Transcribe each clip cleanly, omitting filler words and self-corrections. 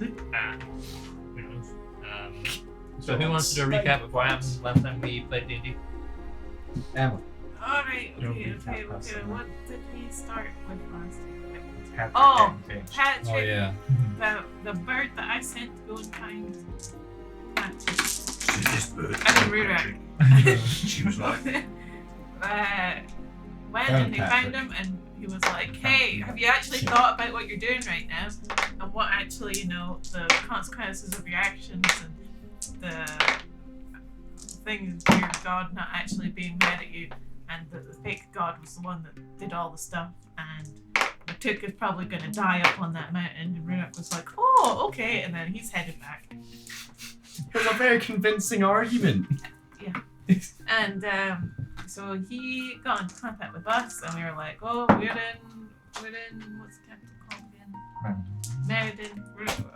Who knows? So who wants to do a recap of what happened last time we played D&D? Emma. Alright, You'll okay. recap us then. What did we start with last time? Patrick Oh, getting pinched. Patrick, Oh yeah. the bird that I sent to go and find Patrick. This bird. I mean, Rurak. She was like, Went Found and they found Patrick. him and he was like, hey, have you actually thought about what you're doing right now? And what actually, the consequences of your actions and the things of your god not actually being mad at you, and that the fake god was the one that did all the stuff, and Matuk is probably going to die up on that mountain. And Runak was like, oh, okay, and then he's headed back. It was a very convincing argument. And so he got into contact with us, and we were like, oh, we're in what's the capital called again? Meriden.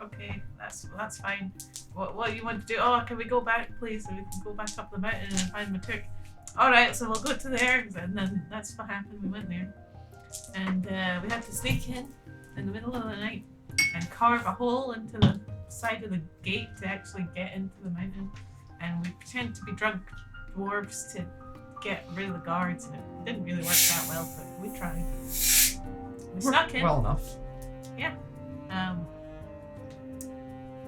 Okay, that's fine. What do you want to do? Oh, can we go back, please? So we can go back up the mountain and find Matuk. Alright, so we'll go to there. And then that's what happened. We went there. And we had to sneak in the middle of the night and carve a hole into the side of the gate to actually get into the mountain. And we pretended to be drunk dwarves to get rid of the guards. And it didn't really work that well, but we tried. We snuck in. Well enough.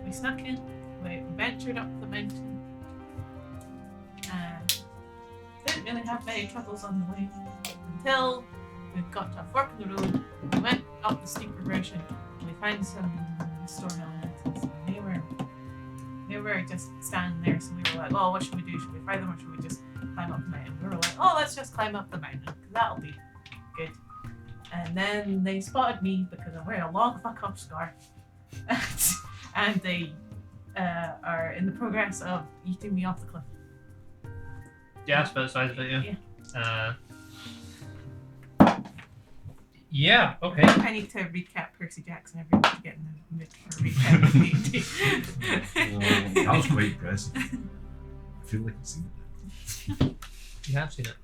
We snuck in, we ventured up the mountain, and didn't really have many troubles on the way until we got to a fork in the road. We went up the steep progression, and we found some storm elements, and they were just standing there. So we were like, "Oh, what should we do? Should we fight them, or should we just climb up the mountain?" We were like, "Oh, let's just climb up the mountain, because that'll be good." And then they spotted me because I'm wearing a long fuck up scarf. And they are in the progress of eating me off the cliff. Yeah, that's about the size of it, Yeah. Yeah, okay. I need to recap Percy Jackson every week to get in the mood for a recap of D&D. that was quite impressive. I feel like I've seen it. You have seen it.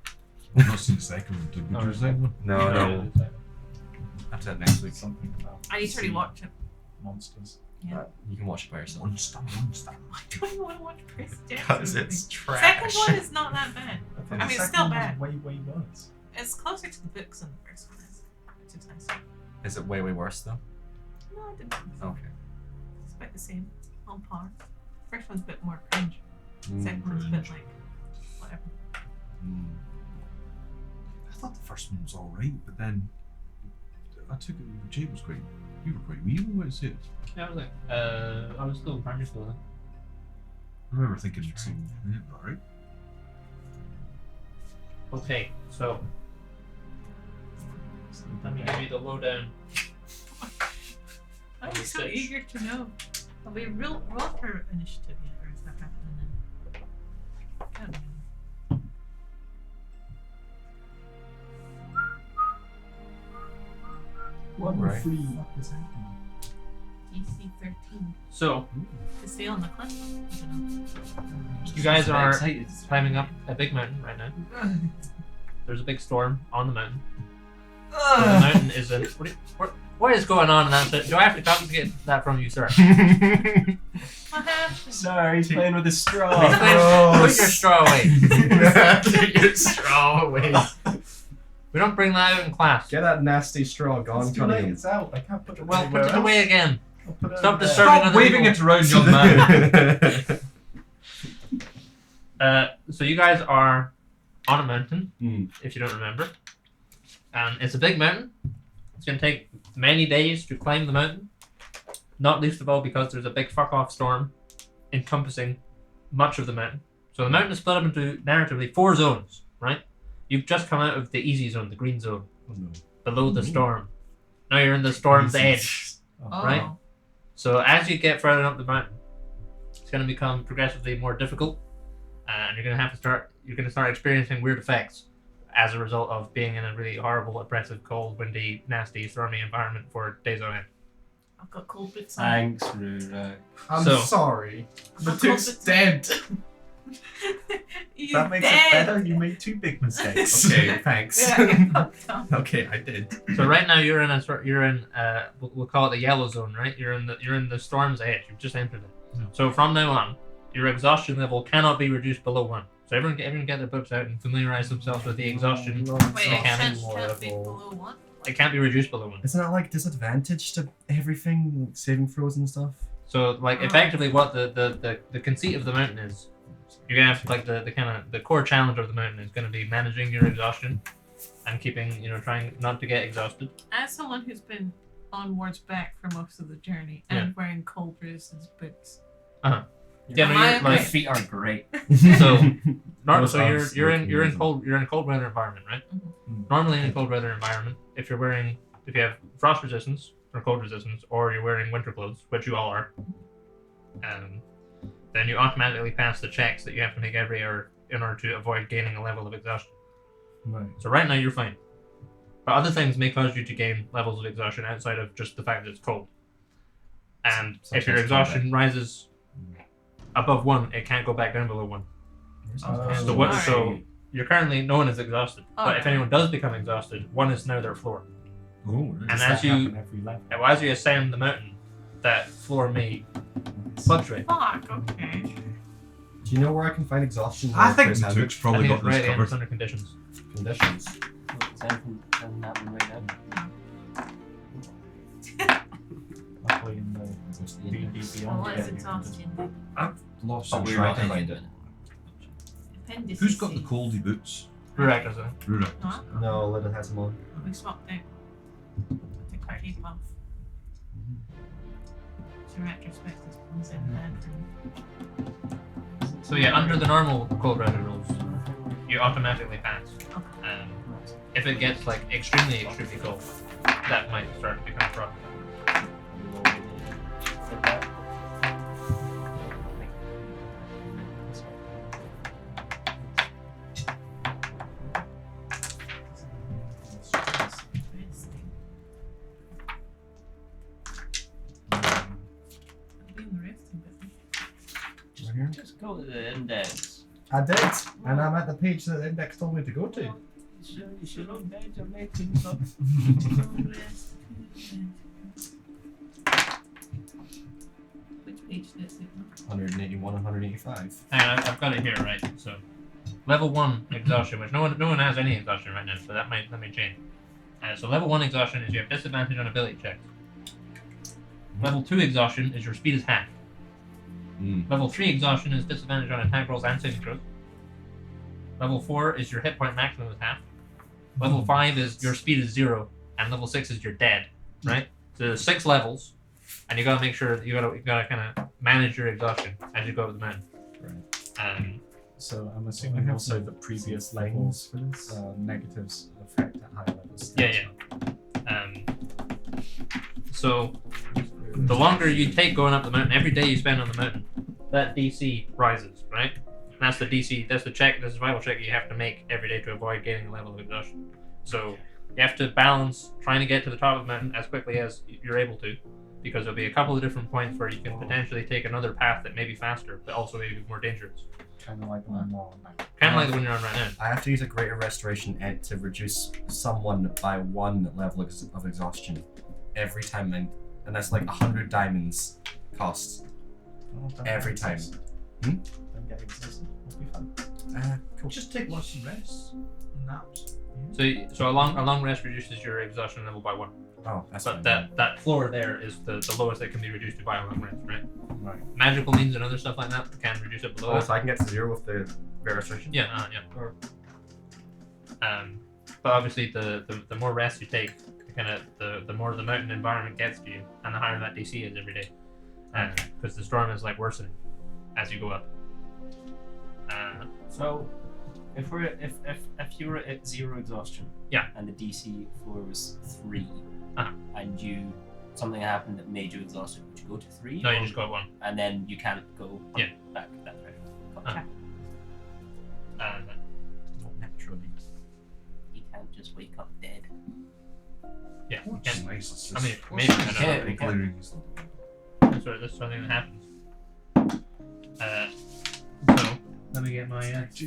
I've not seen the second one. Did you say one? No. After that next week. Something about I need to rewatch it. monsters. Yeah. You can watch it by yourself. Monster. I don't even want to watch Percy Jackson. Because it's trash. Second one is not that bad. I mean, the it's second still one bad. was way worse. It's closer to the books than the first one is, which is nice. Is it way worse though? No, I didn't. Okay. It's about the same, on par. First one's a bit more cringe. Second one's a bit like, whatever. I thought the first one was alright, but then I took it. Jake was quite. You were quite wee when we went to see it. Yeah, I was like, I was still in primary school then. I remember thinking, yeah, alright. Okay, so let me give you the lowdown. I'm so Six. eager to know. Are we roll for initiative yet, or is that happening then? I don't know. What Right. the fuck is happening? DC 13. So To stay on the cliff? I don't know. you guys So are excited. climbing up a big mountain right now. There's a big storm on the mountain. So the mountain is in. What is going on in that? Do I have to come to get that from you, sir? What happened? Sorry, he's playing with his straw. Put your straw away. Get your straw away. We don't bring that out in class. Get that nasty straw gone, It's too late, Cunningham. it's out. I can't put it Well, anywhere put it else. away again. I'll put it Stop over there. disturbing other Stop waving people. it around, young man. So you guys are on a mountain, Hmm. if you don't remember. And it's a big mountain. It's going to take many days to climb the mountain. Not least of all because there's a big fuck-off storm encompassing much of the mountain. So the mountain is split up into, narratively, 4 zones, right? You've just come out of the easy zone, the green zone, Oh no. below the storm. Now you're in the storm's edge. Oh. Right. So as you get further up the mountain, it's going to become progressively more difficult, and you're going to start experiencing weird effects as a result of being in a really horrible, oppressive, cold, windy, nasty, stormy environment for days on end. I've got cold boots on. Thanks, Rurak. I'm So- sorry. I've got Matuk's cold boots dead. on. You That makes dead. it better. You made 2 big mistakes. Okay, thanks. Yeah, you fucked up. Okay, I did. So right now you're in we'll call it the yellow zone, right? You're in the storm's edge. You've just entered it. No. So from now on, your exhaustion level cannot be reduced below 1. So everyone get their books out and familiarize themselves with the exhaustion. Wait, Mechanics. Ascent can't be below 1? It can't be reduced below 1. Isn't that like disadvantage to everything, like saving throws and stuff? So like effectively, what the conceit of the mountain is, you're gonna have like the kind of the core challenge of the mountain is going to be managing your exhaustion and keeping trying not to get exhausted. As someone who's been onwards back for most of the journey and wearing cold resistance boots. Yeah, no, Am I you're, okay? My like feet are great. so. Those So arms you're look in amazing. cold weather environment, right? Mhm. Normally in a cold weather environment, if you have frost resistance or cold resistance, or you're wearing winter clothes, which you all are, then you automatically pass the checks that you have to make every hour in order to avoid gaining a level of exhaustion. Right. So right now you're fine, but other things may cause you to gain levels of exhaustion outside of just the fact that it's cold. And if your Such as exhaustion rises above 1, it can't go back down below 1. Oh, So what? alright. So you're currently no one is exhausted, but if Alright. anyone does become exhausted, 1 is now their floor. Oh, right. And Does as that you happen every level? as you ascend the mountain, that floor may fluctuate. Fuck, okay. Do you know where I can find exhaustion? I think Chris has Took's I probably think got it's this right covered. under conditions. conditions. Is anything doesn't happen right now? Luckily, in the D&D Beyond. Unless exhaustion. I've lost But some we're track not of going it. to do it. Appendices. Who's got the coldy boots? Rurak does it. Rurak. Huh? No, Lydia has them on. We swapped out. I took my cape off. So retrospect is in bed. So yeah, under the normal cold weather rules, you automatically pass. If it gets like extremely cold, that might start to become a problem. Resting. I've been resting, but Right here. Just go to the index. I did, and I'm at the page that the index told me to go to. You should look down to make things up. rest. Which page does it look? 181, 185. And I've got it here, right? So, level 1 exhaustion, which no one has any exhaustion right now, so that may change. So level 1 exhaustion is you have disadvantage on ability checks. Level 2 exhaustion is your speed is half. Level 3 exhaustion is disadvantage on attack rolls and saving throws. Level 4 is your hit point maximum is half. Level 5 is your speed is 0, and level 6 is you're dead, right? So there's 6 levels, and you gotta make sure that you gotta kind of manage your exhaustion as you go up the mountain. Right. So I'm I assuming have also some the previous things levels for this. negatives affect at high levels. Yeah. So the longer you take going up the mountain, every day you spend on the mountain, that DC rises, right? And that's the DC. That's the survival check you have to make every day to avoid gaining a level of exhaustion. So you have to balance trying to get to the top of the mountain as quickly as you're able to, because there'll be a couple of different points where you can potentially take another path that may be faster, but also may be more dangerous. Kind of like the one more now. Kind of like the one you're on right now. I have to use a greater restoration ed to reduce someone by 1 level of exhaustion every time, and that's like 100 diamonds cost Oh, don't every get time. exhausted. Don't get exhausted. It'll be fun. Cool. Just take lots of rests and naps. So a long rest reduces your exhaustion level by 1. Oh, that's But fine. that floor there is the lowest that can be reduced to by a long rest, right? Right. Magical means and other stuff like that can reduce it below Oh, that. so I can get to 0 with the greater restoration? Yeah. But obviously the more rest you take, the more the mountain environment gets to you, and the higher that DC is every day, because the storm is like worsening as you go up. So, if you were at 0 exhaustion, Yeah. and the DC floor was 3, Uh-huh. and something happened that made you exhausted, would you go to 3? No, you or- just go up 1. and then you can't go Yeah. back that threshold. Uh-huh. Not naturally. You can't just wake up dead. Yeah. You What's can, nice is I mean, this. maybe I don't Yeah, know. we can. Clearing is That's sort of thing that happens. So Let me get my.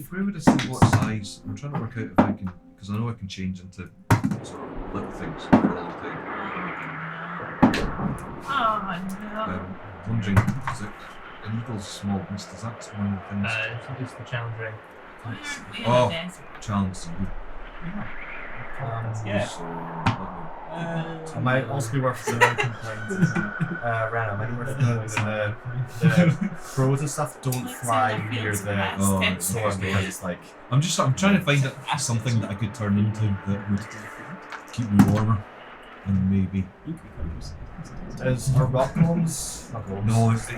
Where would I see what size? I'm trying to work out if I can, because I know I can change into sort of little things for a long time. Oh no. Wondering, is it an eagle's small beast? Is that one of the things? It's the challenge ring. Why aren't we in Oh. the desert? Challenge to you. Yeah. So, It might also be worth knowing complaints. Ran, it might be worth knowing that the crows and stuff don't fly near the storm because it's like. I'm trying to find something that I could turn into that would keep me warmer, and maybe. Is our rock columns? Not columns. No, it's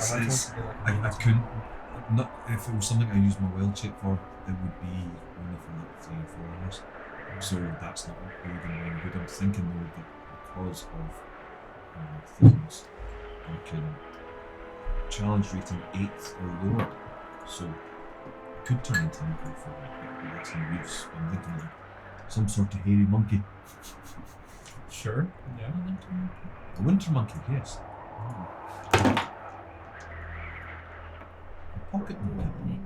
I couldn't. Not if it was something I used my wild shape for, it would be only for like 3 or 4 hours. So that's not really going to be good. I'm thinking though that because of things, I can challenge rating 8th or lower. So it could turn into an eagle for that's no use. I'm thinking like some sort of hairy monkey. Sure. Yeah. A winter monkey, yes. A pocket monkey.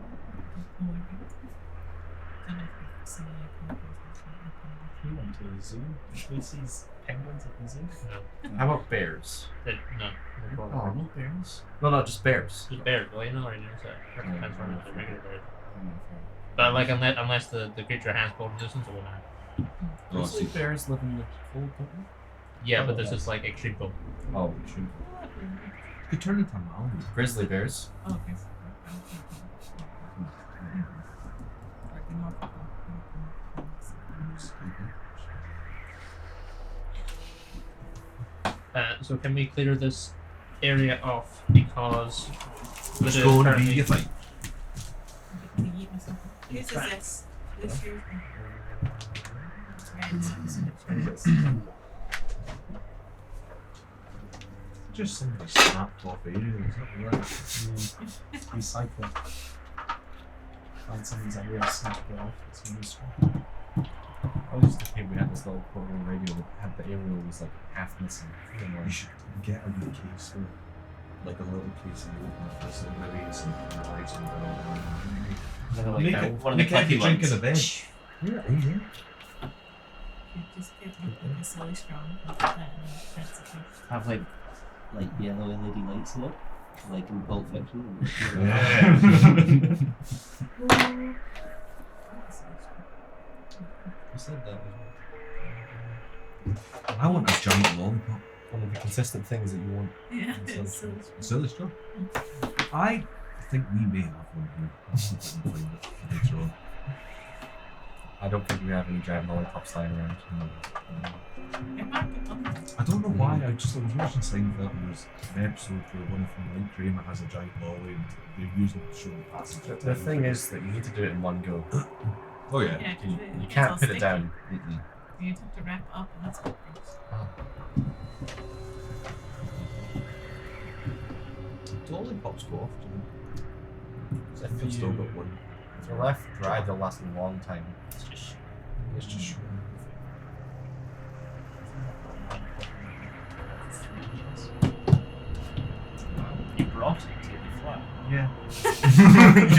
We went to the zoo. We see penguins at the zoo. No. How about bears? No. Oh, no bears. No, just bears. Just bears. Well, you know, or you know, so that depends on the regular bears. But like, unless the creature has cold resistance, it won't matter. Mostly bears live in the cold, don't Yeah, Oh, but this yes. is like extreme cold. they? Oh, true. Could turn into a mountain. Grizzly bears. Oh, okay. So can we clear this area off because It's going to be a fight. Can you eat myself? Whose is this? Who's yours? Just somebody snapped off aerials. Recycle. Find somebody's idea, snap it off. It's really strong. I was just thinking we had this little portable radio that had the aerial was like half missing. You should get a good case, like a little case and open it for some berries and lights and Like one of the clicky drink in ones. a bed. Yeah, yeah. You just get like a silly strong. Like that, and that's it. Have like yellow LED lights in it, like in Pulp Fiction. I said that was I want a giant lollipop. one of the consistent things that you want. Yeah, It's it's so silly. Silly straw. I think we may have one here. I'll see if I can find it later on. I don't think we have any giant lollipops lying around. It might be fun. I don't know why. I was watching Seinfeld and there's an episode where one of them, like Kramer, has a giant lolly and they're using it to show the passage. The thing is that you need to do it in one go. Oh yeah. Yeah, 'cause You it's all can't put it sticky. down. You'd have to wrap it up, and that's what gross. Lollipops go off, do So you? if I've still you- got one. If they're left dry, they'll last a long time. It's just short. You brought it to the flat. Yeah.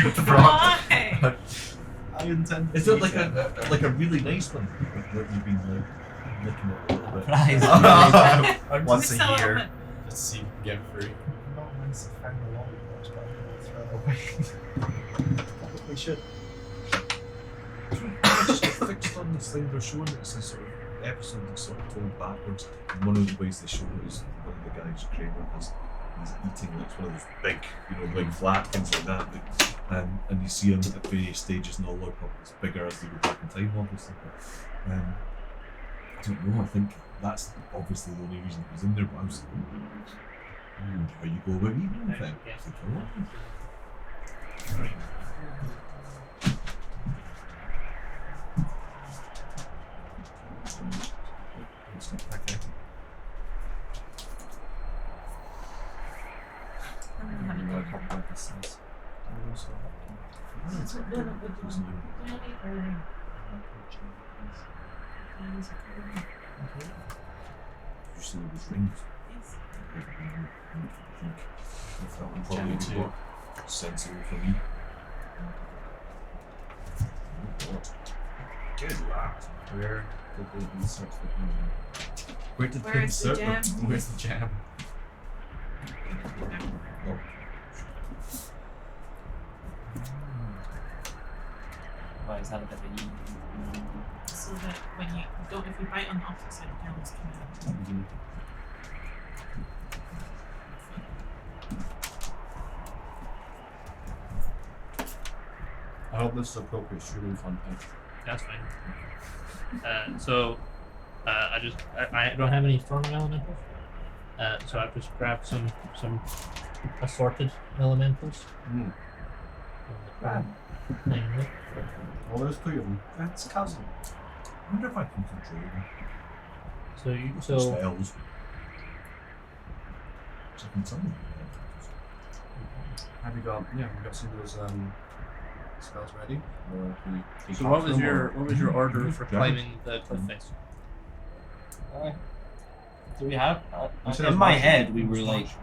You brought Why? I intend. Is it like a really nice one that you've been like licking it a little bit? Surprise. Once Just a sell year, it. just see if you can get free. Not nice to find the lollipops, but I'm gonna throw it away. Probably should. It's just fixed on this thing they're showing. It's a sort of episode that's sort of told backwards. And one of the ways they show it is one of the guys, Kramer, he's eating like one of those big, big flat things like that. And you see him at various stages and all lollipop is bigger as they go back in time, obviously. But, I don't know. I think that's obviously the only reason it was in there. But I was how you go about eating the thing. Yeah. It's like, oh. It's not like that. I'm having Like, a how bad this is. It's not good. It's not- You see those rings? I think if that one probably would work sensible for me. Good lad. Where did they insert the gem? Where did Where's they the insert gem? them? Where's the jam? Oh. Why is that a bit of a So that when you don't, if you bite on the opposite side, the gums come out. I hope this is appropriate streaming content. That's fine. I don't have any strong elementals. So I've just grabbed some assorted elementals. Mm. Namely. Well, there's 3 of them. That's cousin. I wonder if I can control them. So Spells. So I can summon them. Have you got? Yeah, we got some of those spells ready. Or can we So what was your order for Yeah. climbing the cliff face? Do we have? We said In that's my marching. head, we were It's like. marching.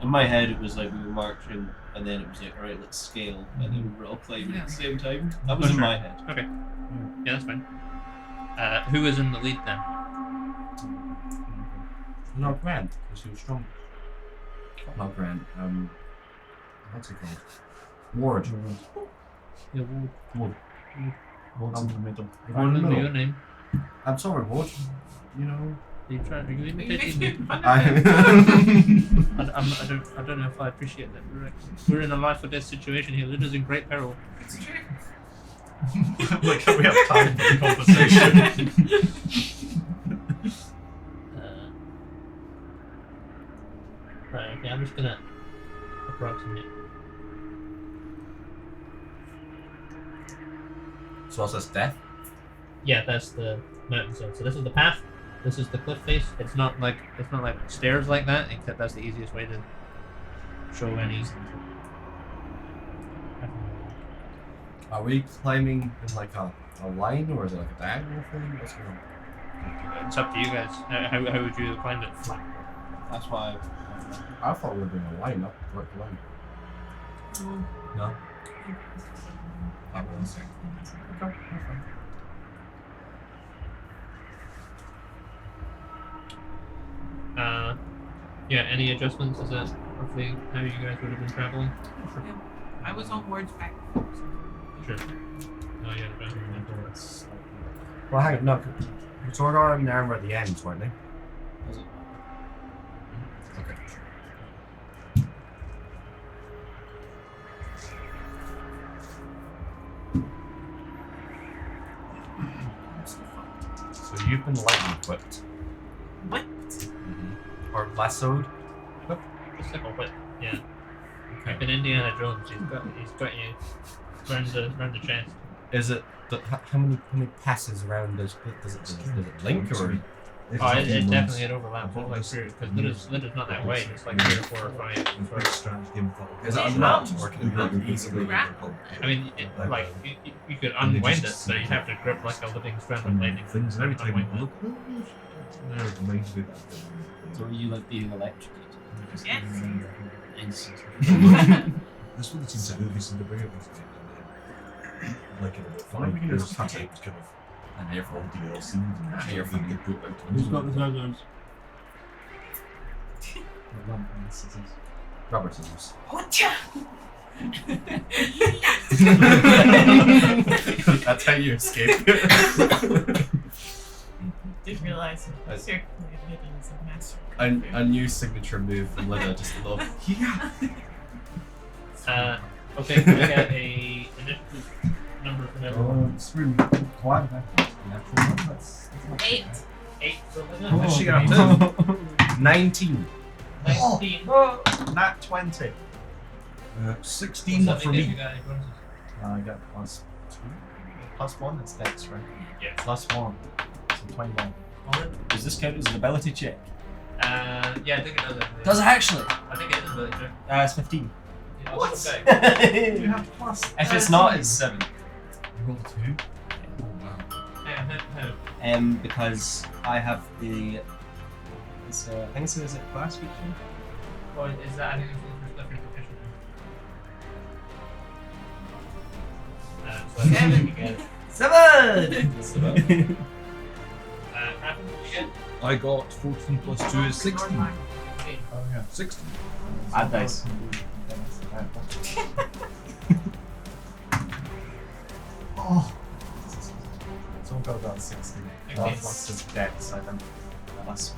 In my head, it was like we were marching, and then it was like, alright, let's scale, and then we were all climbing at the same time. That was in Sure. my head. Okay. Yeah, that's fine. Who is in the lead then? Not Grant, because he was strong. Not Grant. What's he called? Ward. Yeah, Ward. What's in the middle? The one in the your middle. name. I'm sorry, Ward. You know. Are you imitating me? I I don't know if I appreciate that. We're in a life or death situation here. Lydia's in great peril. It's true. Like, can we have time for the conversation? Right, okay, I'm just gonna approximate. So what's this, death? Yeah, that's the mountain zone. So this is the path. This is the cliff face. It's not like stairs like that, except that's the easiest way to show any. Are we climbing in like a line, or is it like a diagonal thing? What's going on? It's up to you guys. How would you climb it? That's why. I thought we were doing a line up, work the line. No? That was. Okay, Yeah. Any adjustments? Is that roughly how you guys would have been traveling? I was on words back. Sure. Oh yeah. Okay. Well, hang on, no. Sword arm and arm were at the ends, weren't they? Was it? Okay. So you've been lightly equipped. What? Or lassoed. Just like a whip. Yeah. Okay. Like an Indiana Jones. He's got you round the chest. Is it how many passes around does it link or? Oh, it definitely overlaps. It's like because Lydia's not that way. It's like 3 or 4 or 5. Is it It's unlocked not. or can you not easily? I mean, you could unwind it, but you'd have to grip like a living strand of lightning. Things and every time Unwind you look, there reminds me that. So are you like being electrocuted? Yes. This one seems to do this in the bigger ones. Like in about 5 years, it's kind of an air for all DLCs and everything they put out. Who's got the logos? Rubber scissors. That's how you escape. Didn't realize it was circulated as a master. A new signature move from Lydia, just a little. Yeah. Okay, can we get a initiative number from everyone? It's really quiet. Natural one. That's 8. 8 for Lydia. Oh, She got okay. 19. 19. Nat 20. 16 What's that for make me. you guys? What is this? I got +2. +1, that's dex, right? Yeah. +1. So 21. Does this count as an ability check? Yeah, I think it does. Does it actually? I think it is ability check. It's 15. Yeah, What? Okay. You have plus. If it's not, it's 7. You rolled 2. Oh wow. How? Because I have the. It's, I think it's a class feature. Oh, is that anything for stuff you're proficient in? So I think you get Good. Happen again. I got 14 plus 2 is 16. Okay. Oh yeah. 16. Bad dice. Oh. Someone got about 60. Okay. What's his dex? I think. That's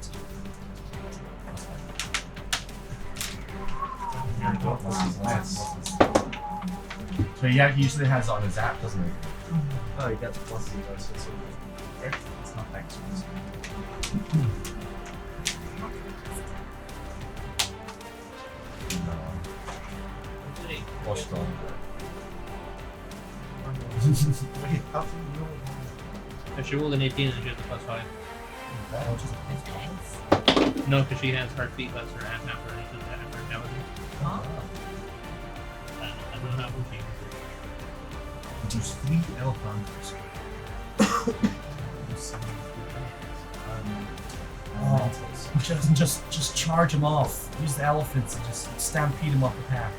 so yeah, he usually has it on his app, doesn't he? Oh, he gets plus he does. It's not dex. No. Watch on. Wait, how do you know? If she rolled an 18 and she has a +5. That just No, because she has her feet less her half her intelligence. Huh? I don't know how she There's 3 elephants. Oh, just charge them off. Use the elephants and just stampede them off the path.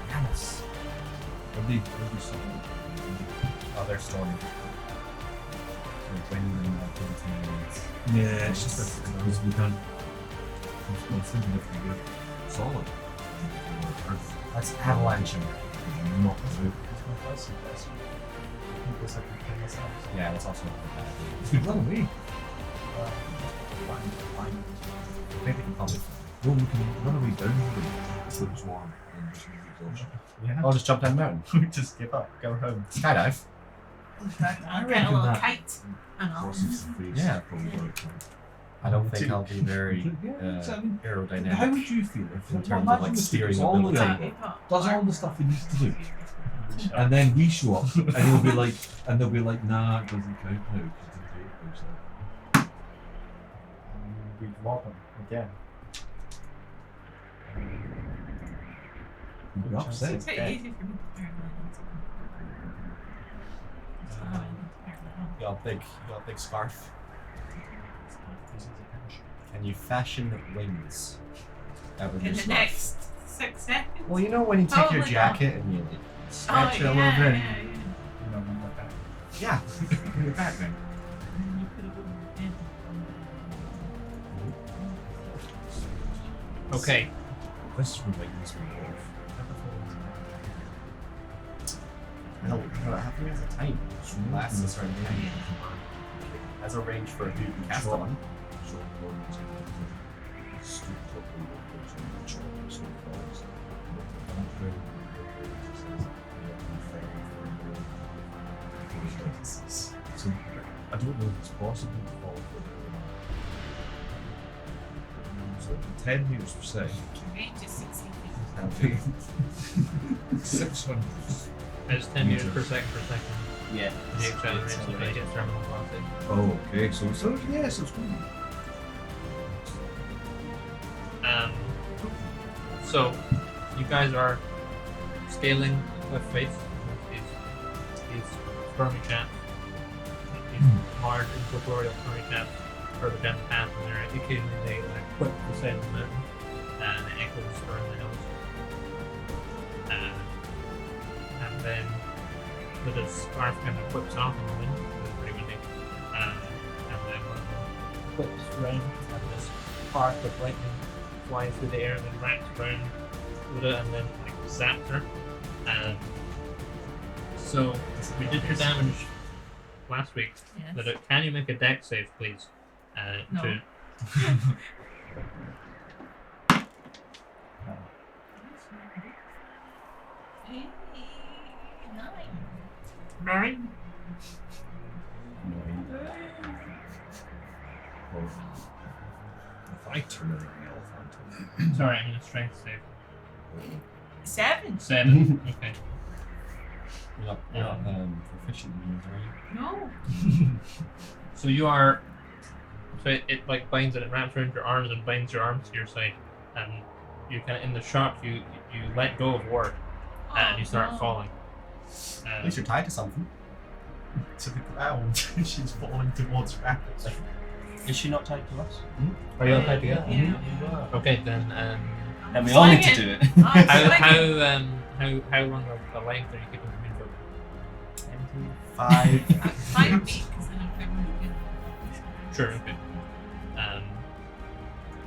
Hannes. Are they something? Oh, they're storming. Yeah, it's just that because we can't. I was thinking if we were solid. That's avalanching. Not true. Yeah, that's also not bad. We run away. I think they can probably. Well, we can run away down the road so it's warm and just move exhaustion. Yeah. I'll just jump down the mountain. Just give up. Go home. Skydive. I'll get a reckon little that- kite and all. Crosses the face. Yeah. Probably work. I don't think I'll be very Yeah, so I mean, aerodynamic. how would you feel if in well, terms of imagine like the steering super's all the ability? way up, does all the stuff he needs to do, and then we show up and they'll be like, nah, it doesn't count now because the date goes up. We walk them again. We'd be upset. It's very easy for me to turn my You got a big scarf. Can you fashion wings out of in your the scarf? next 6 seconds. Well, you know when you take Oh your my jacket and you Oh, stretch it a yeah, little bit. yeah. You know, like that. Yeah, you're Batman. You could have been Okay. This reminds me No, how can we have a time? Lasts a certain time. Has a range for who you can cast it on. of Sean Gordon's stooped up and looked at the chalk and so falls. So I don't know if it's possible to fall for the 10 meters per second. range is 60 feet. 600. It's 10 meters per second. Yeah. The acceleration so they hit terminal velocity. Oh, okay. So yes, it's good. So you guys are scaling the cliff face. These stormy chaps. These large incorporeal stormy chaps further down the path, and they're occasionally they like clip the side of the mountain, and the echoes around the hills. And then the scarf kind of whips off in the wind. It's pretty windy. And then one of them whips around, and this spark of lightning flies through the air and then wraps around Uda and then like zaps her. So we did your damage last week. Yes. Uda, can you make a dex save, please? No. To Nine. Well, if I turn into an elephant, sorry, I mean a strength save. 7. 7. Okay. You're not proficient in these, are No. So you are. So it like binds and it wraps around your arms and binds your arms to your side, and you kind of in the shock you let go of Ward and you start no. falling. At least you're tied to something. To the ground. She's falling towards rapids. Is she not tied to us? Are you all tied together? Yeah. Okay, then. And we all need to do it. How long of the length are you keeping the moon for? 5. 5 feet, because then everyone's good. Sure. Okay.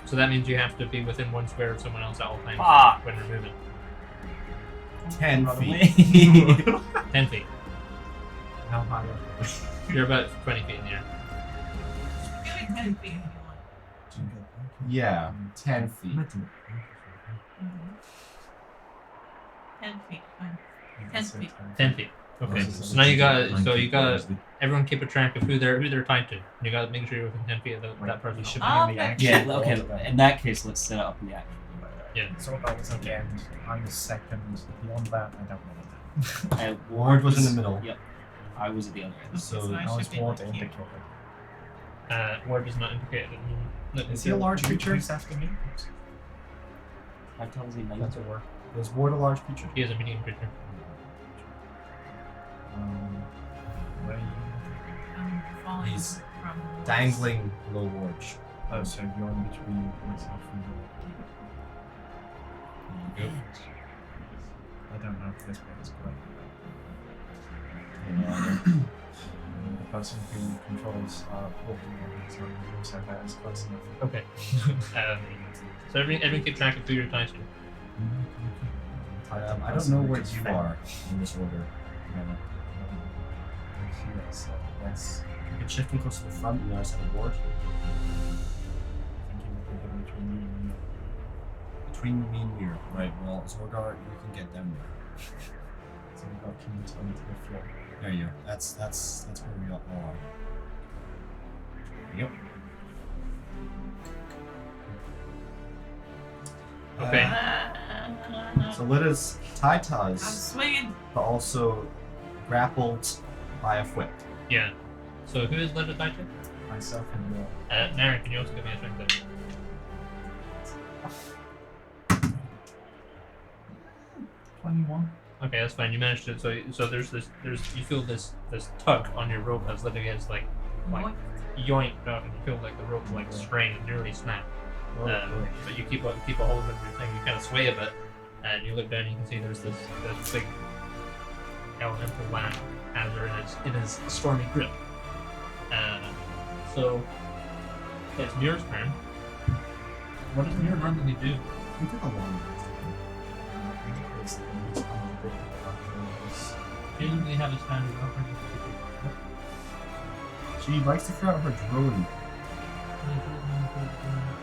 So that means you have to be within 1 square of someone else at all times Fuck. when you're moving. 10 Run feet. away. 10 feet. How high up? You're about 20 feet in the air. Give me 10 feet if you want. Yeah, 10 feet. 10 feet, fine. 10 feet. 10 feet. Okay. Oh, So now you got. So you got. Obviously. Everyone keep a track of who they're tied to. You got to make sure you're within 10 feet of that person. should Oh, be in the okay. action. Yeah, okay. In that case, let's set it up in the action. So that was at the end. I was second. Beyond that, I don't know. Ward was in the middle. Yep. I was at the other end. So So I I was should be Ward like here. indicated. Ward is not implicated. Is he a large creature? Who's after me? I tells you That's a later. word. Is Ward a large creature? He is a medium creature. Where are you? I'm falling He's from Dangling below Ward. Oh, so you're in between myself and you. I don't know if this bit is correct. The person who controls walking on so you also that is close enough. Okay. So everyone keep track of who you're tied to. I don't know where you are in this order. Here, so that's You can shift him close to the front and the other side of Ward. thinking we can go between you and me. Between me and you. Right, well, Zorgar, you can get down there. So we've got Kimmit onto the floor. There you go. That's where we all are. Yep. Okay. So Litta's tied to I'm us, swinging. but also grappled by a whip. Yeah. So who is Linda tied to? Myself and you. Naren, can you also give me a strength there? 21. Okay, that's fine. You managed to. So there's you feel this tug on your rope as Linda gets like yoinked up, and you feel like the rope like strain and nearly snap. But you keep a hold of your thing. You kind of sway a bit, and you look down. and You can see there's this big elemental land has her in his stormy grip. So it's Muir's turn. What does Muir normally do? We took a long rest. He doesn't really have a standard weapon. She likes to throw out her drone.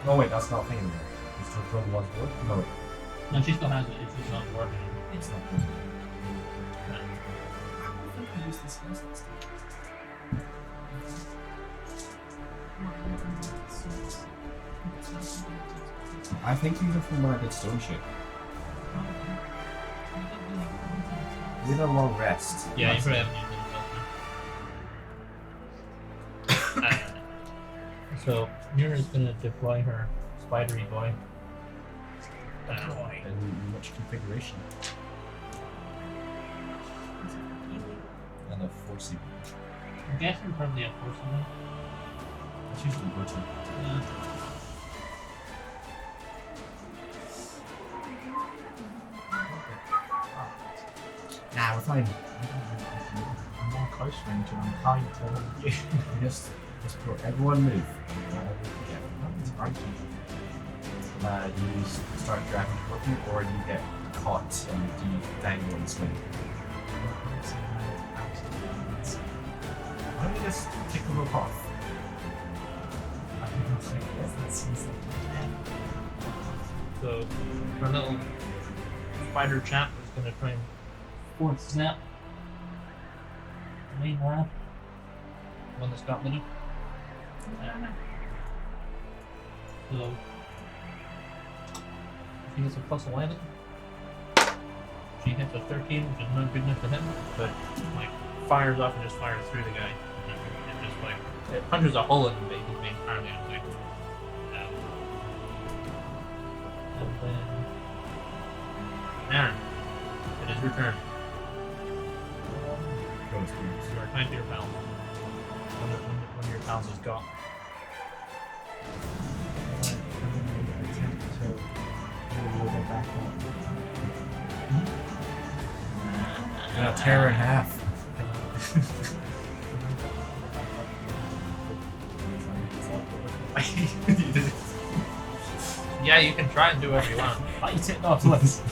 Oh wait, that's not thing. It's her drone was wood? No, wait. No, she still has it. It's just not working. It's not wood. I think I used this last time. I think these are from when I did stone shit. We had a long rest. Yeah, you probably haven't used it. So Mira is gonna deploy her spidery boy. In which configuration? And a forcey. I'm guessing probably a force one. It's usually butcher. Yeah. Nah, we're fine. I'm more close range and I'm high taller than you. Just go. Everyone move. It's right. You start dragging toward you, or you get caught and you dangle and swing. Why don't you just take the rope off? So our little spider chap is gonna try and force snap. Main lab. One that's got little. So she gets a plus 11. She hits a 13, which is not good enough to hit, but like fires off and just fires through the guy. And just like it punches a hole in him, but he's being entirely unaffected. And then Aaron, it is your turn. You are tied to your pal. One of your pals is gone. You're gonna tear her in half. Yeah, you can try and do whatever you want. Fight it, Nautilus.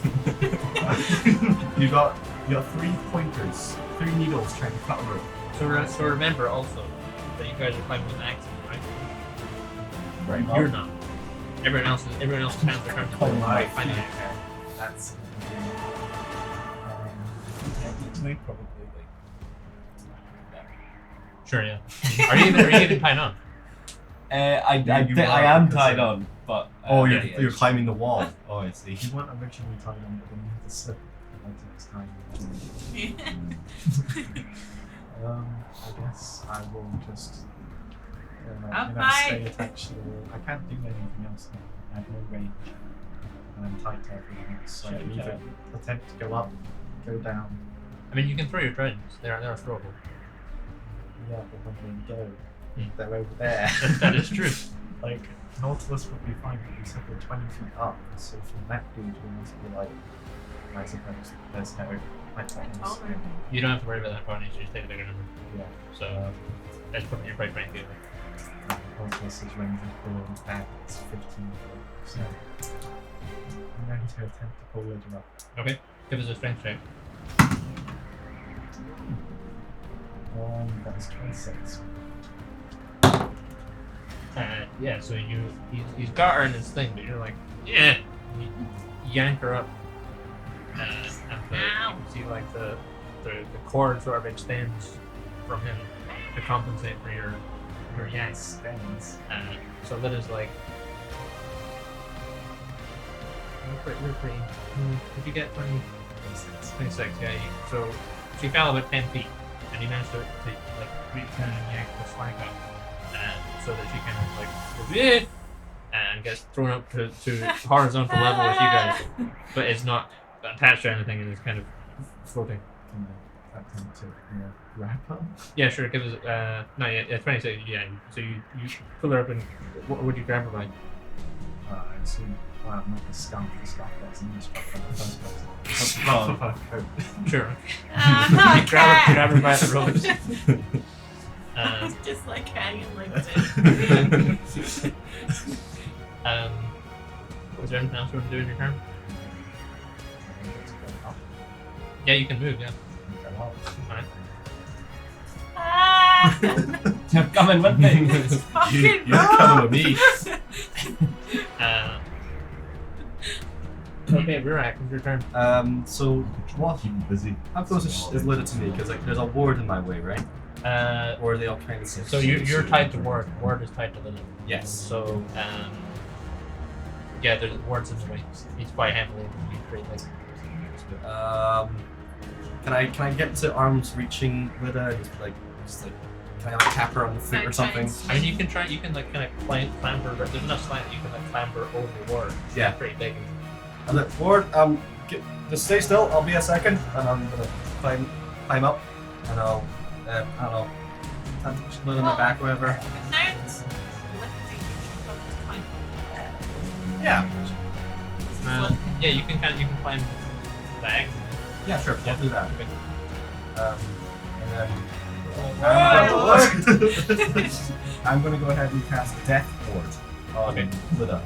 You got 3 pointers, 3 needles trying to cut a rope. So remember also that you guys are climbing with axes, right? Right. You're not. Everyone else has their turn to climb by finding it. That's. Yeah, probably like. Sure, yeah. Are you even tied on? I you are, am because, tied on, but Oh, yeah, you're climbing the wall. Oh, I see. You weren't originally tied on, but then you had to slip like next time. I guess I will just stay attached to the wall. I can't do anything else now. I have no range. And I'm tied to everything else. So I can either attempt to go up, go down. I mean, you can throw your tridents. They're throwable. Yeah, but when they go, Hmm. they're over there. That is true. Like, Nautilus would be fine, but you said we're 20 feet up, so from that dude, we must be like, I suppose there's no items. You don't have to worry about that bonus. You just take a bigger number. Yeah. So that's probably your right rank. Nautilus' range is below his back, it's 15 so I'm going to attempt to pull it up. Okay. Give us a strength check. That's 26. Yeah. So he's got her in his thing, but you're like, yeah. You yank her up, and you can see like the cord sort of extends from him to compensate for your yank. Stands. So that is like. You're pretty. Did you get 26? Yeah. So she fell about 10 feet, and he managed to like reach down and yank the flank up, so that she kind of like goes, "Eh," and gets thrown up to horizontal level with you guys, but it's not attached to anything and is kind of floating. Can I attempt to wrap up? Yeah, sure. Give us no, yeah, 26. Yeah. So you pull her up and what would you grab her by? I assume. Well, not the scarf that's in this truck in the first place. That's the Oh. of her coat. Sure. I'm You grab her by the ropes. It's just like hanging like this. Was there anything else you want to do in your turn? Go up, Yeah, you can move. Yeah. go up. Alright. Ah! You're coming with me. Fucking You're coming with me. Okay, Rurak, it's your turn. So what? Keep him busy. How close is Lita to me? Because like there's a ward in my way, right? Or are they all kind of safe? So you're tied to Ward. Ward is tied to Lilith. Yes. So yeah, there's Ward's in the way. He's quite heavily. Can I get to arms reaching Lita and just like can I like tap her on the foot or something? I mean, you can like kind of clamber. There's enough slant you can like clamber over Ward. Yeah. It's pretty big. I'm like, Ward, just stay still. I'll be a second, and I'm gonna climb up, and I'll I don't know, touch Lita on my back, or whatever. Yeah. Yeah, you can climb back. Yeah, sure. I'll do that. Okay. And then I'm gonna go ahead and cast Death Ward on Okay. Lida.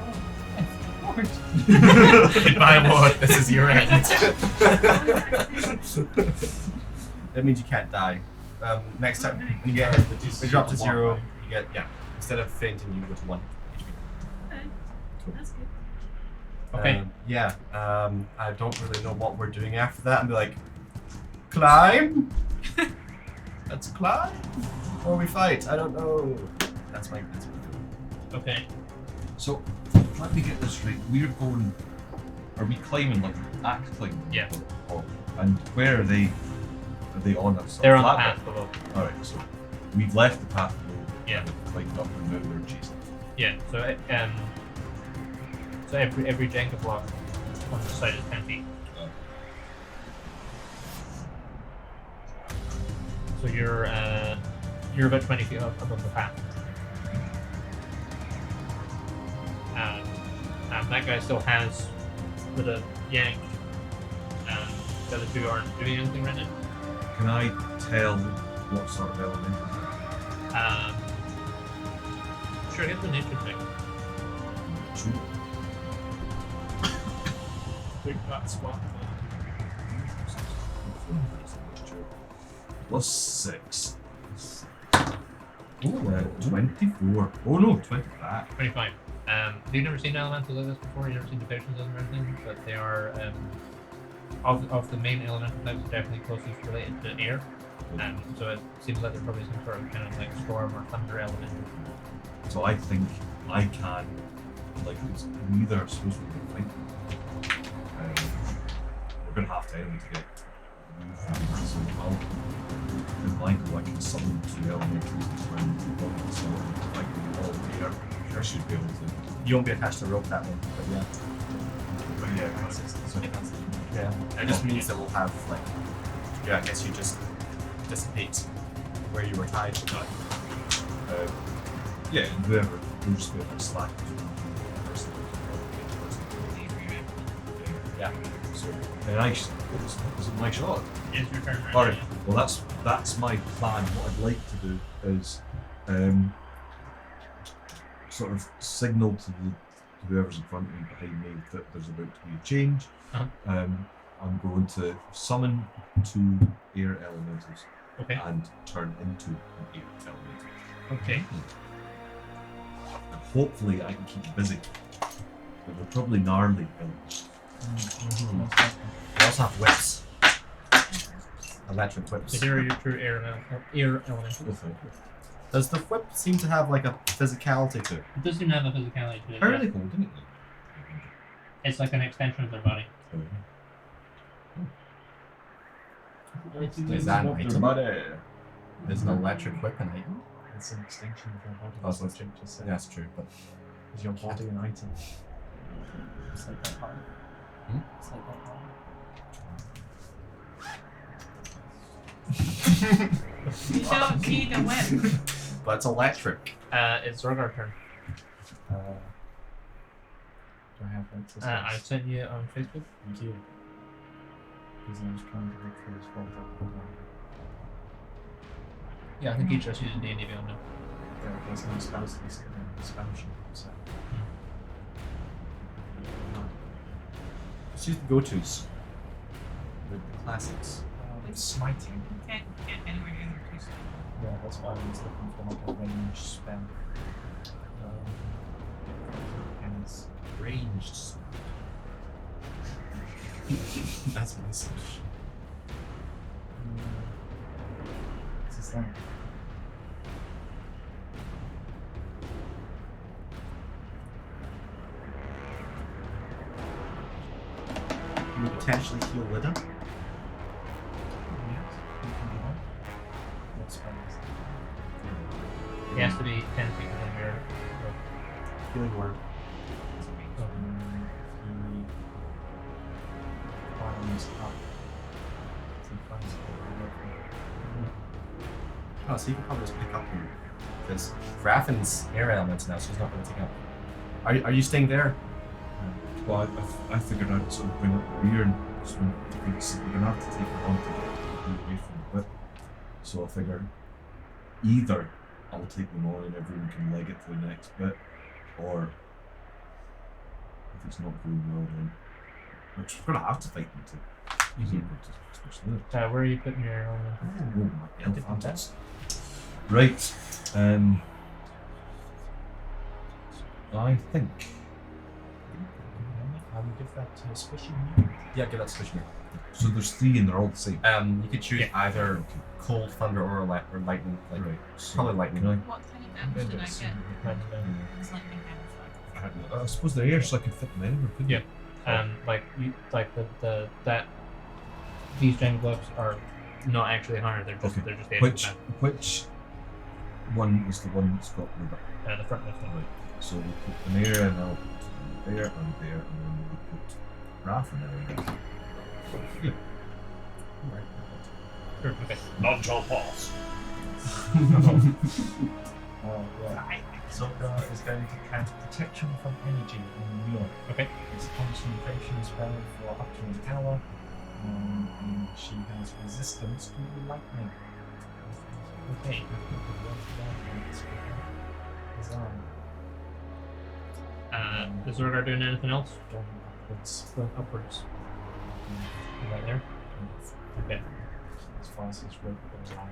Goodbye, Ward. This is your end. That means you can't die. Next time when you get when you drop to 0, you get instead of fainting you go to 1. That's good. Okay. I don't really know what we're doing after that. And be like, climb. Let's climb, or we fight. I don't know. That's my. Okay. So, let me get this straight. We're going. Are we climbing like axe climbing? Yeah. And where are they? Are they on us? They're on the path below. Alright, so we've left the path below. Yeah. And climbed up and now we're chasing. Yeah. So every Jenga block on the side is 10 feet. So you're about 20 feet up above the path. And that guy still has with a yank. The other two aren't doing anything right now. Can I tell what sort of element? Sure, get the nature check. Sure. think that's what. Plus 6. 24. Oh no, 25. 25. You've never seen elementals like this before. You've never seen depictions of them or anything, but they are of the main elemental types, definitely closest related to air. So it seems like they're probably some sort of kind of like storm or thunder element. So I think I can, like, it's neither supposed to be fight. We're gonna have to anyway to get moved from here, so with Michael I can summon 2 elementals around the bottom, so I can all air. I should be able to. You won't be attached to rope that way, but yeah. But yeah, Yeah. It just means that we'll have like, yeah, I guess you just dissipate where you were tied. yeah, and whoever will just be able to slack. Yeah. So then I was it my shot? It's your turn. Alright, well that's my plan. What I'd like to do is sort of signal to whoever's in front of me, behind me, that there's about to be a change. Uh-huh. I'm going to summon 2 air elementals Okay. and turn into an air elemental. Okay. And hopefully I can keep busy. But they're probably gnarly elements. We also have whips. Electric whips. So here are your true air elementals. Does the whip seem to have like a physicality to it? It doesn't have a physicality to it. How are they holding it? It's like an extension of their body. Is that an item? Is an electric whip an item? It's an extension of your body. Oh, so That's what Jim just said. Yeah, that's true, but Is your body an item? It's like that hard. It's like that hard. You don't need a whip. but it's electric. It's Rogar's turn. Do I have access to I this? sent you on Facebook. Thank you. Because I was trying to look for his folder. Yeah, I think he's just using D&D Beyond now. Yeah, there's no spells listed in the spell sheet, so. Let's use the go-tos. The classics. Smiting. Can't get anywhere near them too soon. Yeah, that's why I was looking for like a range spell. And it's Ranged. That's my solution. what's this thing? Can you potentially heal Lida? Yes, you can do that. What spell is that? He has to be 10 feet within your. Healing word. He climbs up to find Oh, so you can probably just pick up him. Because Graffin's air elements now, so he's not going to take up. Are you staying there? Well, I figured I'd sort of bring up the rear and just when we're going to have to take it on to get away from the whip. So I figure either I'll take them on and everyone can leg it to the next bit, or if it's not going well then, which we're going to have to fight them to. Where are you putting your elemental? Oh, my elephants. Right. I think. I will give that to a squishy unit. Yeah, give that switch me. So there's 3 and they're all the same. You could choose either cold, thunder, or lightning. Like, Right. So probably lightning. can What kind of damage did I get? It's lightning damage. I suppose they're air, so I can fit them anywhere, couldn't Yeah. Like you, like these giant gloves are not actually hard. They're just Okay. they're just Which one is the one that's got the the front left one. right? So we'll put an air and I'll put there and there, and then we'll put Raph in there. Yeah. Sure, okay. Non-jump pass. Zolgar is going to cast protection from energy on Leon. Okay. It's a concentration spell for up to an hour. And she has resistance to lightning. Okay. Is Rogar doing anything else? Going upwards. Going upwards. Right there. Okay. As far as his rope will allow.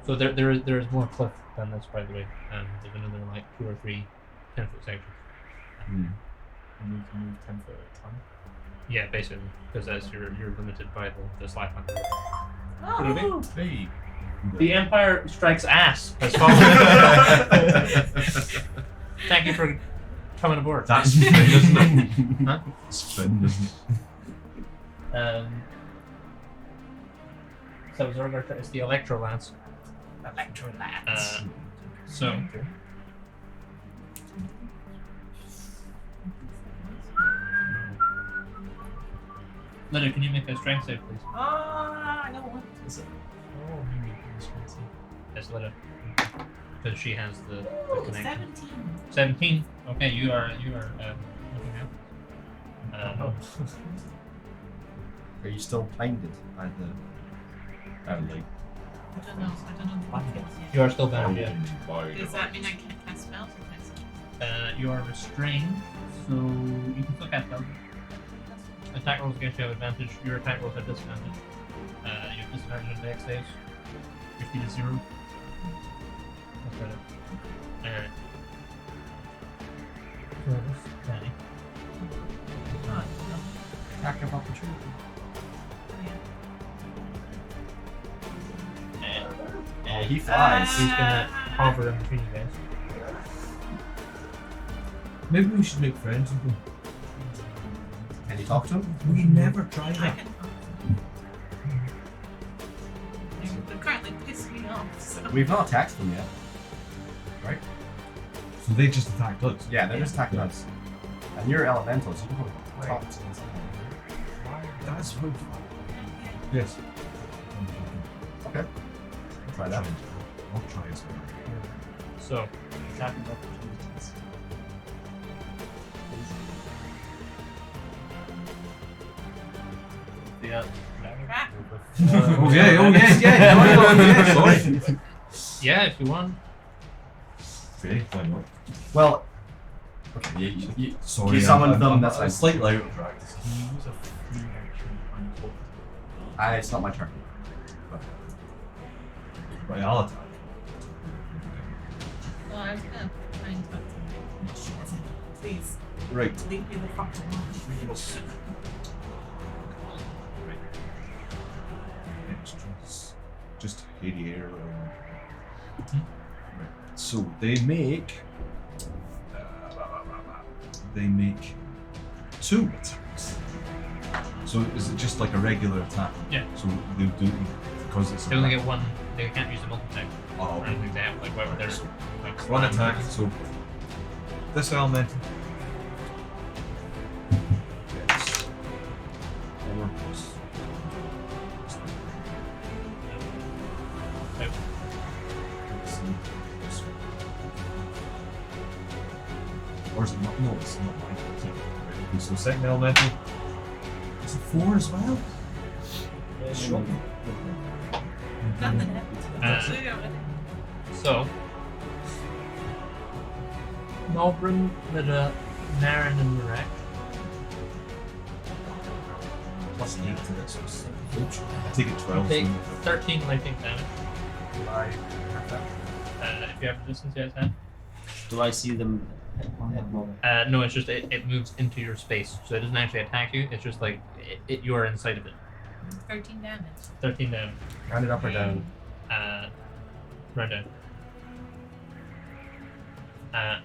So there is more cliff than this, by the way. There's another like 2 or 3 10-foot sections. And you can move 10 foot at a time. Yeah, basically, because as you're limited by the slide line. Oh, Hey. The Empire Strikes Ass has fallen. Thank you for coming aboard. That's Finn, isn't it? Huh? It's Finn, isn't it? So Zorgar is the Electro Lance. Electro Lance. So Lydia, can you make a strength save, please? I don't want to. Is it? Oh, you need this one too. Yes, Lydia. Because she has the connection. 17. 17. Okay, you are looking out. Oh. Are you still blinded by the light? I don't know. I don't know the Blinded. details yet. You are still bound, yeah. Does that mean I can't cast spells or cast? You are restrained, so you can still cast spells. Attack rolls against you have advantage. Your attack rolls have disadvantage. You have disadvantage on dex saves. Your speed is 0. That's right. Alright. Danny. Oh, Attack of opportunity. Oh, he flies. He's gonna hover in between you guys. Maybe we should make friends with him. Can you talk to him? We never tried I that. can. They're currently pissing me off. So. We've not attacked them yet. Right? So they just attacked us. Yeah, they're just attacking us. And you're elementals. You can Wait. talk to them. That's right. Yes. Okay. Try that. I'll try as well. So, Attacking opportunities. Yeah. Crap. Oh yeah. Sorry. yeah, if you want. Okay, why not? Well, okay, you Sorry, You summoned I'm them, that's fine. slightly out of practice. Can you use a free action on top? it's not my turn. Right, I'll attack. Well, I was gonna try and talk to him. Please, Right. leave me the fuck alone. Extras. Just hairy hair. Right. So they make. They make 2 attacks. So is it just like a regular attack? Yeah. So they'll do because it's. They only get one. They can't use a multi-attack. Oh, Or anything like that. Like whether they're So like one flying. attack. So this elemental. Gets 4 plus. Nope. Let's see. This one. Or is it not? No, it's not mine. It's not. Right, okay, so second elemental. Is it 4 as well? Sure. Nothing happened. So, Malbrin, Lida, Naren, and Marek Plus 8 to this. So it's I take it 12. take so 13 lightning damage. I If you have resistance, yes, then. Do I see them at moment? No, it's just it moves into your space, so it doesn't actually attack you. It's just like you are inside of it. 13 damage. 13 damage. round it up or down. Round down. And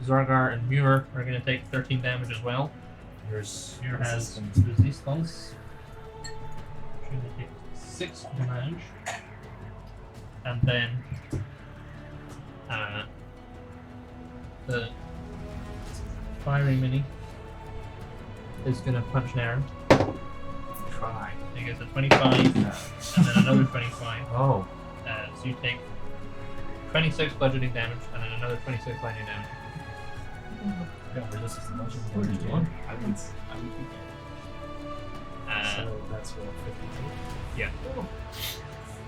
Zorgar and Muir are going to take 13 damage as well. Muir has resistance. She's going to take 6 damage. And then the fiery mini is going to punch Naren. Try. He gets a 25 and then another 25. Oh. So you take 26 bludgeoning damage and then another 26 lightning damage. Yeah, but this is the budget. What are you doing? I would think Uh, so. That's what 52. yeah.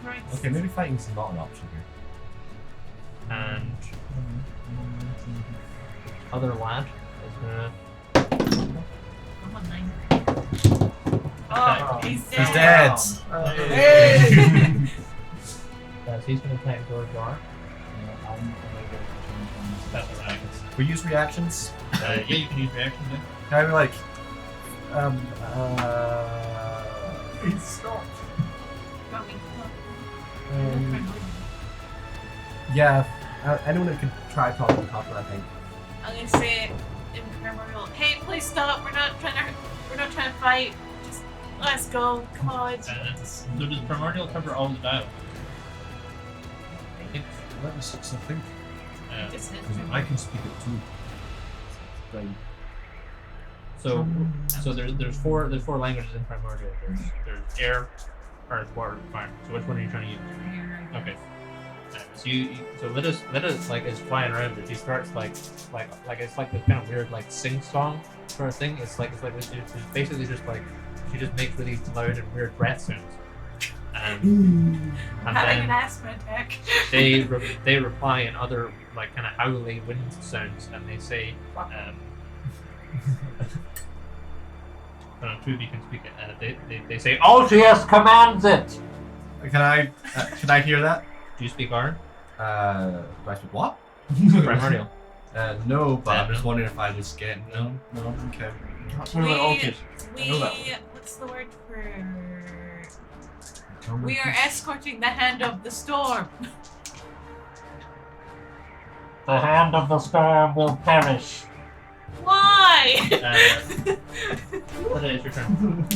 Right. Okay, maybe fighting's not an option here. And other lad is gonna I'm on 9. Oh, he's He's dead. dead. Hey! So he's going to attack George R. I'm gonna go change That's right. We use reactions. Yeah, you can use reaction then. Can I be like, Please stop. Got me. yeah, anyone that could try talking to Copper, I think. I'm gonna say in primordial, hey, please stop. We're not trying to fight. Just let's go. Come on. So does Primordial cover all the dialogue? Level 6, I think. Just hit Because I can speak it too. Right. So there's four languages in Primordial. There's air, earth, water, fire. So which one are you trying to use? Okay. So let us like is flying around, but she starts like it's like this kind of weird like sing song sort of thing. It's basically just like she just makes really loud and weird breath sounds. And Having an then asthma attack. they reply in other like kind of howly wind sounds, and they say, two of you can speak it. They say, Altius commands it. Can I hear that? Do you speak Iron? Do I speak what? Primordial. No, but I'm just wondering if I just get no. Okay. That's one of the Altius. I know that one. What's the word for? We are escorting the hand of the storm. The hand of the storm will perish. Why? What is your turn?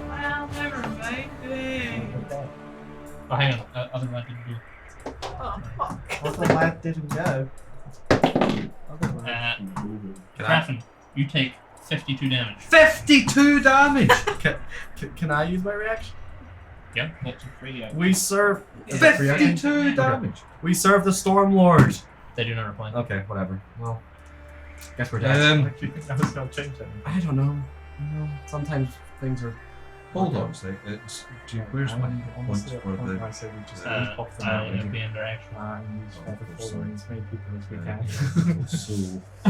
Well, never mind. Oh, hang on. Other lad didn't do. Oh, fuck. Other lad didn't go. Other lad. Crafton, you take 52 damage. 52 damage! Can I use my reaction? Yeah, that's a free. We serve. 52 damage! We serve the Storm Lord. They do not reply. Okay, whatever. Well, guess we're dead. Do you think that was going to change anything? I don't know. Sometimes things are. Hold on a sec. Where's my points Honestly, for the. I say we just pop them out It'll be under action. and use feather falling as many people as we can. So.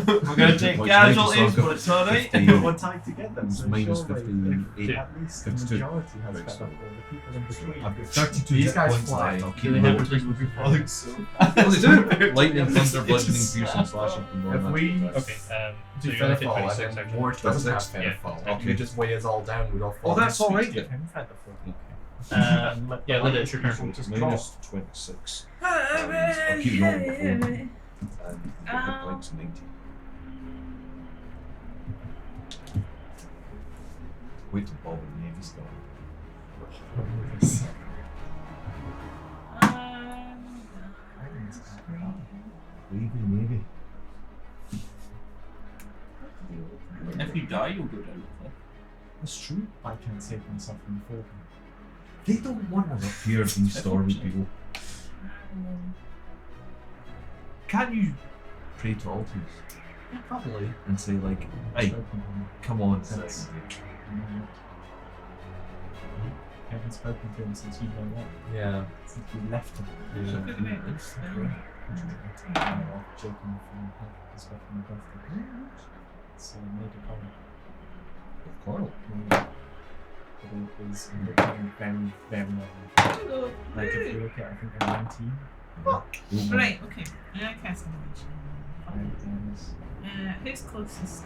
We're going to take Which casualties, makes us but it's alright. 50. We're tied together, It's so minus surely 58. if at least the 52. majority has Right, feather so- fall. The people in between. I've got 32 These hit guys points fly. left. I'll Do keep they them. have resistance? Well, they do! Lightning, thunder, bludgeoning, pierce, and slashing from If we Okay, so do you only Featherfall, take and 26 then actually. Ward doesn't have 26? Featherfall, Yeah. and you just weigh us all down, we'd all fall. Oh, that's alright Give then. him feather fall. Yeah, Linda, it's your turn. People just Minus 26. I'll keep going before. And likes 90. Wait till Bob and Navy start. Navy, Navy. If you die, you'll go down the cliff. That's true. I can't save myself from the fall. They don't want us up here, these stormy people. Can't you pray to altars? Yeah, probably. And say like, hey, come on, That's- I haven't spoken to him since you know what. Yeah. Since we left him. Joking from his stuff from the birthday. So I made a comment. Of course. But it was looking very, very normal. Like if you look at, I think, a 19. Right, okay. I'm gonna cast animation. And Who's closest?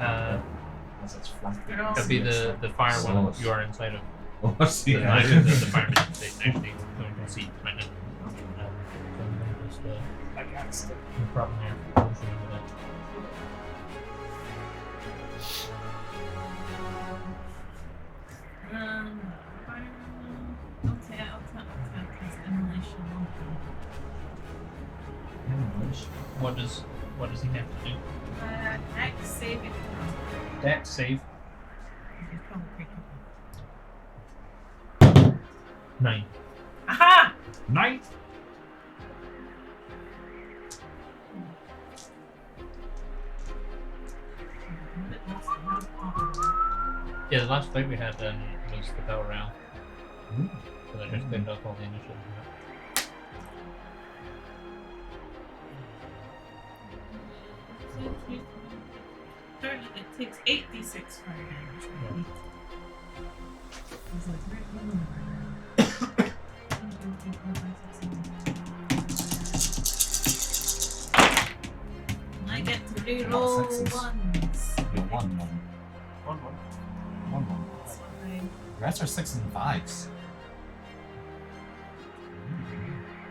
as it's flat. They're all That'd be the fire one Sauce. you are inside of. Oh, I see. The fireman they actually don't concede right now. So I'm gonna just I got stick. no problem there. I'll show you that. Okay, I'll cast animation. What does he have to do? Act saving throw. Dex save. He's probably pretty 9. Aha! 9. Yeah, the last fight we had was the Battle Royale. So I just cleaned up all the initials. it takes 8d6 fire damage. Right? It's like, where's my number? 1, 2, 3, 4, 5, 6, 7. I get to reroll Sixes. ones. You're 1, 1. 1-1. 1, 1. That's fine. The rest are 6s and 5s.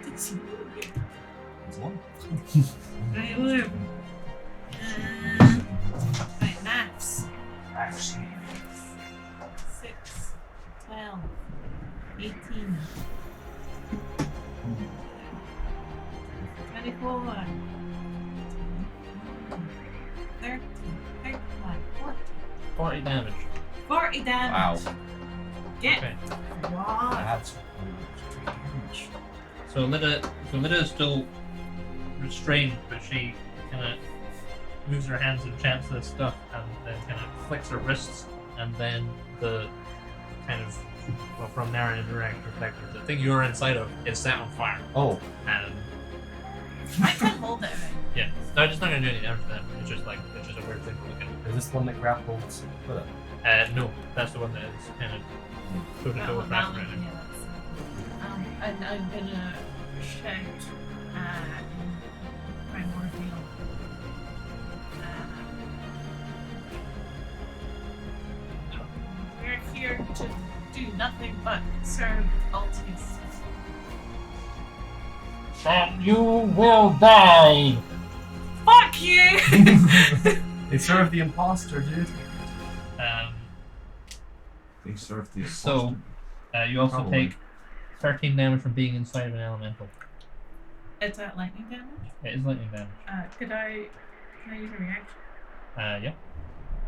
It's It's 1. right, look. Right, maths. 6, 12, 18, 24, 30, 35, 40. 40 damage. 40 damage. Wow. Get Okay. wow. That's huge. So Lida is still restrained, but she kind of moves her hands and chants this stuff, and then kind of flicks her wrists, and then the kind of, well, from narrow and indirect perspective, the thing you're inside of is set on fire. Oh, And I can hold it, right? yeah, no, it's not gonna do any damage to them. It's just a weird thing to look is this one that grapples with it? at. No, that's the one that is kind of toe to That toe one, with that Raspberry. one, yeah, that's and I'm gonna shout primordial. We're here to do nothing but serve Altis. Then you will die. Fuck you! They serve the imposter, dude. They serve the So, you also Probably. take 13 damage from being inside of an elemental. It's at lightning damage. It is lightning damage. Can I use a reaction? Yeah.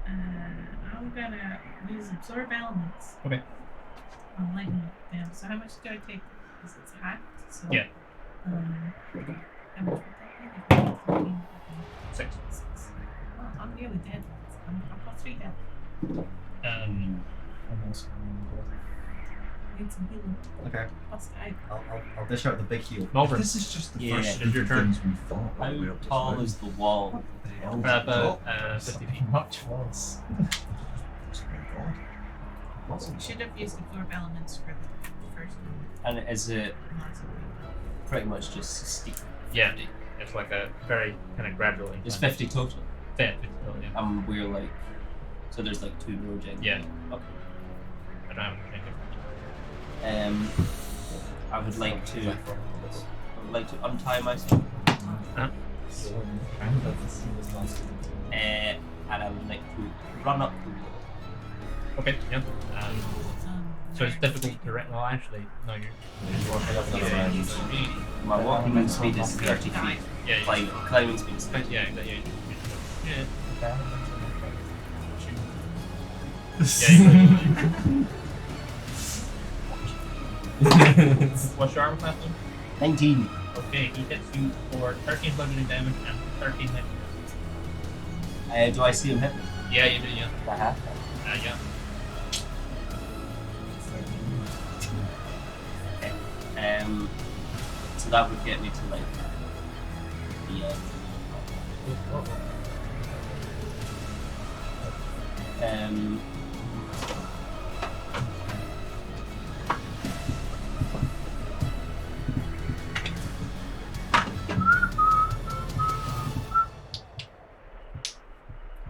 I'm gonna use absorb elements. Okay. On lightning damage. So how much do I take? Because it's hacked. So, Yeah. How much would that be? 6. 6. Well, I'm nearly dead. I've got 3 death. Almost. Need some healing. Okay, Plus, I'll dish out the big heal. Malvern. This is just the Yeah. first It's your of turn. things we thought. How we were tall just is the wall? About 50 feet. Much worse. we should have used absorb elements for the first one. And is it Lots of them. pretty much just steep? Yeah, it's like a very kind of gradual incline. It's 50 total. Yeah, 50 total, yeah. We're like, so there's like 2 more gens. Yeah. Okay. I don't have anything. I would like to untie myself. So kind of the scene was last week. And I would like to run up the wall. Okay, yeah. So it's difficult to well, actually, no, you're My walking speed is 30 feet. yeah, Climbing speed is 50. yeah, yeah. Okay. What's your armor class? 19. Okay, he hits you for 13 bludgeoning damage and 13 hit. Do I see him hit me? Yeah, you do, yeah. Yeah. Yeah. So that would get me to like the end.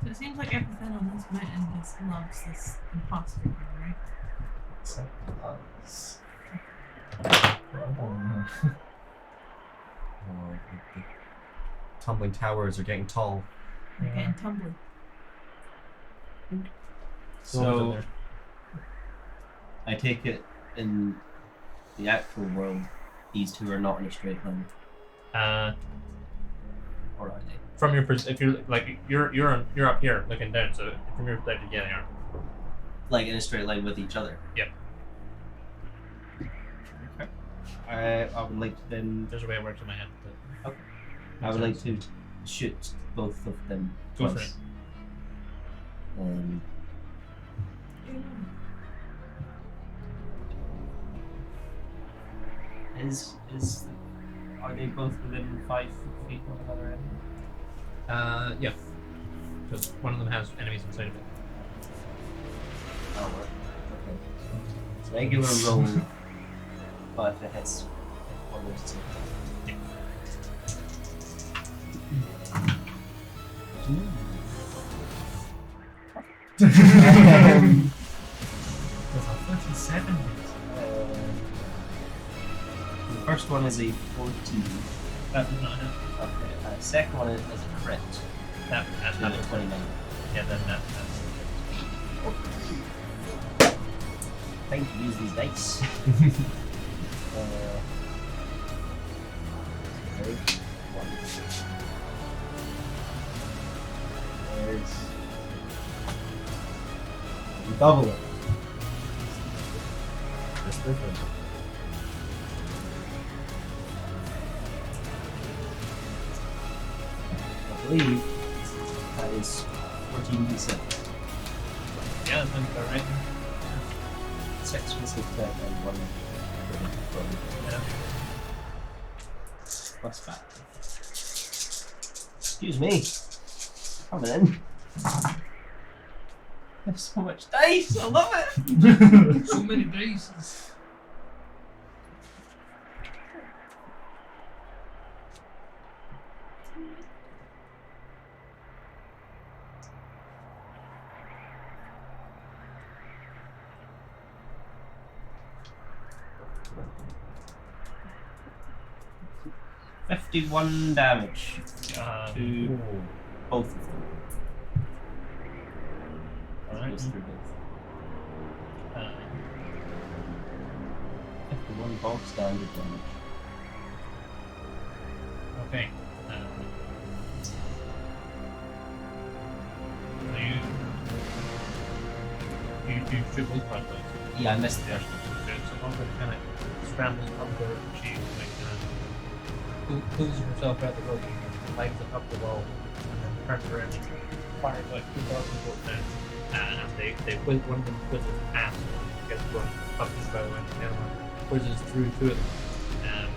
So it seems like everything on this mountain just loves this imposter here, right? Except us. The tumbling towers are getting tall. They're getting tumbly. So I take it in the actual world, these two are not in a straight line, or are they? From your if you're like you're up here looking down, so from your perspective, yeah, they are. Like in a straight line with each other. Yep. Okay. I would like to then. There's a way it works in my head. But I would like to shoot both of them Go for twice. Are they both within 5 feet of another enemy? yeah. because one of them has enemies inside of it. That'll work. Okay. It's regular roll, but if it hits one of those two. There's a 37. The first one is a 14. That does not hit. Okay. Second one is a crit. That's To not a a 29. Yeah, then that's Time to use these dice. Okay. One. There's. You double it. That's different. I believe that is 14d6. yeah, that sounds about right. 6 physical attack and 1 Yeah. plus that. Excuse me. Coming in. There's so much dice. I love it. So many dice. $51 damage to both of them. Alright. Goes through both. 51 bulk standard damage. Okay. So you shoot both punches. Yeah, I missed the Yeah. first one. So Umbra kind of scrambles up there. She like pulls herself out the rope, legs it up the wall, and then turns around and fires like 2,000 volts down. And one of them quizzes past, gets one up his bow, and the other one quizzes through two of them.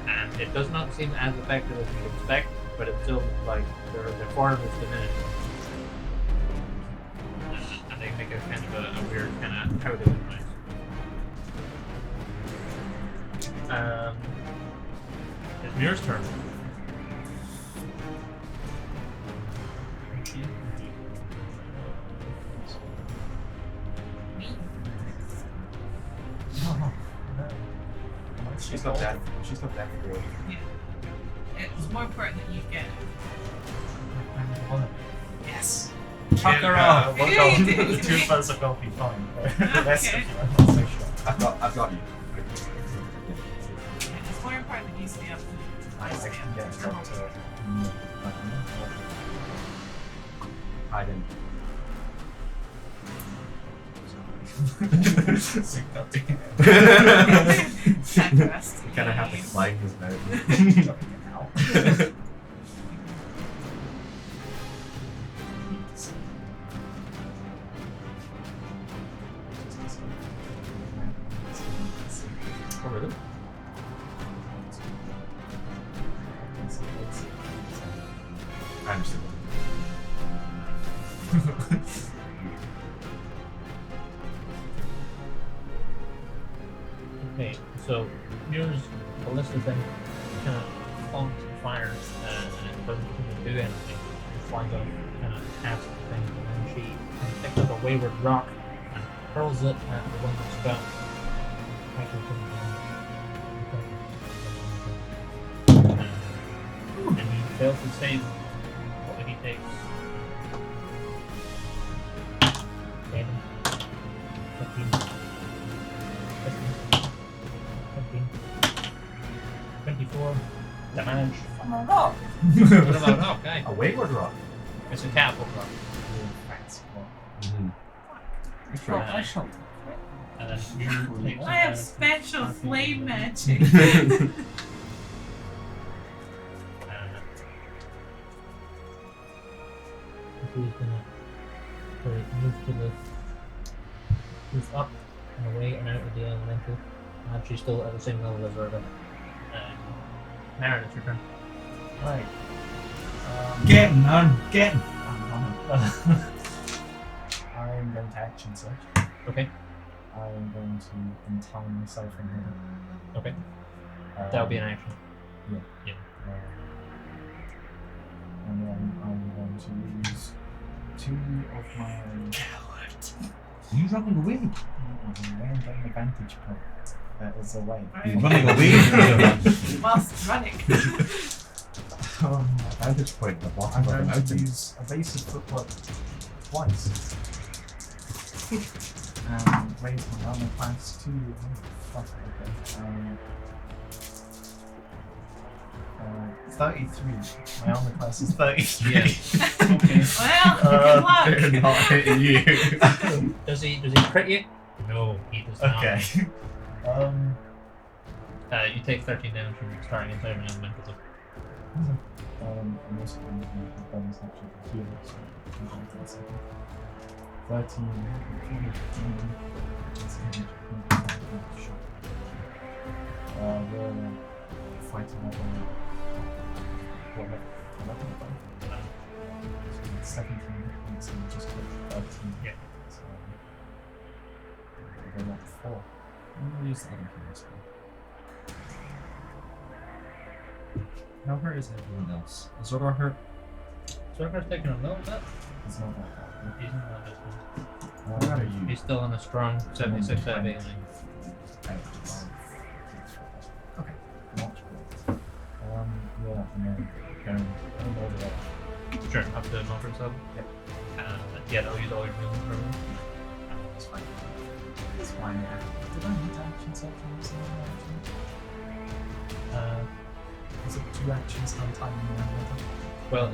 And it does not seem as effective as you'd expect, but it's still like their form is diminished. And they make a kind of a weird kind of howling noise. It's Mir's turn. She's not dead. She's not dead for real. It's more important that you get it. Yes. Chuck her off. off. Yeah, you did. 2 physical will be fine. The rest Okay. of you, I'm not so sure. I've got you. It's more important that you stay up. I can get up to. I didn't. Sacrificed. You kind of have to climb his mountain. Oh, really? I understand. Okay, so Mir's ballista thing kind of clunks and fires, and it doesn't seem to do anything. It flies off kind of past the thing, and then she kind of picks up a wayward rock and hurls it at the one that's got and he fails to save. What did he take? 10, 15, 24 damage. From a rock. What about a rock, guy? A wayward rock. It's a catapult rock. And then you take I have special flame magic. He's gonna move up and away and out of the elemental. And she's still at the same level as Urban. Marin, it's your turn. Right. Getting on, getting. I'm going to action search. Okay. I am going to entwine myself in here. Okay. That'll be an action. And then I'm going to use 2 of my. You running away? I learned an advantage point. That is away. You're running away. Whilst running. Advantage point. The block I'm of the going to mountain. use evasive footwork twice. Raise my armor class to. Fuck, okay. 33. My armor class is 33. Yeah. Okay. Well, good luck. They're not hitting you. Does he crit you? No, he does not. Okay. You take 13 damage from starting inside of an elemental. I'm also going to make a bonus action for healing, so I'm going to do a second. 13, 15, we're fighting level. What level? 11 above? So 17 points and just hit 13. Yeah. So we're going up 4. I'm going to use the other healing spell. How hurt is everyone else? Is Zordar hurt? Zorkar's taking a little bit. It's not that bad. He's not that bad. What are you? He's still on a strong 76 out of 89. Okay, much better. Yeah, and then going over that. Sure, up to Mumford's level. Yep. Yeah, they'll use all your movement for me. That's fine. It's fine, yeah. Did I need to action search on this one? Is it 2 actions untiming the elemental? Well,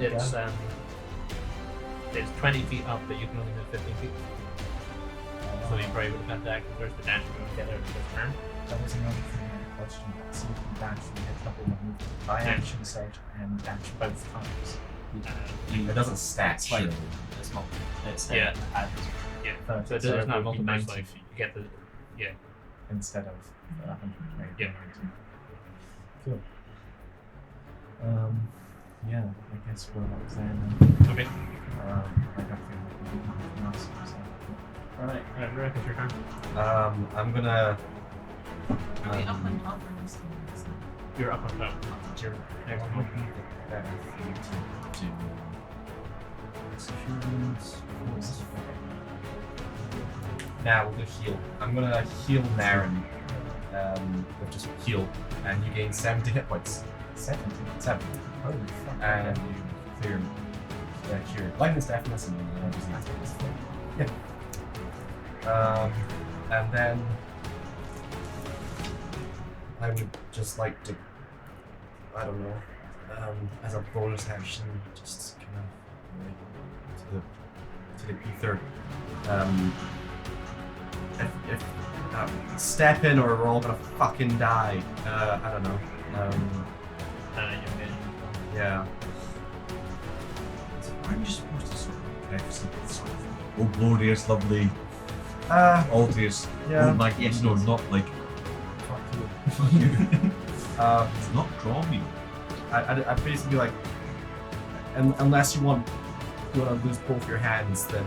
it's 20 feet up, but you can only move 15 feet. So you probably would have had to act first to dash to get out of this turn. That was another thing I had a question about. See if you dash and get double the movement. I action search and dash both times. It doesn't stack. It's like it's not. It's Yeah. add. Yeah. 30, So it so does it not would be multiply 90 by feet you get the instead of 100. Maybe Yeah. 90. Cool. Yeah, I guess we're up there now. Okay. I don't think we can do anything else. So. Alright, Rick, it's your turn. I'm gonna. Are we up on top or just on this side? You're up on top. You're next What one. would be the better thing to do? Experience. Now we'll go heal. I'm gonna heal Naren. With just heal, and you gain 70 hit points. 70. 7. Holy fuck. And you clear. Cure. Blindness, deafness, and and then I would just like to, I don't know, as a bonus action, just kind of to the ether. If step in or we're all gonna fucking die. I don't know. You're good. Yeah. I'm just supposed to sort of sort of oh glorious, lovely, Aldius, Yeah. oh my yes, no, not like Fuck you. it's not draw me. I'd basically like, unless you want to lose both your hands, then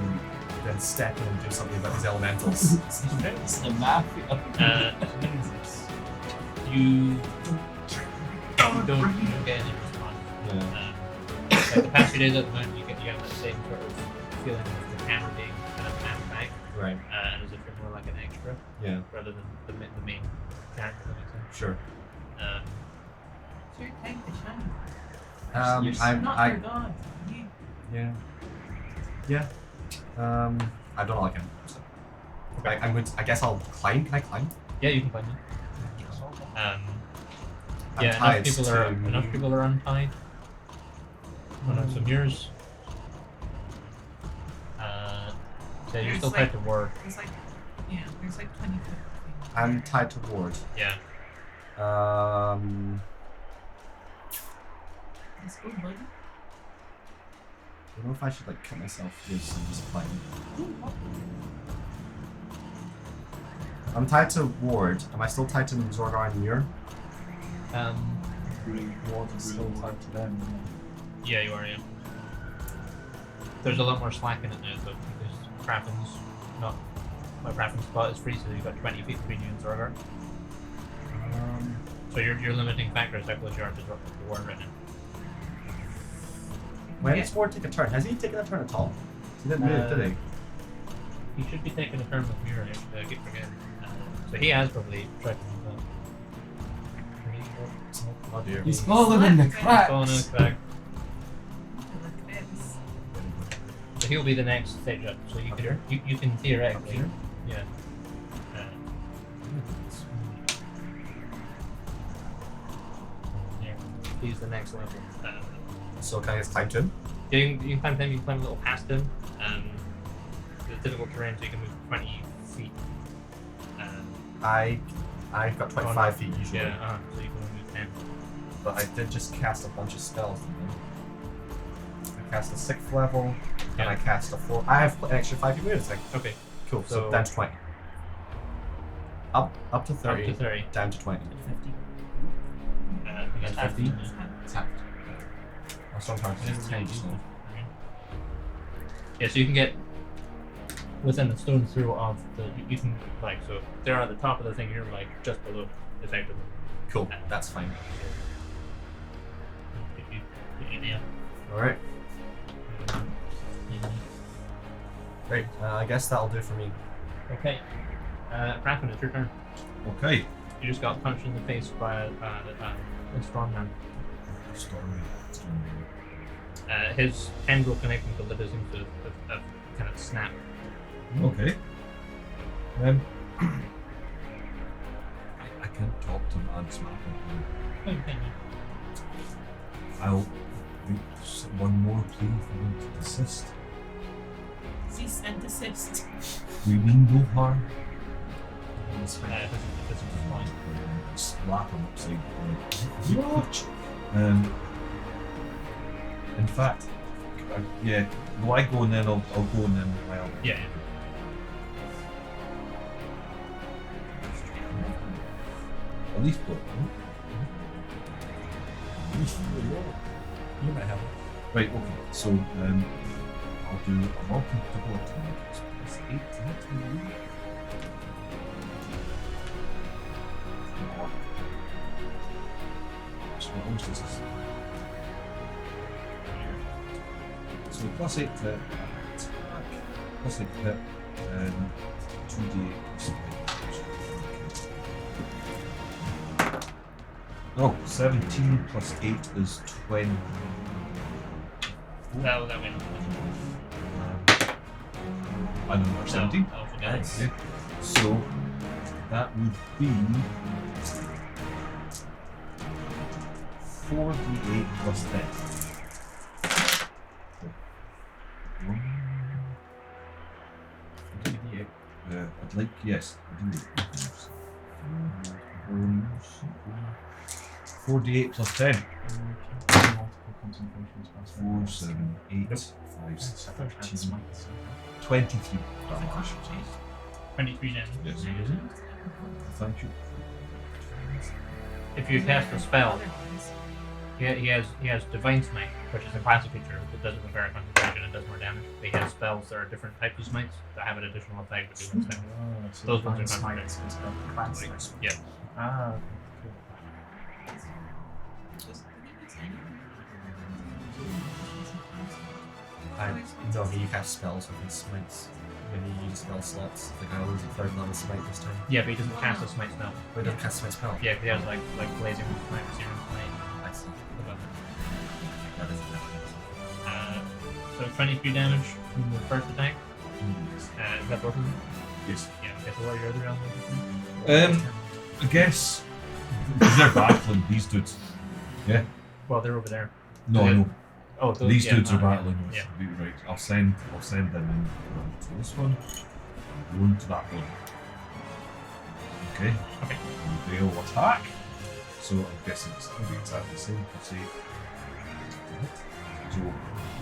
step in and do something about these elementals. It's the mafia. You don't get any response. Like the past few days at the moment, you have that same sort of feeling of the hammer being kind of snapped back, Right. as if you're more like an extra Yeah. rather than the main character. If that makes sense. Sure. It's your time to shine. Not your god. You. Yeah. Yeah. I don't like him. So. I guess I'll climb. Can I climb? Yeah, you can find it. I'm Yeah, tied enough people are untied. Some yours. So you're There's still like- tied to war. There's like 20 foot. I'm tied to ward. Yeah. Let's go, buddy. I don't know if I should cut myself loose and just climb. I'm tied to ward. Am I still tied to Zorgar and Muir? Ward is still tied to them. Yeah, you are. Yeah. There's a lot more slack in it now, though, because Crafton's not. My Crafton's spot is free, so you've got 20 feet between you and Zorgar. So your limiting factor is how close you are to the war right now. When does Ward take a turn? Has he taken a turn at all? He didn't move, did he? He should be taking a turn with Mirror, I keep forgetting. So he has probably tried to move Oh dear. He's fallen in the cracks. falling in the crack. Look at this. So he'll be the next stage up. So you can theoretically. Up here? Yeah. Yeah. He's the next level. So can I just time to him? You can climb him, you can climb a little past him. It's difficult terrain, so you can move 20 feet. I've got 25 feet usually. Yeah, so you can only move 10. But I did just cast a bunch of spells. I cast a 6th level, and I cast a 4. I have extra 5 feet movement. Okay. Cool. So So- down to 20. Up to 30. Up to 30. Down to 20. 50. You get half 50? the- Attack. Or sometimes it's 10. So. Yeah, so you can get within the stone throw of the. You can, like, so they're at the top of the thing, you're like just below, effectively. Cool. That's fine. Yeah. Alright. Great. I guess that'll do for me. Okay. Kraken, it's your turn. Okay. You just got punched in the face by a strong man. Stormy. His tendril connecting to Lydia seems to have kind of snapped. Okay. I can't talk to man smacking. I'll make one more plea for him to desist. Cease and desist. We mean no harm. This is fine. Slap him upside down. In fact, yeah, will I go and then I'll go and then I'll. Yeah. At least go. You might have it. Right, okay, so I'll do a multiple attack. It's 8 to hit. So what else is this? So plus 8 to hit, attack, plus 8 to hit, and 2d8 plus 5. Oh, 17 plus 8 is 20. That win. Another 17. I'll forget. Nice. Okay. So that would be 4d8 plus 10. I'd like, yes, I do. 4d8 plus 10. Multiple concentration spells. 4, 7, 8, 5, 13, 23 damage. 23 damage. Yes. Thank you. If you cast a spell, Other ones. he has Divine Smite, which is a classic feature that does it with very concentration and does more damage. But he has spells that are different types of smites that have an additional effect but do one second. So Those ones are Divine concentrated. Smite is the cleanse. Yeah. Ah, okay, No, he casts spells with his smites. When you use spell slots, I think I lose a 3rd level smite this time. Yeah, but he doesn't cast a smite spell. Wait, doesn't cast smite spell? Yeah, 'cause he has like blazing smite, searing smite. I see. above it. That is definitely. So 23 damage from the first attack. Is that both of them? Yes. Yeah. Okay. So what are your other elements? I guess because they're battling these dudes. Well, they're over there. No, I know. Oh, those, These yeah, dudes are battling. Yeah. Right. I'll send them in to this one. One to that one. Okay. Okay. And they'll attack. So I'm guessing it's going to be exactly the same. I'll say. So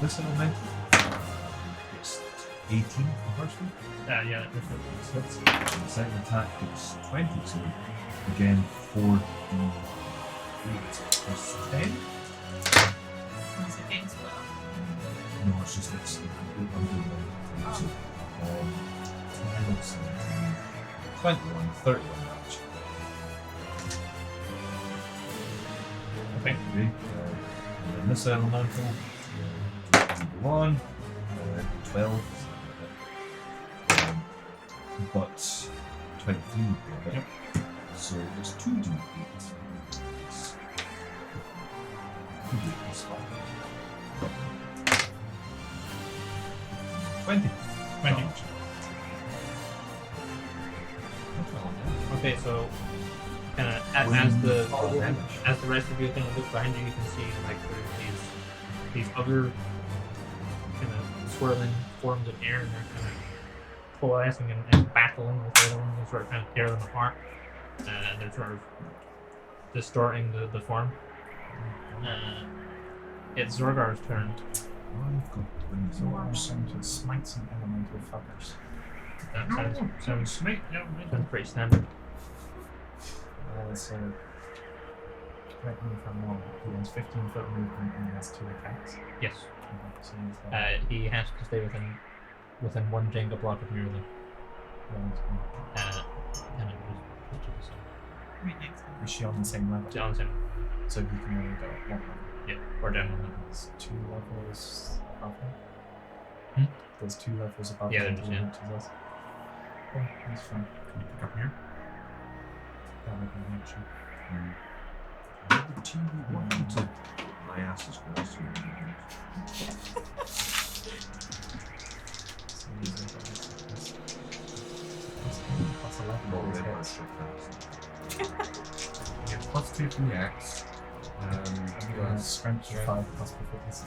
this elemental. It's 18 the first one. Yeah. This is. Hits. And the second attack it's 20. So again 4d8 plus 10. It's against well. No, it's just it's I'm doing that. So, 10, 17, 21, 31 damage. Okay. And then this elemental, 1, 12, but 23 would be a bit. So it's 2d8. 2d8 plus 5. 20. 20. Damage. Okay, so kind of as the rest of you kind of look behind you, you can see like there's these other kind of swirling forms of air, and they're kind of coalescing and battling with the other one. They sort of kind of tear them apart, and they're sort of distorting the form. It's Zorgar's turn. I've got wings So on. I'm going to smite some elemental fuckers. That sounds pretty standard. So, correct me if I'm wrong, he has 15-foot movement and he has 2 attacks. Yes. So he's got He has to stay within one Jenga block of Murley. And it was just Right next to Is she on the same level? on him. So he can only go up 1 level. Yeah, or down one level. There's 2 levels above him. Hmm? There's 2 levels above Yeah, him. there is, yeah. Which is us. Yeah, that's fine. Can you pick up here? That would be an action. Welcome to my ass is close to So these are the plus 11. Not Always red by hits. straight fast. Yeah, plus 2 from the axe. Plus Strength 5 plus proficiency.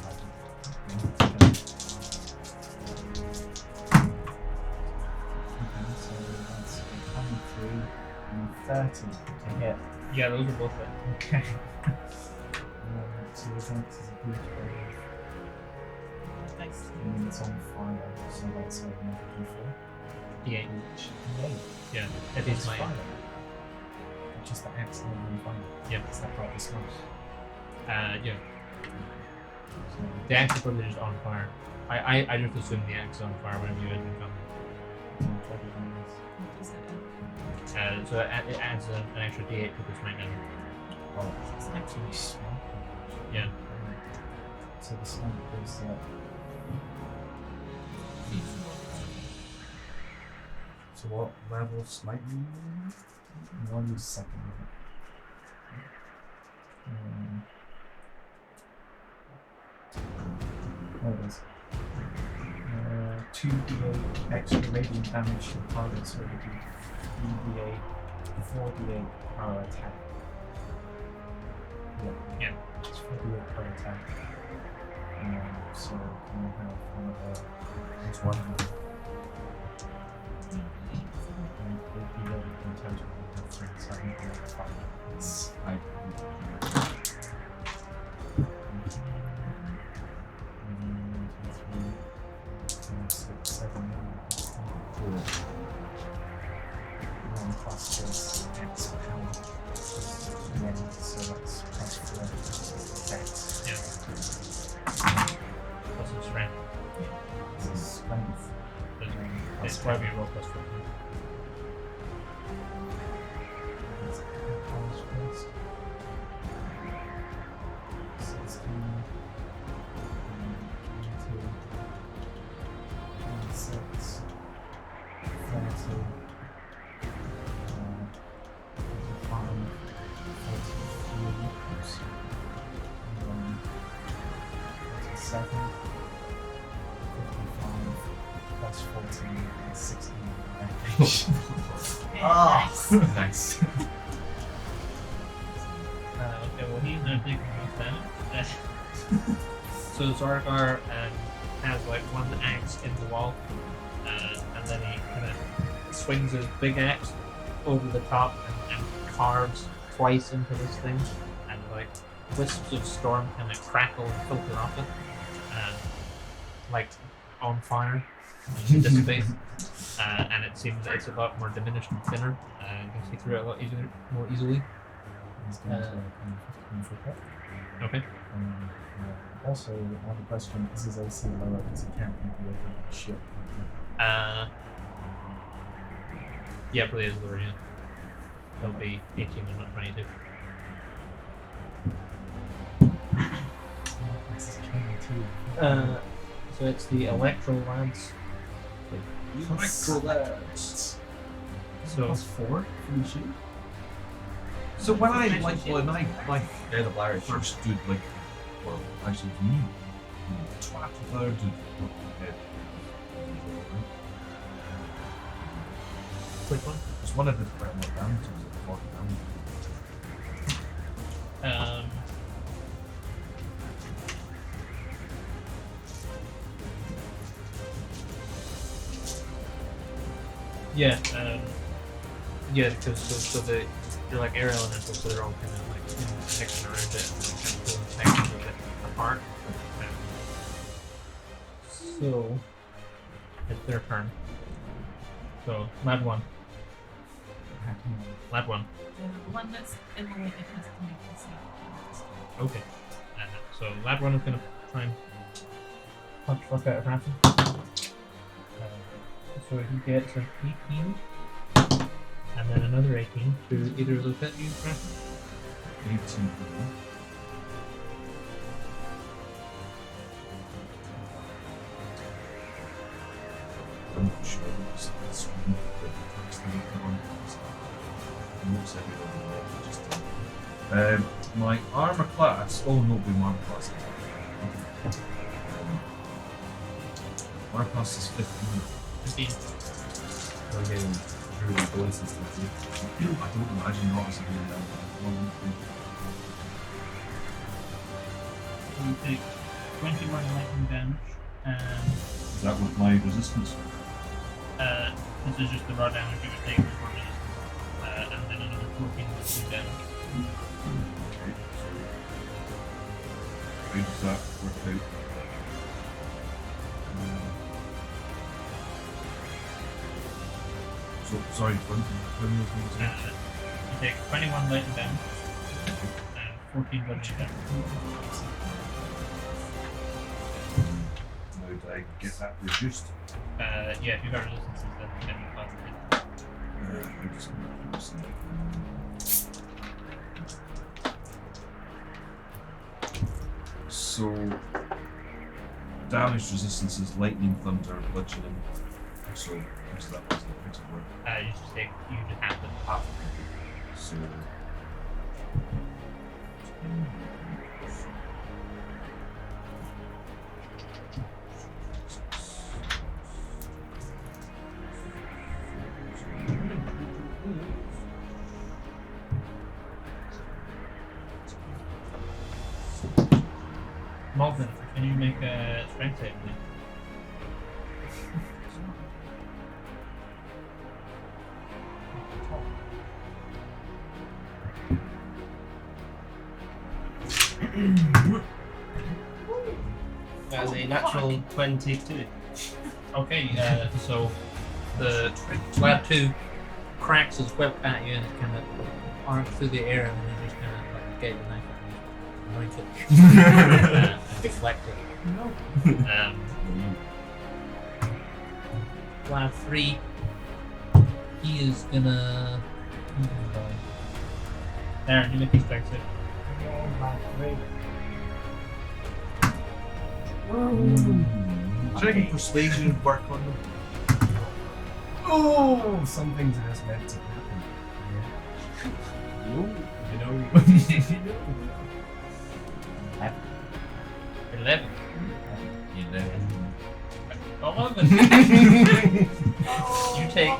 Okay, so that's 23 and 30 to hit. Yeah, those are both it. Okay. So his axe is a good Nice. and it's on fire, so that's another d4. D8. Yay. Yeah, it It's is my. fire. Just the axe not on fire. Yeah. Is that right? This one. Yeah. So, The axe is probably just on fire. I just assume the axe is on fire whenever you open come. What does it do? So it adds an extra D8 to this right now. oh, it's actually smart. Yeah. So the smoke goes So what level of smite are you on? 1 second. There it is. 2d8 extra radiant damage to the target, so it would be 3d8, 4d8 per attack. Yeah. It's 4d8 per attack. So can we have one of the. It's one. And 8d8 in total, we have 3, so I think we have 5. It's 5. 6, 7, 8, 1 plus this X power. Yeah, so that's plus 4 X. Yeah. Plus some strength. This is strength. It's probably roll plus 4. Let's put powers first. 16, 22, 26, 30, 45, 43, 47, 55, plus 14, and 16 damage. Oh, nice. Okay, well he's not taking most damage. So Zorgar has like one axe in the wall, and then he kind of swings his big axe over the top and carves twice into this thing, and like wisps of storm kind of crackle and filter off it, like on fire, and dissipate. And it seems that it's a lot more diminished and thinner. You can see through it a lot more easily. He's going to come for quick. Okay. Also, I have a question. Is his AC lower because he can't be over the ship? Yeah, probably is lower, yeah. It'll be 18 and not 22. This is 22. So it's the Electro Lads. Electrolytes. So, Plus 4 from the sheet. So when I like Yeah, the Blair first dude like, well, actually it was me. Twat with other dude. which one? There's one I did quite a lot of damage. It was like 40 damage. Yeah, because so they're like air elementals, so they're all kind of like mixing around it and kind of pulling sections of it apart. So it's their turn. So lad one. Lad one. The one that's in the way it has to make the save. Okay. So lad one is gonna try and punch fuck out of Ransom. So he gets an 18, and then another 18. Do either of those hit you, Ransom? 18. I'm not sure it's screen that attacks the weapon on. Looks everyone just my armor class. Oh no, my armor class. Armor class is 15. 15. We're getting through the bonuses to do. I don't imagine not as being one So you take 21 lightning damage, and Is that with my resistance? this is just the raw damage you would take before resistance, and then another 14 with 2 damage. Okay, so how does that work out? So, sorry, how many things? You take 21 lightning damage, and 14 bludgeoning damage. How did I get that reduced? Yeah, if you've got resistances, then you pass it. I'm just going to keep this in there. So, damage resistance is lightning, thunder, bludgeoning. So, what's that? What's it work? You just take, you just have to. Half. So. Malvin, can you make a strength save, please? That is a natural 22. Okay, so the lad 2 cracks his whip at you and it kind of arcs through the air and then you just kind of like get the knife and anoint it and deflect it. Lad 3, he is gonna. Darren, you make a strength save. Dragon persuasion would work on them. Oh, some things are just meant to happen. You know. 11. 11. 11. You take.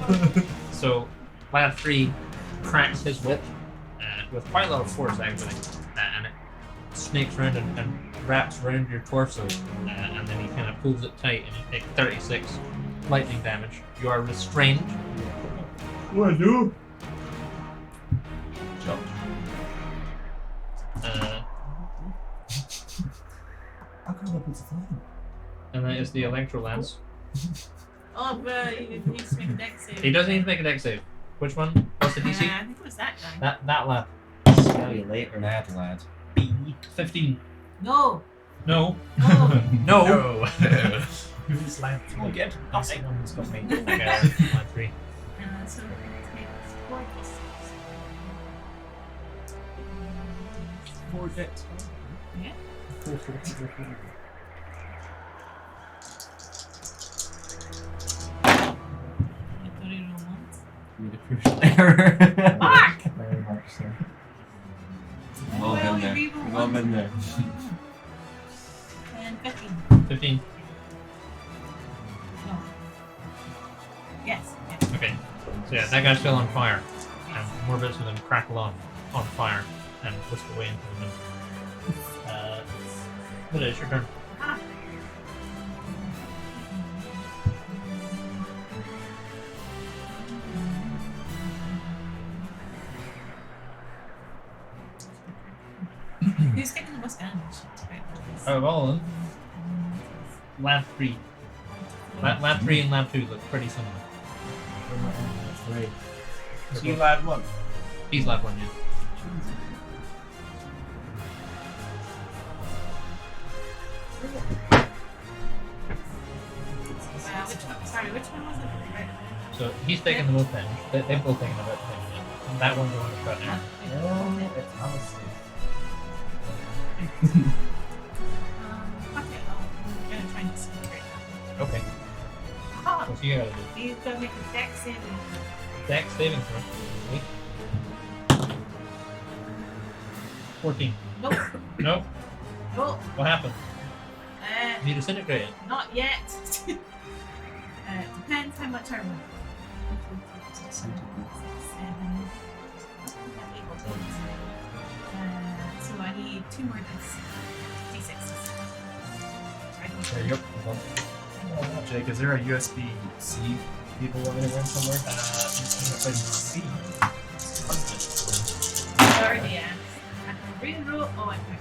So, lad 3 cracks his whip with quite a lot of force actually, and it snakes around and wraps around your torso, and then he kind of pulls it tight, and you take 36 lightning damage. You are restrained. What do I do? Jump. How come that puts a flame? And that is the Electro Lance. Oh, but he needs to make a dex save. He doesn't need to make a dex save. Which one? What's the DC? I think it was that guy. That lad. See you later. Mad lad. 15. No. No. No. No. Who's land 3? We'll get That's the one who's got me. Okay, line 3. So it takes 4d6. 4 dex. Yeah. I thought you roll once. Made a crucial error. Fuck! Very much so. We've all been there. We've all been there. And 15. 15. No. Yes. Yes. Okay. So yeah, that guy's still on fire. And more bits of them crackle on fire and whisk away into the moon. But it's your turn. Ah. Who's taking the most damage? Out of all of them, lab 3. Lab 3 and lab 2 look pretty similar. So you lad 1. He's lab 1, yeah. Which one was it? So he's taking the most damage. They've both taken about 10 damage. And that one's the one that's got down. It's Alice. Fuck it. I'm gonna try and disintegrate that. Okay. Ah, What's he gotta do? he's gonna make a dex saving. Dex saving throw. Wait. 14. Nope. Nope. Nope. What happened? Uh, You disintegrated. not yet. Depends how much I roll. 7, 8, so I need 2 more dice. D6s. There you go. Jake, is there a USB-C cable over there somewhere? C. Already, yeah. I can reroll. Oh, I can.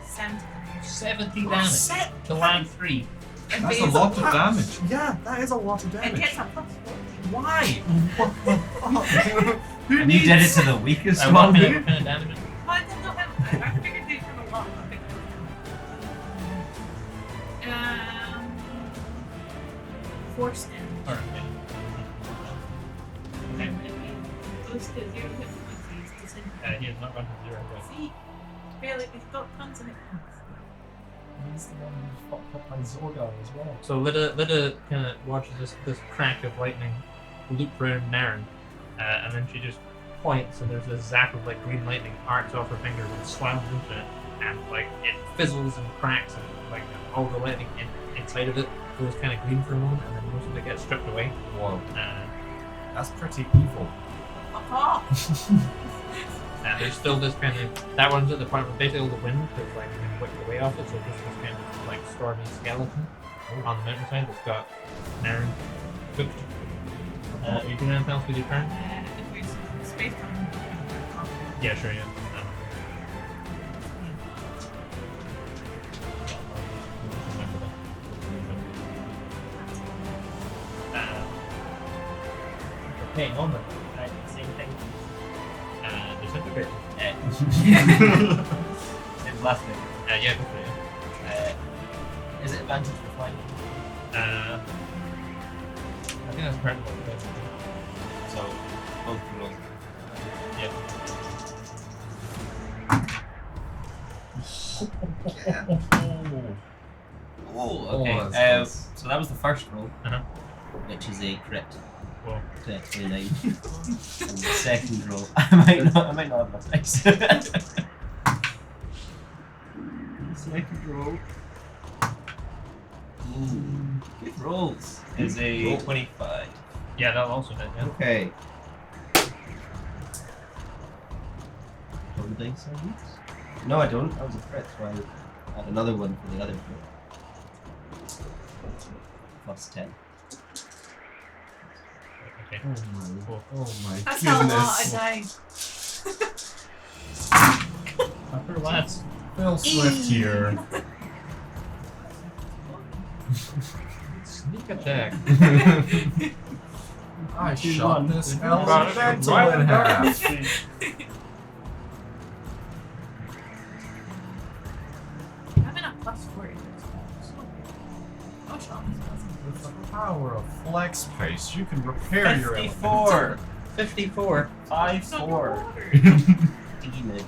Sound. 70 damage to lab 3. That's a lot of damage. Yeah, that is a lot of It damage. gets a plus 4. Why? And you did it to the weakest What one. kind of damage? I don't know how. I figured they from a lot. Force damage. Alright, yeah. And if he goes to 0 hit points, he's disintegrated. He has not gone to 0 yet. See? Barely, he's got tons of hit points. He's the one who fucked up my Zorgar as well. So Lida kind of watches this crack of lightning loop around Naren, and then she just points, and there's this zap of like green lightning arcs off her fingers and slams into it, and like it fizzles and cracks, and like all the lightning inside of it goes kind of green for a moment, and then most of it gets stripped away. Whoa, Uh, that's pretty evil. Fuck off! and there's still this kind of that one's at the point where basically all the wind has like whipped away off it, so just this kind of like stormy skeleton on the mountainside that's got Naren cooked. Are you doing anything else with your turn? If there's space from Yeah, sure, yeah. Okay, Norman. Right, same thing. Disintegrate. It's last thing. Yeah, go for it. Is it advantage for flying? I think that's part of what it So, both rolls. Yeah. Oh, okay. Oh, that's So that was the first roll, Uh-huh. which is a crit. Well, To 29. And the second roll, I might not have enough dice. Second roll. Ooh, good rolls. Is a 25. yeah, that'll also hit, yeah. Okay. Roll the dice on these. No, I don't. That was a crit, so I add another one for the other crit. Plus 10. Okay. Oh my That's how a lot I died. Upper lads. Phil Swift here. Sneak attack. I Two shot one. this Got it elemental right in in half. Having a plus 4 is so good. No shot. With the power of flex space, you can repair your 54! 54. 5-4. Damage.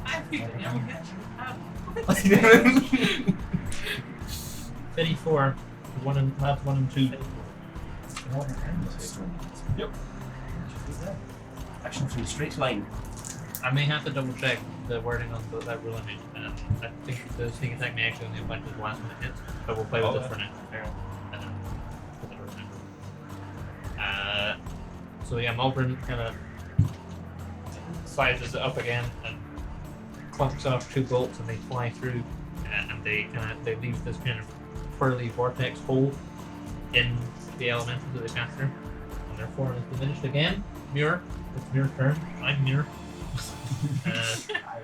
I figured it would get elements. 54. Labs 1 and 2. Yep. Action from straight line. I may have to double check the wording on that rule image. I think the sneak attack may actually only apply to the last minute hits, but we'll play with this for now. So yeah, Mulbrin kind of sizes it up again and clumps off 2 bolts, and they fly through, and they leave this kind of whirly vortex hole in the elemental to the caster, and their form is diminished again. Muir, it's Muir's turn. I'm Muir.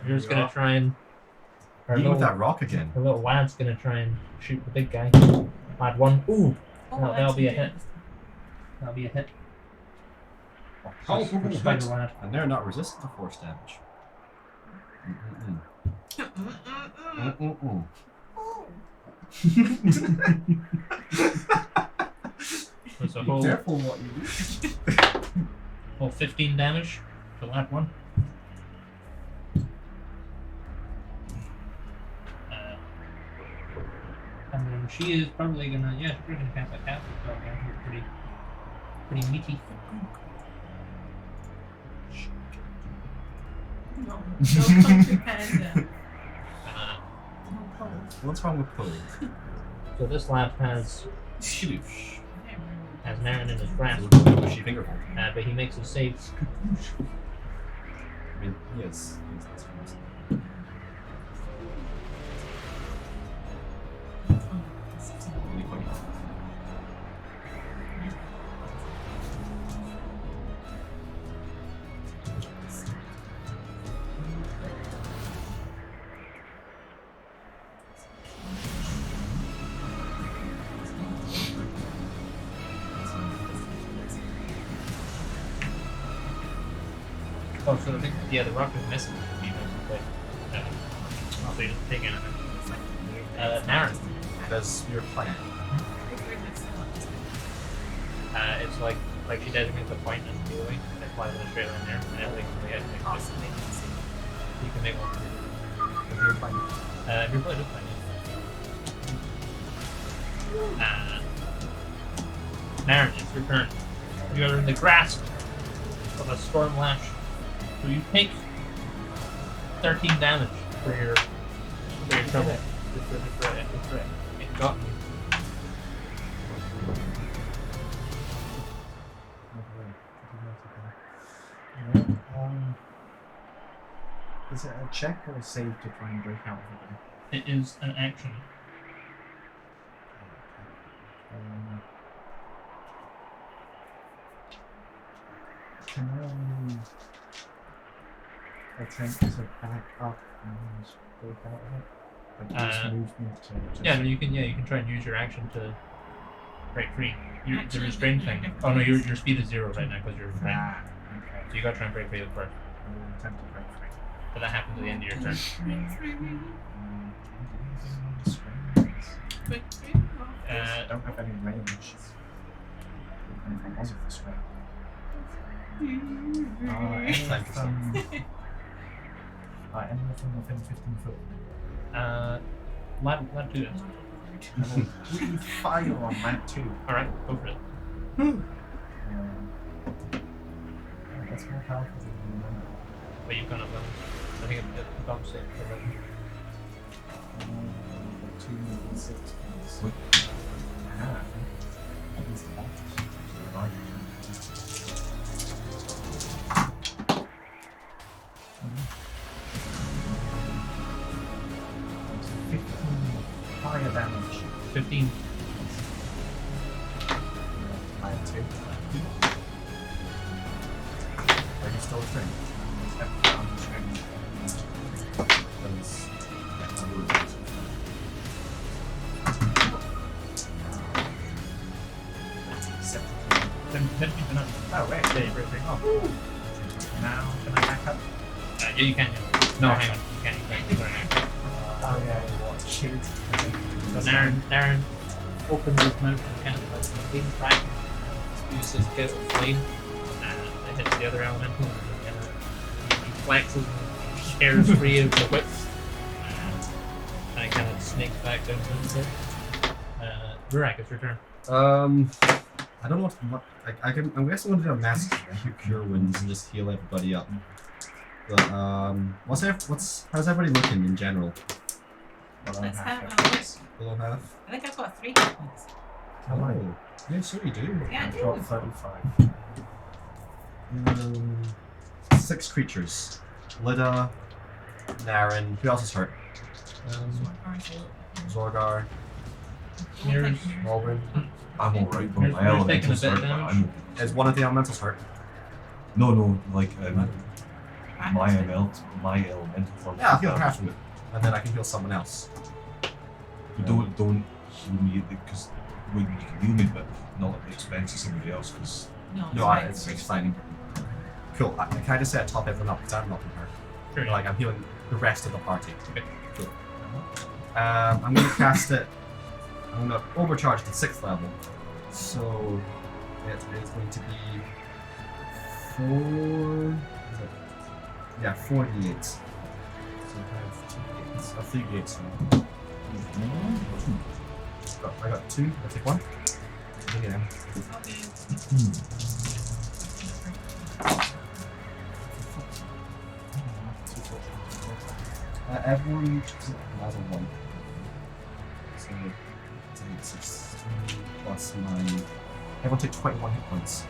Muir's gonna try and. You with that rock again. Our little lad's gonna try and shoot the big guy. Lad 1. Ooh! That'll be a hit. That'll be a hit. Oh, Spider lad. and they're not resistant to force damage. There's a Be whole, careful what you do. whole 15 damage to lad 1. And then she is probably gonna, yeah, she's probably gonna cast that cat. So again, she's pretty meaty. No country panda. No pose. What's wrong with Pose? So this lad has Shoosh. Marin in his grasp, She finger hold. but he makes his saves. I mean, yes. Really funny. Oh, so the rock is missing. But, so he doesn't take anything. Naren. Does your plan? It's like she designates a point and dealing, and it flies in a straight line there, and everything from the edge makes Awesome. it. You can make one. If you're fine. If you're playing, just fine. Naren, it's your turn. You are in the grasp of a storm lash. So you take 13 damage for your trouble. It's right. It got you. Is it a check or a save to try and break out of it? It is an action. Can I attempt to back up and break out of it? Like use movement to just... Yeah, no, you can try and use your action to break free. The restraint thing. Oh no, your speed is 0 right now because you're restrained. Okay. So you gotta try and break free first. I will attempt to break free. But that happens at the end of your turn. I don't have any range. If I wasn't this way. Anything within 15 foot. Lad 2 is. I will breathe fire on that too. Alright, go for it. That's more powerful than the one. But you've gone up then. I think it bumps it for 2 and 6 points. That is that. still returning. Oh, right. Yeah, you're right. Oh. Now, can I back up? Yeah, you can. No, hang on. You can't. Oh, yeah, what? Shoot. So Naren opens his mouth and kind of like leans back, uses his gift of flame, and hits the other elemental, and he flexes and shares free of the whip, and it kind of snakes back down to him. Rurak, it's your turn. I don't know what I can. I'm guessing I'm gonna do a mass cure wounds and just heal everybody up. But how's everybody looking in general? Let's have ours. Below half. I think I've got 3 hit points. Oh, yeah, sure you do. Yeah, I Drop do. 35. 6 creatures. Lida, Naren. Who else is hurt? Zorgar, Here's Walden. I'm alright, but Here's- my here's elementals taking a hurt, bit but damage. I'm... Is one of the elementals hurt? No, like, my elementals are... Yeah, I'll heal half of it. And then I can heal someone else. Don't heal me, because you can heal me, but not at the expense of somebody else, because... No, it's fine. Cool. Can I just say I top everyone up because I'm not hurt? Sure, yeah. Like I'm healing the rest of the party. Okay. Cool. I'm gonna cast it. I'm gonna overcharge the 6th level. So it is going to be 4. Yeah, 4 d8. So I have 2 gates. 3 gates. I got 2. I'll take 1. Bring it in. Everyone has a 1. So take 16 plus 9. Everyone take 21 hit points.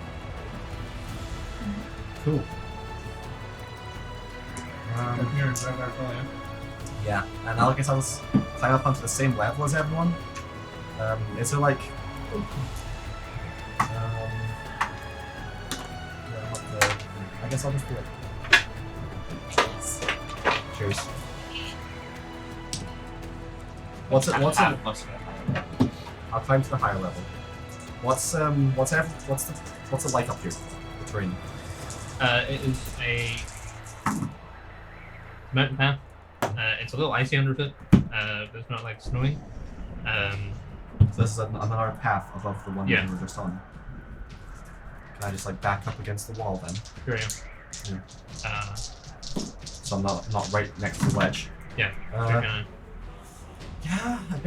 Cool. Yeah, and I guess I'll just climb up onto the same level as everyone. Is there like... I guess I'll just do it. Cheers. What's it? I'll climb to the higher level. What's it like up here? The terrain. It is a mountain path. It's a little icy underfoot, but it's not like snowy. So this is another path above the one Yeah. we were just on. Can I just like back up against the wall then? Here I am. So I'm not right next to the ledge. Yeah. Uh, You're gonna, Yeah, I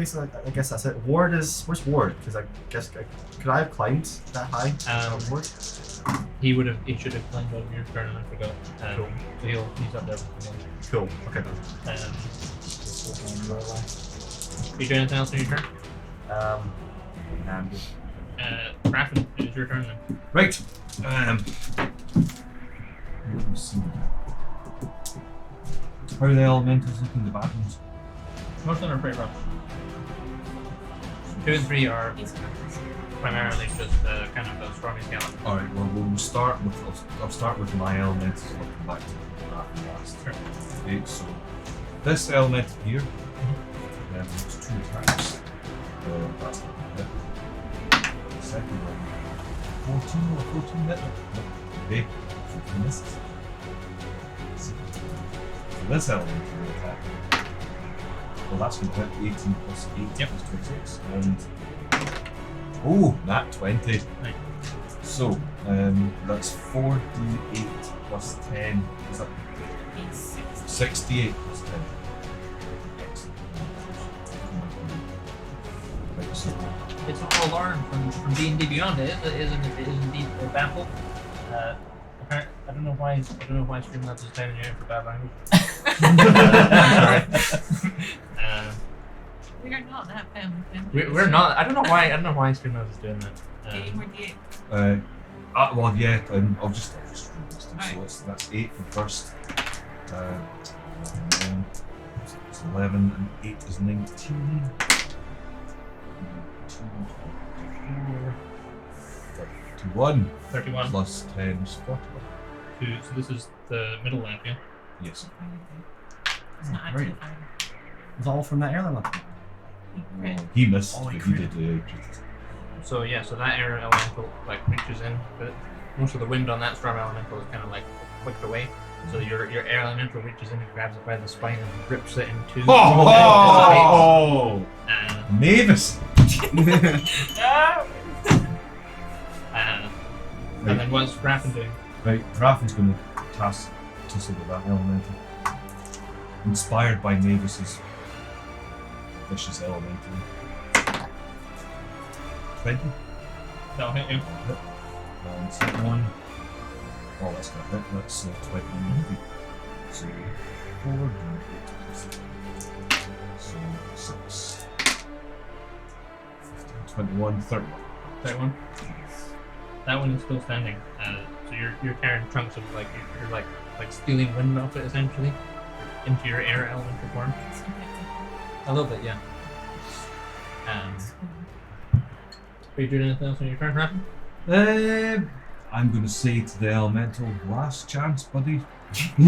guess that's it. Ward is... Where's Ward? Because I guess... Could I have climbed that high? Ward? he should have climbed over your turn and I forgot. Cool. So he's up there with me. Cool. Okay then. You doing anything else on your turn? And Raffin, it's your turn then. Right. Let's see. How are the elementals looking, the bad ones? Most of them are pretty rough. 2 and 3 are primarily just kind of a stormy skeleton. Alright, well we'll start with I'll start with my elementals and I'll come back to that last. Sure. Okay, so this element here has 2 attacks. That's not a hit. The second one 14 hit. Okay, 14 misses. So this element will attack. Well, that's going to hit 18 plus 8 Yep. plus 26. And oh, nat 20. Right. So, that's 4d8 plus 10. Is that 68 plus 10? Excellent. Right, so It's all learned from D&D Beyond. It is indeed a battle. I don't know why Streamlabs is telling you in for bad language. We are not that family We're not. I don't know why Streamlabs is doing that. 8 more D8. well, yeah, I'll just read this thing. Alright. So that's 8 for first. And then it's 11 and 8 is 19. 31 31. plus 10 is 41. to. So this is the middle left, yeah. Yes. It's not Great. actually fine. Was all from that airline. He missed, Oh, he but he crit. did. So yeah, so that air elemental like reaches in, but most of the wind on that storm elemental is kind of like flicked away. So your air elemental reaches in and grabs it by the spine and rips it in two. Oh! And, Mavis! Ah! and then what's Raffen doing? Right, Raffin's going to tussle with that elemental. Inspired by Mavis's vicious elemental. 20. That'll hit you. And second one. Oh, that's got hit. That's 20. So 4 and 8. So 6. 15, 21, 31. That one. That one is still standing. So you're carrying chunks of like you're like stealing wind off it essentially into your air elemental form. A little bit, yeah. Are you doing anything else on your turn, Raffen? I'm going to say to the elemental, last chance, buddy. Hey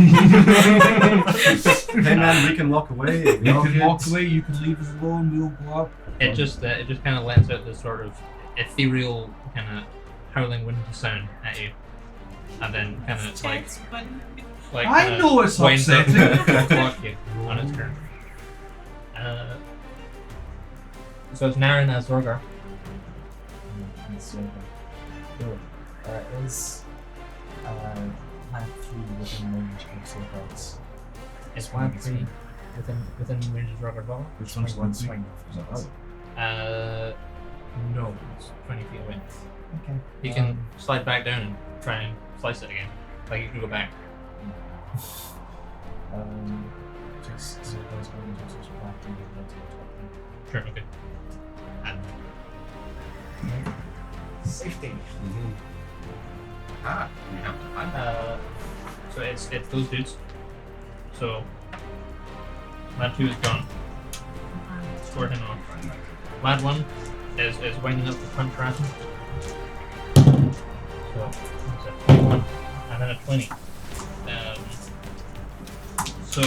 man, we can walk away. You can walk away, you can leave us alone, we'll go up. It just kind of lets out this sort of ethereal kind of howling wind sound at you, and then kind of like I kinda know it's winds up upsetting. to clock you on its turn. So it's Naren as Zorgar. So, is Plant 3 within range of Silver's? It's Plant 3 within range of Zorgar Ball. Which one's one swing? Is that right? No, it's 20 feet away. Okay. You can slide back down and try and slice it again. Like you can go back. Just so those going to just Plant 3 with to the top. Sure, okay. Safety. Ah, we have to find So it's those dudes. So Lad 2 is gone. Score him off. Lad 1 is winding up to punch Raffen. So it's a 21 and then a 20. So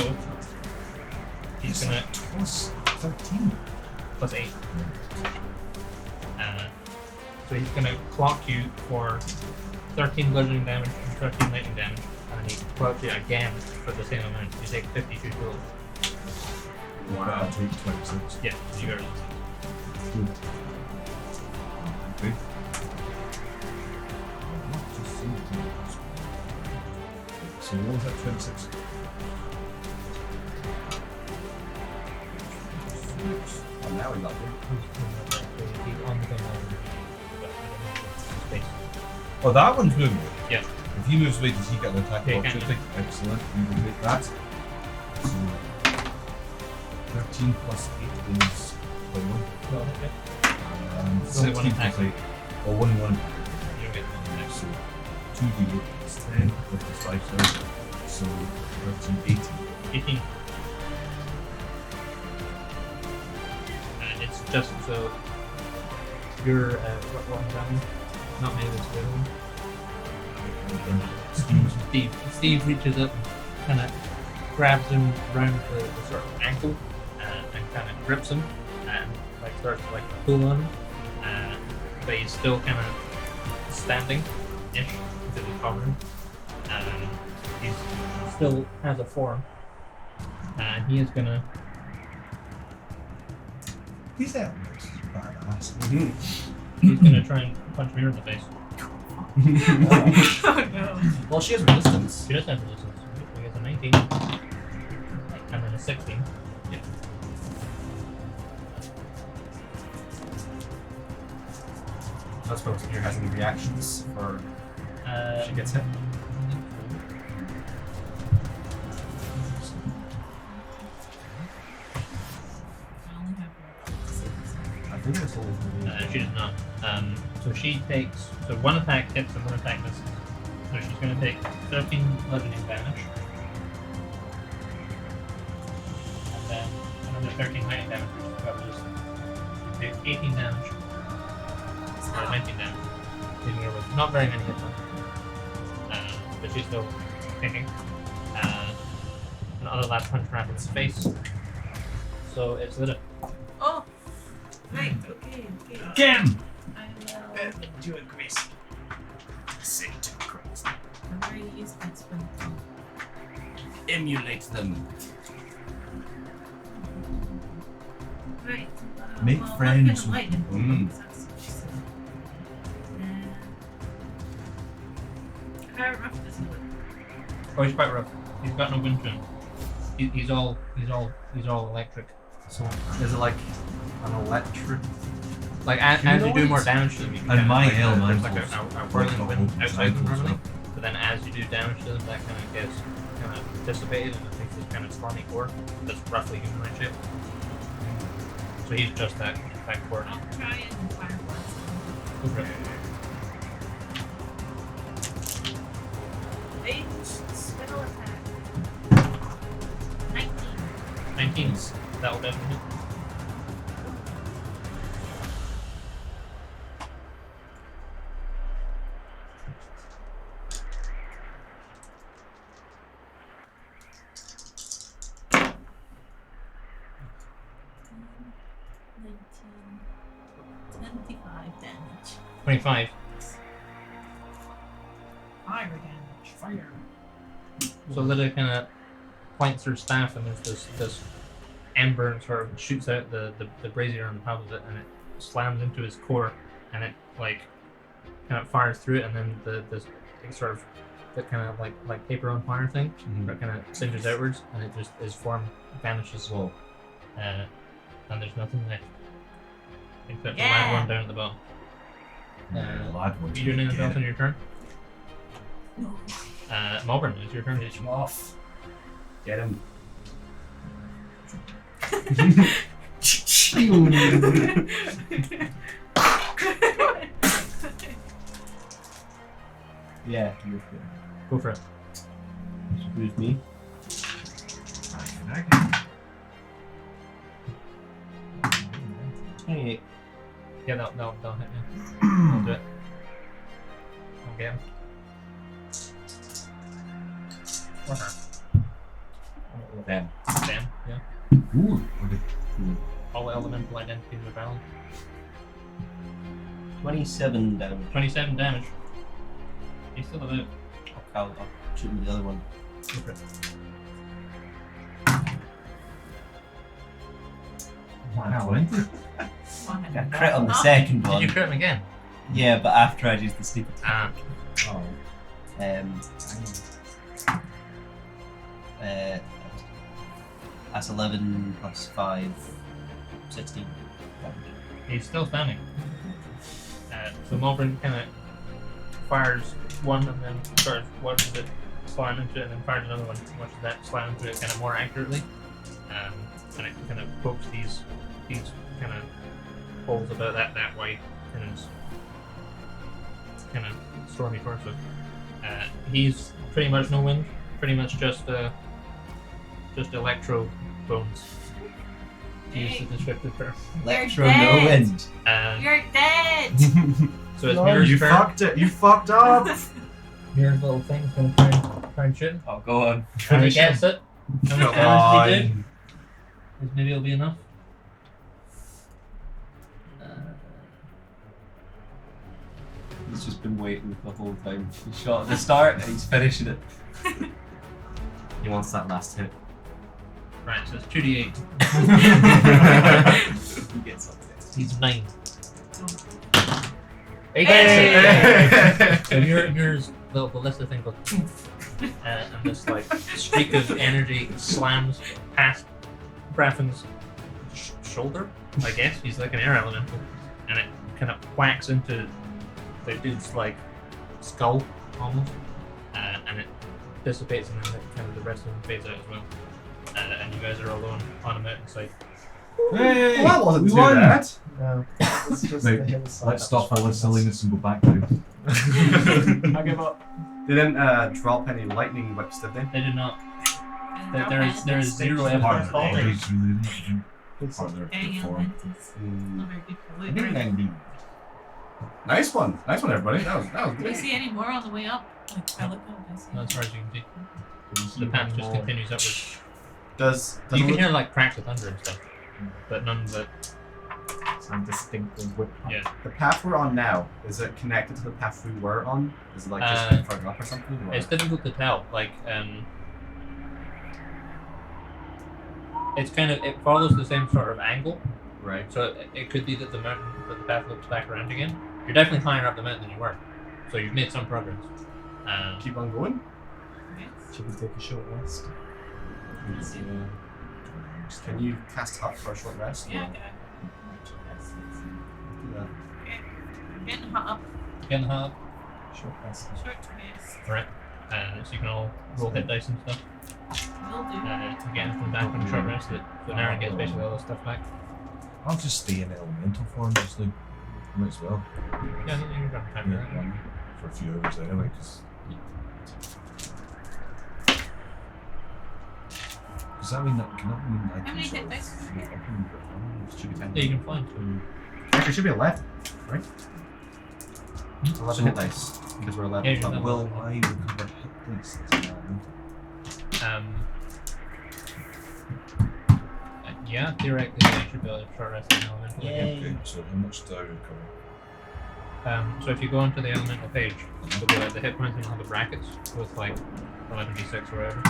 he's gonna Plus 13. plus 8. So he's gonna clock you for 13 bludgeoning damage and 13 lightning damage, and then he clocks you again for the same amount. You take 52 total. Wow. I'll take 26. Yeah, you got it. Okay. So what was that, 26? Oh, now we got it. Oh, that one's moving. Yeah. If he moves away, does he get an attack Yeah, of he can. opportunity? Excellent. We will take that. So 13 plus 8 is 21. And Only one 16 attack. plus 8. Oh, one. You'll get the next. So 2d8 plus 10 plus 5, so 13, 18. 18. And it's just so you're what one's that one? Not me, this the other one. Steve reaches up and kind of grabs him around the sort of ankle and kind of grips him and like starts to like pull on him. But he's still kind of standing-ish because he's hovering. He still has a form. And he is gonna. These elements are badass. He's gonna try and punch Mirror in the face. Oh no. Well, she has resistance. She does have resistance. He gets a 19. And then a 16. Yeah. I suppose here has any reactions for if she gets hit. I think it's all. She does not. So she takes. So one attack hits and one attack misses. So she's going to take 13 bludgeoning damage. And then another 13 lightning damage, which is got resistance. Take 18 damage. Or 19 damage. Leaving her with not very many hit points. but she's still kicking. Another last punch right in his face. So it's Lida. Oh! Right, okay. Again! I will. Do it, Grace. Say to Grace. I'm going to use that spin. Emulate them. Right. Make well, friends. Lightning bolt, Mm. that's what she said. How rough is he look? Oh, he's quite rough. He's got no wind to him. He's all electric. So is it like an electric? Like as you do more damage to them, you can And my there's L9 like a whirling wind outside them normally. But then as you do damage to them, that kind of gets kind of dissipated and it makes this kind of stormy core that's roughly humanoid shape. So he's just that core now. I'll try and fire blast him. Go for it. Ranged spittle attack. 19. 19. That'll definitely hit. $19, 25 damage. 25. Fire damage. Fire. So Lida kind of points her staff and there's this ember sort of shoots out the brazier on the top of it and it slams into his core and it like kind of fires through it and then this sort of the kind of like paper on fire thing where it kind of singes outwards and it just his form vanishes and there's nothing left except the lad one down at the bottom. Lad one. You doing anything else on your turn? No. Malvern, it's your turn. Pitch him off. Get him. Yeah, you're good. Go for it. Who's me? 28. Yeah, they'll hit me. I'll do it. I'll get him. Or her. Them. Them, yeah. Ooh. All elemental identities are valid. 27 damage. 27 damage. He's still about. I'll shoot him with the other one. Go for it. Wow, 20. I crit on the second Did one. you crit him again? Yeah, but after I used the sneak attack. Ah. That's 11 plus 5, 16 damage. He's still standing. So Malvern kind of fires one and then sort of watches it slam into it and then fires another one and watches that slam into it kind of more accurately. And it kind of pokes these kind of holes about that way kind of stormy torso. He's pretty much no wind, pretty much just electro bones. To use the descriptive term. Electro dead. no wind. You're dead! So it's Mirror's You turn. fucked it. You fucked up. Mirror's little thing's gonna try and shoot him. Oh, go on. And he gets it. How much damage did he do? Maybe it'll be enough. He's just been waiting the whole time. He shot at the start and he's finishing it. He wants that last hit. Right, so it's 2d8. He gets something. He's 9. He Hey! gets it! So yours, the ballista thing goes and this like streak of energy slams past Braffin's shoulder, I guess. He's like an air elemental. And it kind of whacks into the dude's like skull almost. And it dissipates and then kind of the rest of them fades out as well. And you guys are alone on a mountainside. Hey! Well, that wasn't we too won! bad. No, it's just Right, the hillside. let's stop all this silliness and go back now. I give up. They didn't drop any lightning whips, did they? They did not. And There is zero Part evidence of that their they age, really. Part of their Dang form. elementals. Not very good for loot. Ding, ding, ding. Nice one, everybody. That was Do you great. see any more on the way up? Like, I look up, I see. Not as far as you can see. The path just continues upwards. Does You it can look- hear like cracks of thunder and stuff, but none that. Sound distinctly whip. Yeah. the path we're on now, is it connected to the path we were on? Is it like just Uh, further up or something? Or? It's difficult to tell. Like, it's kind of it follows the same sort of angle, Right. so it could be that the path loops back around again. You're definitely higher up the mountain than you were, so you've made some progress. Keep on going? Yes. Should we take a short rest? Can you cast up for a short rest? Yeah, or- okay. Do that. Okay. Getting hot up. Again, hub. Short rest. Short rest. Right. So you can all roll hit dice and stuff. Will do. Again, from back on the short rest, so Naren gets basically all the stuff back. I'll just stay in elemental form, just like might as well. Yeah, you're going to time Yeah, right? for a few hours anyway, because. Does that mean that? Can that mean I How can many sort hit of dice? float up and go down? Should be 10. Yeah, you can fly. Actually, it should be 11, right? 11 hit dice. Because we're 11. Yeah, you're level. Will I recover hit points as an elemental? Yeah, theoretically, you should be able to short rest in elemental. again. Okay, so how much do I recover? So if you go onto the elemental page, there'll be like the hit points and all the brackets with like 11d6 or whatever.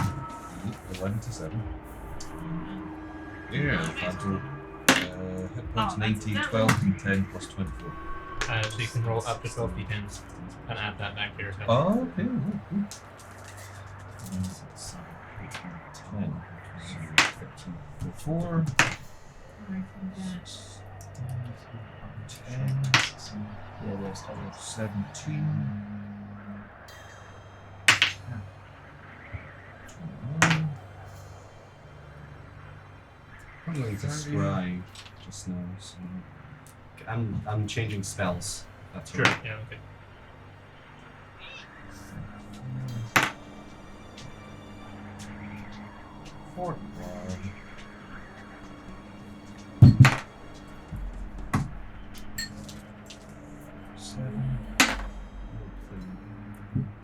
11 to 7. Yeah. Yeah, I'll hit points Oh, 19, that's 12, and 10 plus 24. So you can roll up to 12d10s and add that back to your health. Oh, okay. Oh, cool. 10, 4, 10, Yeah, there's totally. 17, 21. What do I need to scribe just now? So I'm changing spells. That's Sure, right. yeah, okay.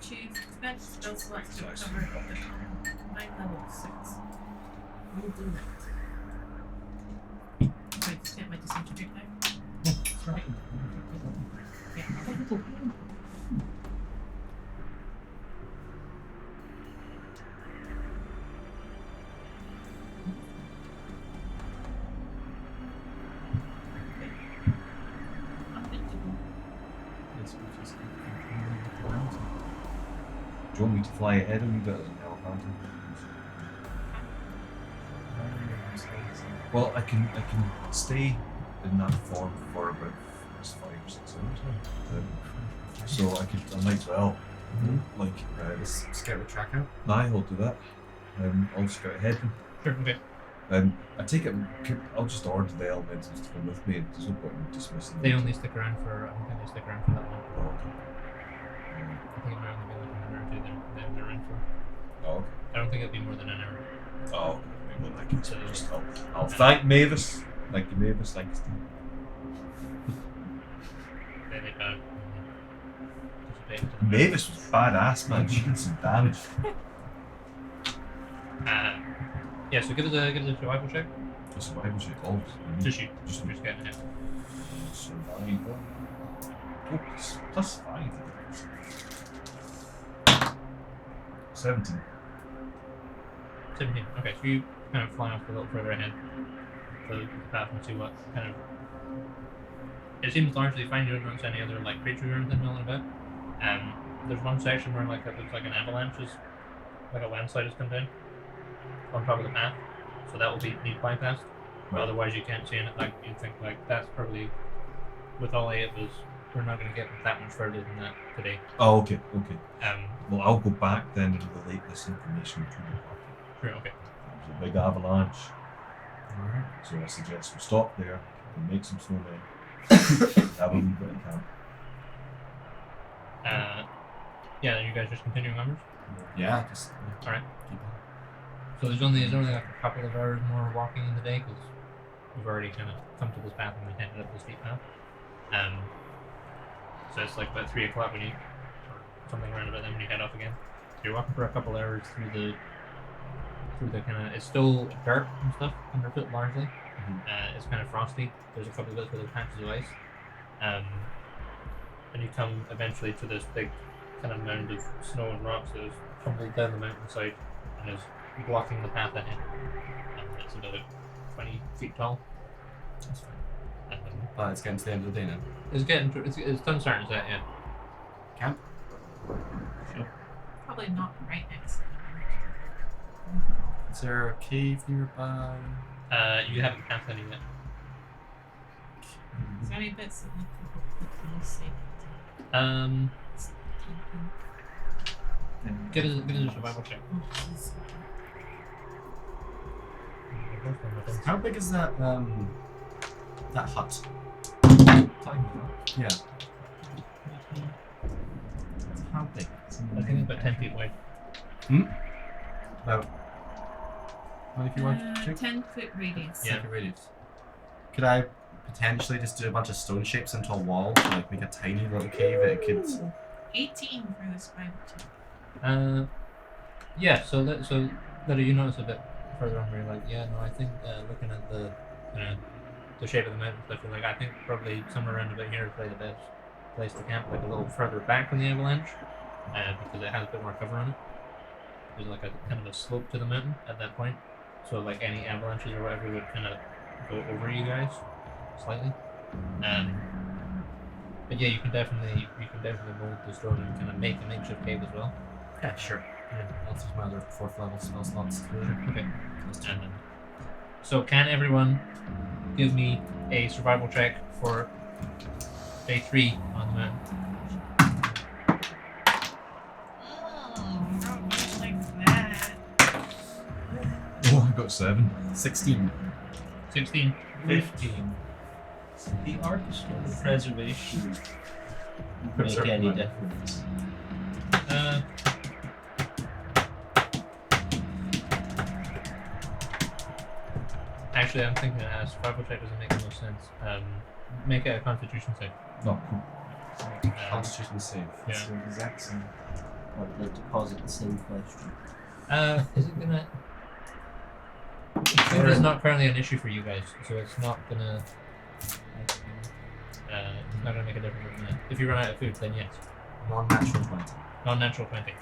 Choose spell select to cover up the combined level 6. We'll do that. Wait, get my disintegrate back. Right. Yeah. I'm good to go. Do you want me to fly ahead a wee bit as an elemental? Well, I can stay in that form for about 5 or 6 hours. So I might as well. Like, Let's get the track out. I'll do that. I'll just go ahead. Sure, okay. I take it. I'll just order the elementals to come with me. There's no point in dismissing They them. only stick around for, I don't think they stick around for that long. Oh, okay. I think it might only be like an hour or two they're around for. Oh, okay. I don't think it'll be more than an hour. Oh, okay. Well, in that case, I'll thank Mavis. Thank you, Mavis. Thank you, Steve. Then they bow. Dissipate into the Mavis was badass, man. She did some damage. Yeah, so give us a survival check. The survival check, always. Just shoot. Just Just getting ahead. survival. Oh, plus 5. 17. 17. Okay, so you kind of fly off a little further ahead to the path and see what kind of. It seems largely fine. You don't notice any other like creatures or anything milling about. There's one section where like it looks like an avalanche is, like a landslide has come down on top of the path, so that will need bypassed. But otherwise, you can't see in it. Like you think like that's probably with all 8 of us, we're not going to get that much further than that today. Oh, okay, okay. Um, Well, I'll go back then and relate this information to the party. sure, okay. There's a big avalanche. So I suggest we stop there and make some snowmen. Have a wee bit of camp. Yeah, then you guys just continuing onwards. Yeah, just All right. keep on. So there's only like a couple of hours more walking in the day because we've already kind of come to this path and we headed up the steep path. So it's like about 3 o'clock when you, or something around about then when you head off again. So you're walking for a couple hours through the kind of, it's still dirt and stuff underfoot largely. It's kind of frosty. There's a couple of bits where there's patches of ice. And you come eventually to this big kind of mound of snow and rocks that is tumbled down the mountainside and is blocking the path ahead. It's about 20 feet tall. That's fine. But it's getting to the end of the day now. It's done starting to set, yeah. Camp? Probably not right next to Is there a cave nearby? You haven't camped any yet. Is there any bits that look particularly safe? Give us a survival check. How big is that hut? Tiny hut. Yeah. How big? I think it's about 10 feet wide. About how many feet wide? 10-foot radius. Yeah. Like a radius. Could I potentially just do a bunch of stone shapes into a wall to like make a tiny little cave that it could? 18 for the survival check. Yeah. So that you notice a bit further on where you're like, yeah, no, I think looking at the the shape of the mountain stuff, you're like, I think probably somewhere around about here is probably the best place to camp, like a little further back from the avalanche, because it has a bit more cover on it. There's like a kind of a slope to the mountain at that point, so like any avalanches or whatever would kind of go over you guys slightly. But yeah, you can definitely mold the stone and kind of make a makeshift cave as well. Yeah, sure. Yeah, that's just my other 4th level spell slots. Okay. So can everyone give me a survival check for day 3 on the mountain? Not much like that. Oh, I got 7. 16. 16. 15. The orchestral preservation make any difference? Actually, I'm thinking survival check doesn't make the most sense. Make it a constitution save. Oh, cool. Constitution save. Yeah. It's the exact same. I'd like to posit the same question. Is it gonna... Food is not currently an issue for you guys, so it's not gonna... it's not gonna make a difference. If you run out of food, then yes. Non-natural 20. Non-natural 20.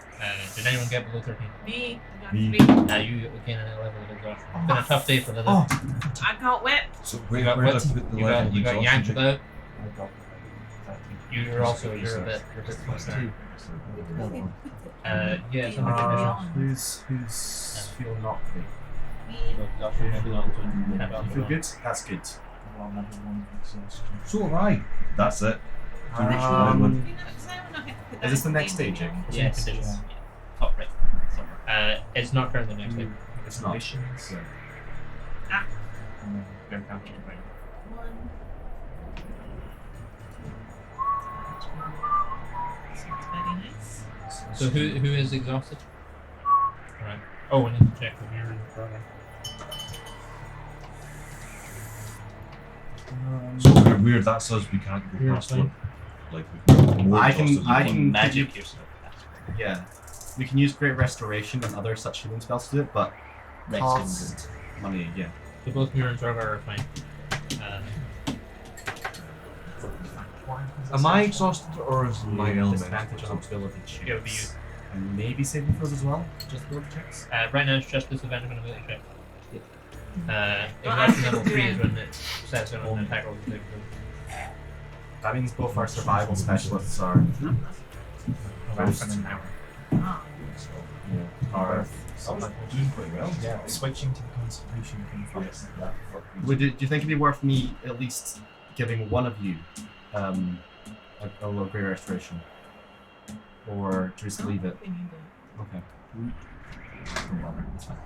Did anyone get below 13? Me, I got Me. 3. You gain a level of exhaustion. It's been a tough day for Lily. Oh, I got whipped. So You where, got where did I whipped, put the you level got of yanked exhaustion? about. I got 13. You're a bit concerned. Yeah, some who's feel not good? You feel good? That's good. Well, level 1 of exhaustion. So have I. That's it. Is this the next stage? Yeah, conditions. Yeah. Top right. Somewhere. It's not currently next week. It's not. Conditions. And then go down to the right. 1. Sounds very nice. So who is exhausted? Alright. Oh, I need to check if you're in progress. So weird. That says we can't go You're past fine. one. Like we can go more I can Magic magic. yourself. Yeah, we can use Great Restoration and other such healing spells to do it, but Next cost money. Yeah. So both Muir and Zorgar are fine. Am I exhausted or is my element Disadvantage on exhausted? ability checks. It would be you. And maybe saving throws as well. Just ability checks. Right now it's just disadvantage on ability check. Well, Exhaustion I level think 3 we're- is when it sets in an attack roll. That means both our survival specialists are Around for an hour. Oh. are. I was doing pretty well. Yeah, switching to the constitution thing first. Do you think it'd be worth me at least giving one of you a little Great Restoration, or just leave it? We need to- Okay. It's fine.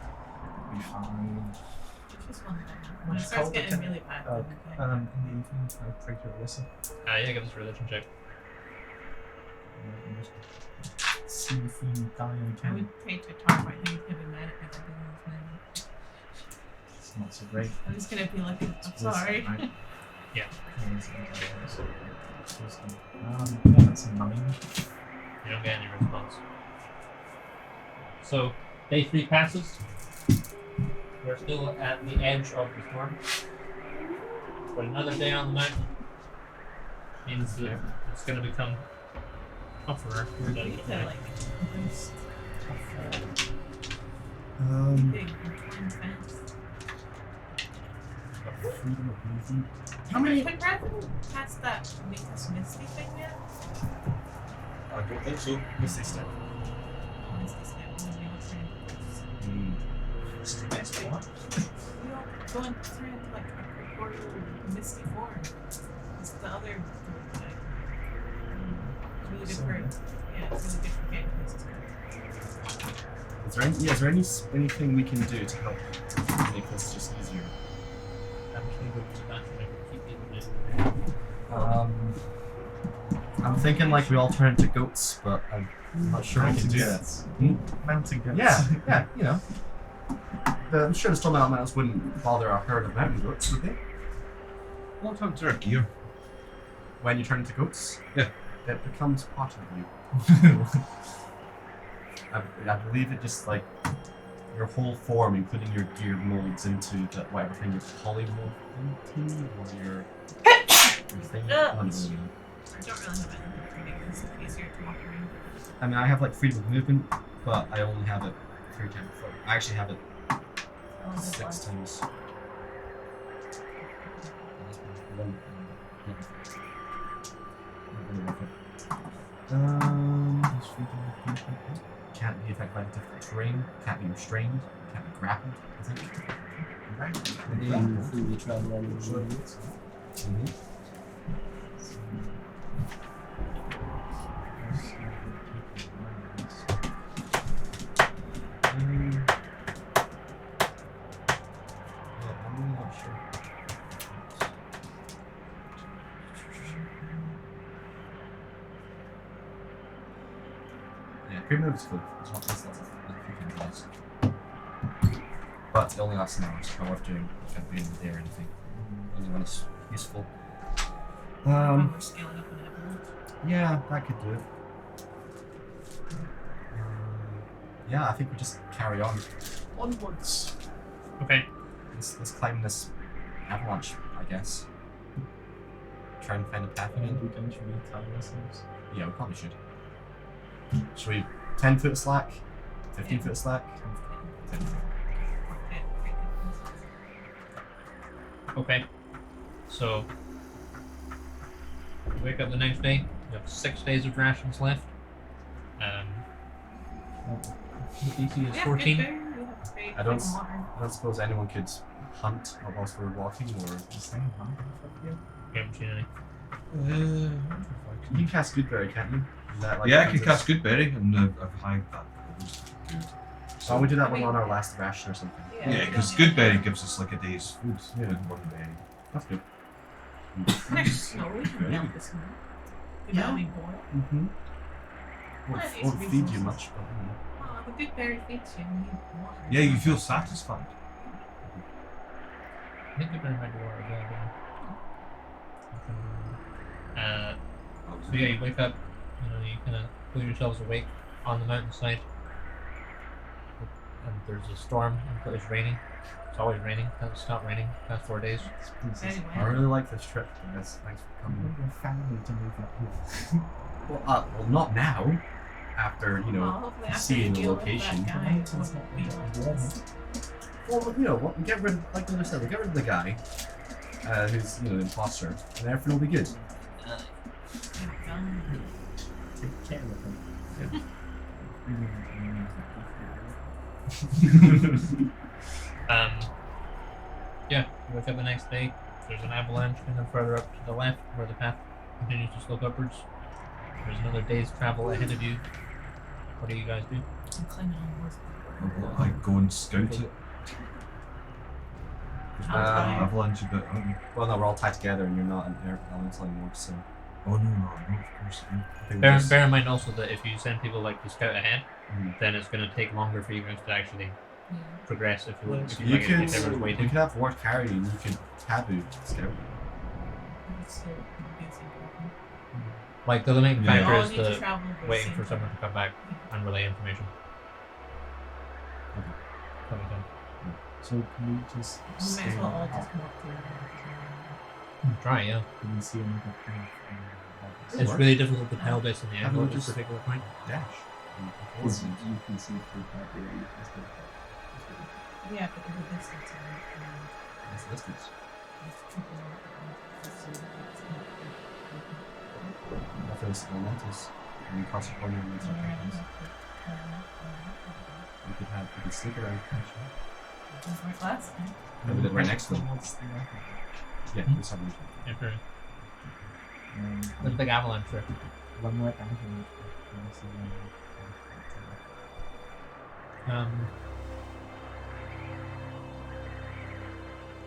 Just one thing. When it starts getting really bad, then okay. In the evening, I pray to Alyssa. Yeah, give us a religion check. And just see the theme die I again. would pray to talk about him giving medic if I didn't his name. It's not so great. I'm just gonna be like, I'm It's sorry. Right? Yeah. Yeah, that's 9. You don't get any response. So, day 3 passes. We're still at the edge of the storm. But another day on the mountain means that it's going to become tougher. We need to like boost big twin fence. Freedom of movement. How many? Can Bradley pass that make us misty thing yet? I don't think so. Misty step. Misty step. Maybe let's try and Misty what? we all going through like a corporeal misty form. It's the other like really different. Yeah, it's really different game. Is there anything we can do to help make this just easier? I'm thinking like we all turn into goats, but I'm not sure we can do that. Mountain goats. Yeah, you know. I'm sure the storm elementals wouldn't bother a herd of mountain goats, would they? What happened to our gear? When you turn into goats, Yeah. it becomes part of you. I believe it just like your whole form, including your gear, molds into whatever thing you're polymorph into, or your thing. I don't really have anything to it's easier to walk around. I mean, I have like freedom of movement, but I only have it 3 times. I actually have it 6 times. Can't be affected by difficult terrain. Can't be restrained. Can't be grappled. I think. Being freely travel on the roads. I'm really not sure. Yeah, freedom of movement's good. It's not just lots of few things. But it only lasts an hour, so it's not worth doing if I'm being there or anything. Only when it's useful. We're scaling up an avalanche. Yeah, that could do it. Yeah, I think we just carry on. Onwards. Okay. Let's climb this avalanche, I guess. Try and find a path again. We can actually tie ourselves. Yeah, we probably should. Should we 10 foot slack? 15 foot slack? 10 foot. Okay. So, you wake up the next day. You have 6 days of rations left. The DC is 14. I don't suppose anyone could hunt whilst we're walking, or Just saying, huh? You haven't seen any. you can cast Goodberry, can't you? Is that like Yeah, I can cast Goodberry, and I've hived that. Good. So we did that one on our last ration or something. Yeah, because Goodberry gives us like a day's food Yeah. with one berry. That's good. Slowly melt this milk. The Yeah. melting boil. Mm-hmm. Well, it Won't needs feed you resources. much, but Oh, the good berry feeds you. And you water. Yeah, you feel satisfied. I think you've been ready to water again. So yeah, you wake up, you kind of pull yourselves awake on the mountainside. And there's a storm, and it's raining. It's always raining. It hasn't stopped raining the past 4 days. Anyway. I really like this trip, guys. Thanks for coming. Your family to move up. Well, not now. After, Well, hopefully after seeing you the deal with location. that guy, it won't be like this. Well, what, get rid of, like I said, we'll get rid of the guy who's, the imposter, and everything will be good. Take care of them. Yeah, you wake up the next day. There's an avalanche kind of further up to the left where the path continues to slope upwards. There's another day's travel ahead of you. What do you guys do? I'm climbing on horse. I go and scout it. Avalanche a bit, aren't you? Well, no, we're all tied together, and you're not in air elemental anymore, so Oh no, of course. I think Bear, we just- bear in mind also that if you send people like to scout ahead, Mhm. then it's going to take longer for you guys to actually Yeah. progress if You everyone's could waiting. have war carrying, you could taboo scout. It's so busy. Like the limiting Yeah. factor all is need to the travel at the waiting same for time. someone to come back and relay information. Okay. That makes sense. So can we just We may stay as well all up? just walk through. Try, yeah. Can we see another path? It's really difficult to tell based on the How angle do at we this just- particular point. Dash. Because you can see through that door. You can still Yeah, but there's a distance. That's the distance. Nothing's momentous. And you cross a corner and it's okay. You could sneak around. Last time. And we did right next to them. What's the weapon? Yeah, this happened. Yeah, sure. Um, The big avalanche there. one more angle. Can we see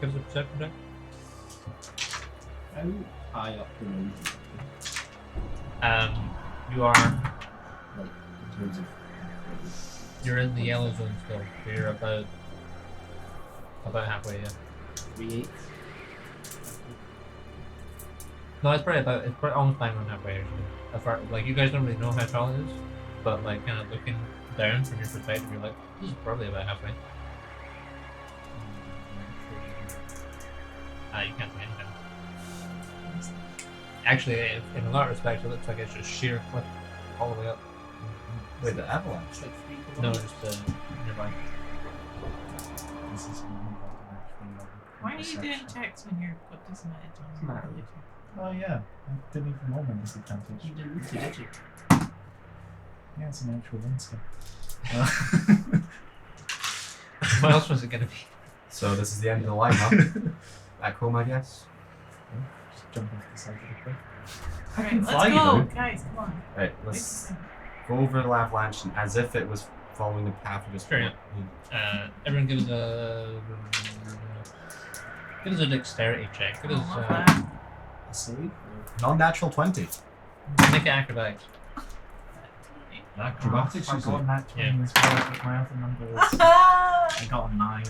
Give us a perception check. How high up the road? You are Like, in terms of. you're in the yellow zone still. So you're about halfway, yeah. 3/8? No, it's probably almost bang on halfway actually. As far like you guys don't really know how tall it is, but like kind of looking down from your perspective, you're like, this is probably about halfway. You can't see anything. Actually, in a lot of respects, it looks like it's just sheer cliff all the way up. Wait, the avalanche? It's like 3 No, kilometers. just nearby. This is one of Why are you doing checks when you're put this message on? Come on. Oh yeah, I didn't even know my disadvantage. You didn't, did you? Yeah, it's an actual insta. What else was it gonna be? So this is the end of the line, huh? Back home, I guess. Just jump off the side of the cliff. Alright, let's fly, you go, know. guys, come on. Right, let's go over the avalanche and as if it was following the path we just Sure, went. Everyone give us a dexterity check. Give Oh, us love that. A save? Non-natural 20. make it acrobatics. Acrobatics I is got it? that 20 as well, but my other number is. Ah! I got a 9.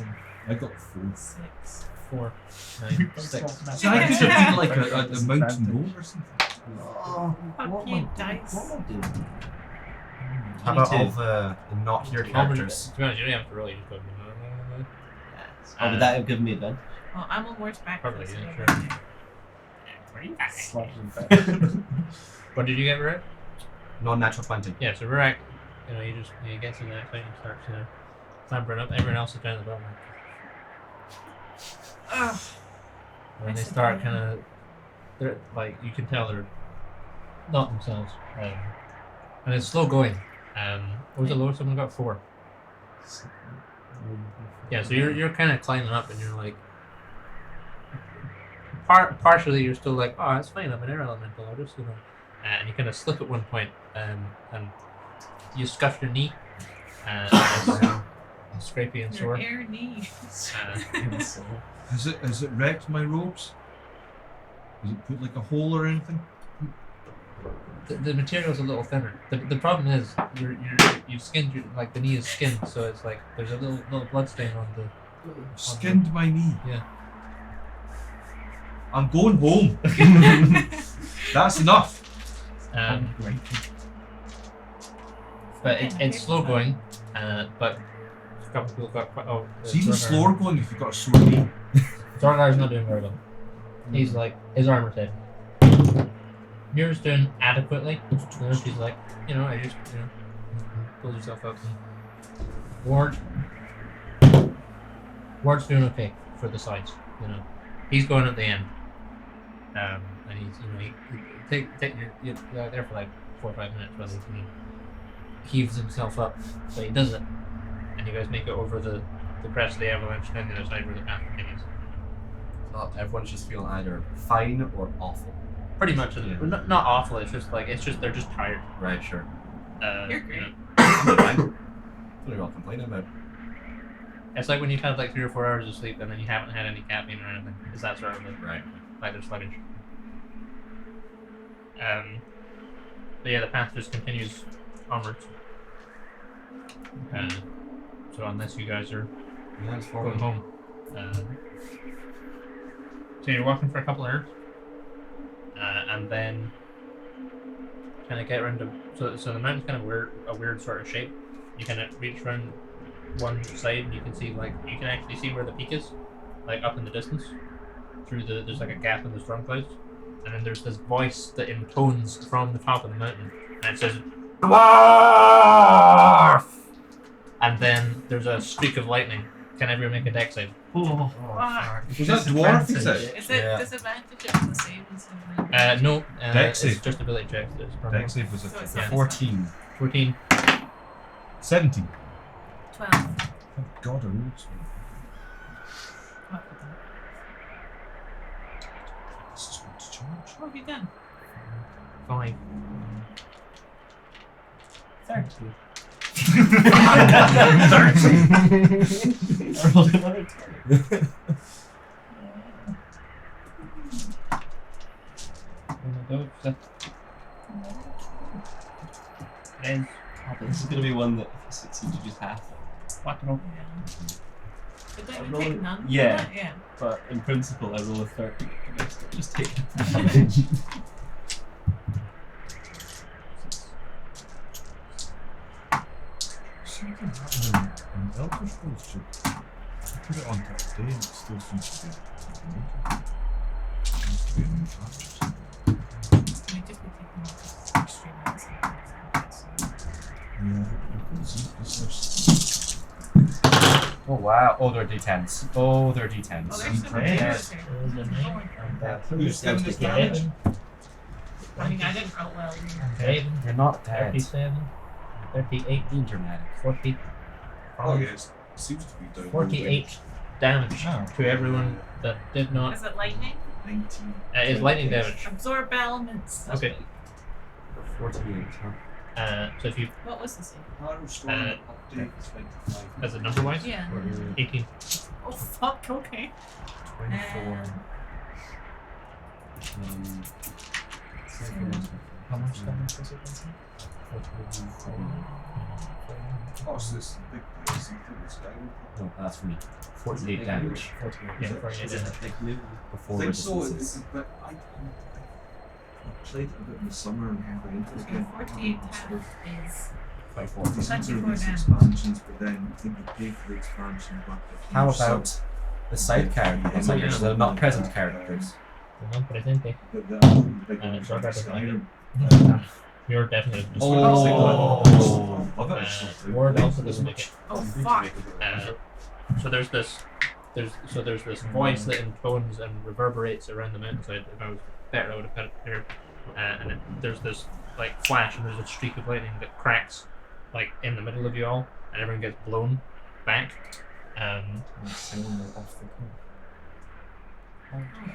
I got 4. 6. 4, 9, 6. So I could have been like a mountain goat or something. Oh, Fuck you, dice. What am I doing? How about 22. all the not here To characters? be honest, you don't have to roll. You just go. Oh, would that have given me a bed? Well, I'm on worse back. Probably, so yeah, we're sure. there. slightly better. What did you get, Rurik? Non-natural 20. Yeah, so Rurik, you get to the next thing and start clambering up. Everyone else is down at the bottom. Ugh. And then they start kind of, they're like you can tell they're not themselves, and it's slow going. What was the lowest someone got? 4. Yeah, so you're kind of climbing up, and you're like, partially you're still like, oh, it's fine, I'm an air elemental, I'll just and you kind of slip at one point, and you scuff your knee, it's scrapey and Your sore. air knees. Has it wrecked my robes? Has it put like a hole or anything? The material's a little thinner. The problem is you've skinned your, like the knee is skinned, so it's like there's a little blood stain on the. Skinned my knee. Yeah. I'm going home. That's enough. But it's slow going, but a couple people got quite. Oh, It's even slower going if you've got a sore knee. Zorgar's not doing very well. He's like his armor's dead. Mira's doing adequately. She's like, I just pulls herself up. Ward's doing okay for the sides. He's going at the end. And he's you're there for like 4 or 5 minutes while he heaves himself up, but he does it, and you guys make it over the crest of the avalanche and then the other side where the path continues. So everyone's just feeling either fine or awful. Pretty much, Yeah. not awful. It's just they're just tired. Right, sure. You're great. I'm fine. What are you all complaining about? It's like when you've had like 3 or 4 hours of sleep and then you haven't had any caffeine or anything. It's that sort of thing. Right. Like they're sluggish. But yeah, the path just continues onwards. So unless you guys are Yeah, it's going forward. home, so you're walking for a couple hours, and then kind of get around the so the mountain's kind of a weird sort of shape. You kind of reach around one side and you can see you can actually see where the peak is, like up in the distance. There's like a gap in the storm clouds, and then there's this voice that intones from the top of the mountain, and it says dwarf. And then there's a streak of lightning. Can everyone make a dex save? Fuck. Was that dwarf? Is it? Is it Yeah. disadvantage of the savings? No. Dex It's save. just ability checks. Dex save was So it's a not 14. 14. 17. 12. Thank God I rolled so. This is what to charge. What have you done? 5. 30. I rolled another 20. This is gonna be one that if you succeed, you just half it. Yeah. But don't you rolled- take none? yeah. from that? Yeah. But in principle, I roll a 30 against it. Just take damage. Something happened in Elder Scrolls 2. I put it on today and it still seems to be. Seems to be in the patches. You just be taking off extreme medicine. Oh wow. Oh, they're D10s. Oh, they're D10s. Oh, there's some Okay. potatoes here. And You still the just damage? I mean, I didn't roll well. Okay. You're not dead. 37. 38. Being dramatic. 40. Oh yes. It seems to be down. 48 damage to everyone that did not. Is it lightning? 19. Is lightning damage. Absorb elements. That's Okay. big. 48, huh? So if you, What was the save? Update 25. as a number wise, Yeah. 18. Oh fuck. Okay. 24. How much damage was it? Oh, so this big place. You think this guy will No, that's for me. 48 damage. 48. Yeah, 48 Is it a damage. big move? Before I think so. resistances. But I played a bit in the summer and halfway into this game. 48 Sort of 10 is 24. these 24 these damage. expansions, but then I think you pay for the expansion back. How about the side characters? Like Yeah. the not present characters. The non-presente. The big And one it's from not Skyrim. You're definitely. Oh. Love it. It's just- Ward also doesn't make it. Oh fuck. So there's this voice that intones and reverberates around the mountainside. If I was better, I would have put it here. And there's this like flash, and there's a streak of lightning that cracks like in the middle of you all, and everyone gets blown back.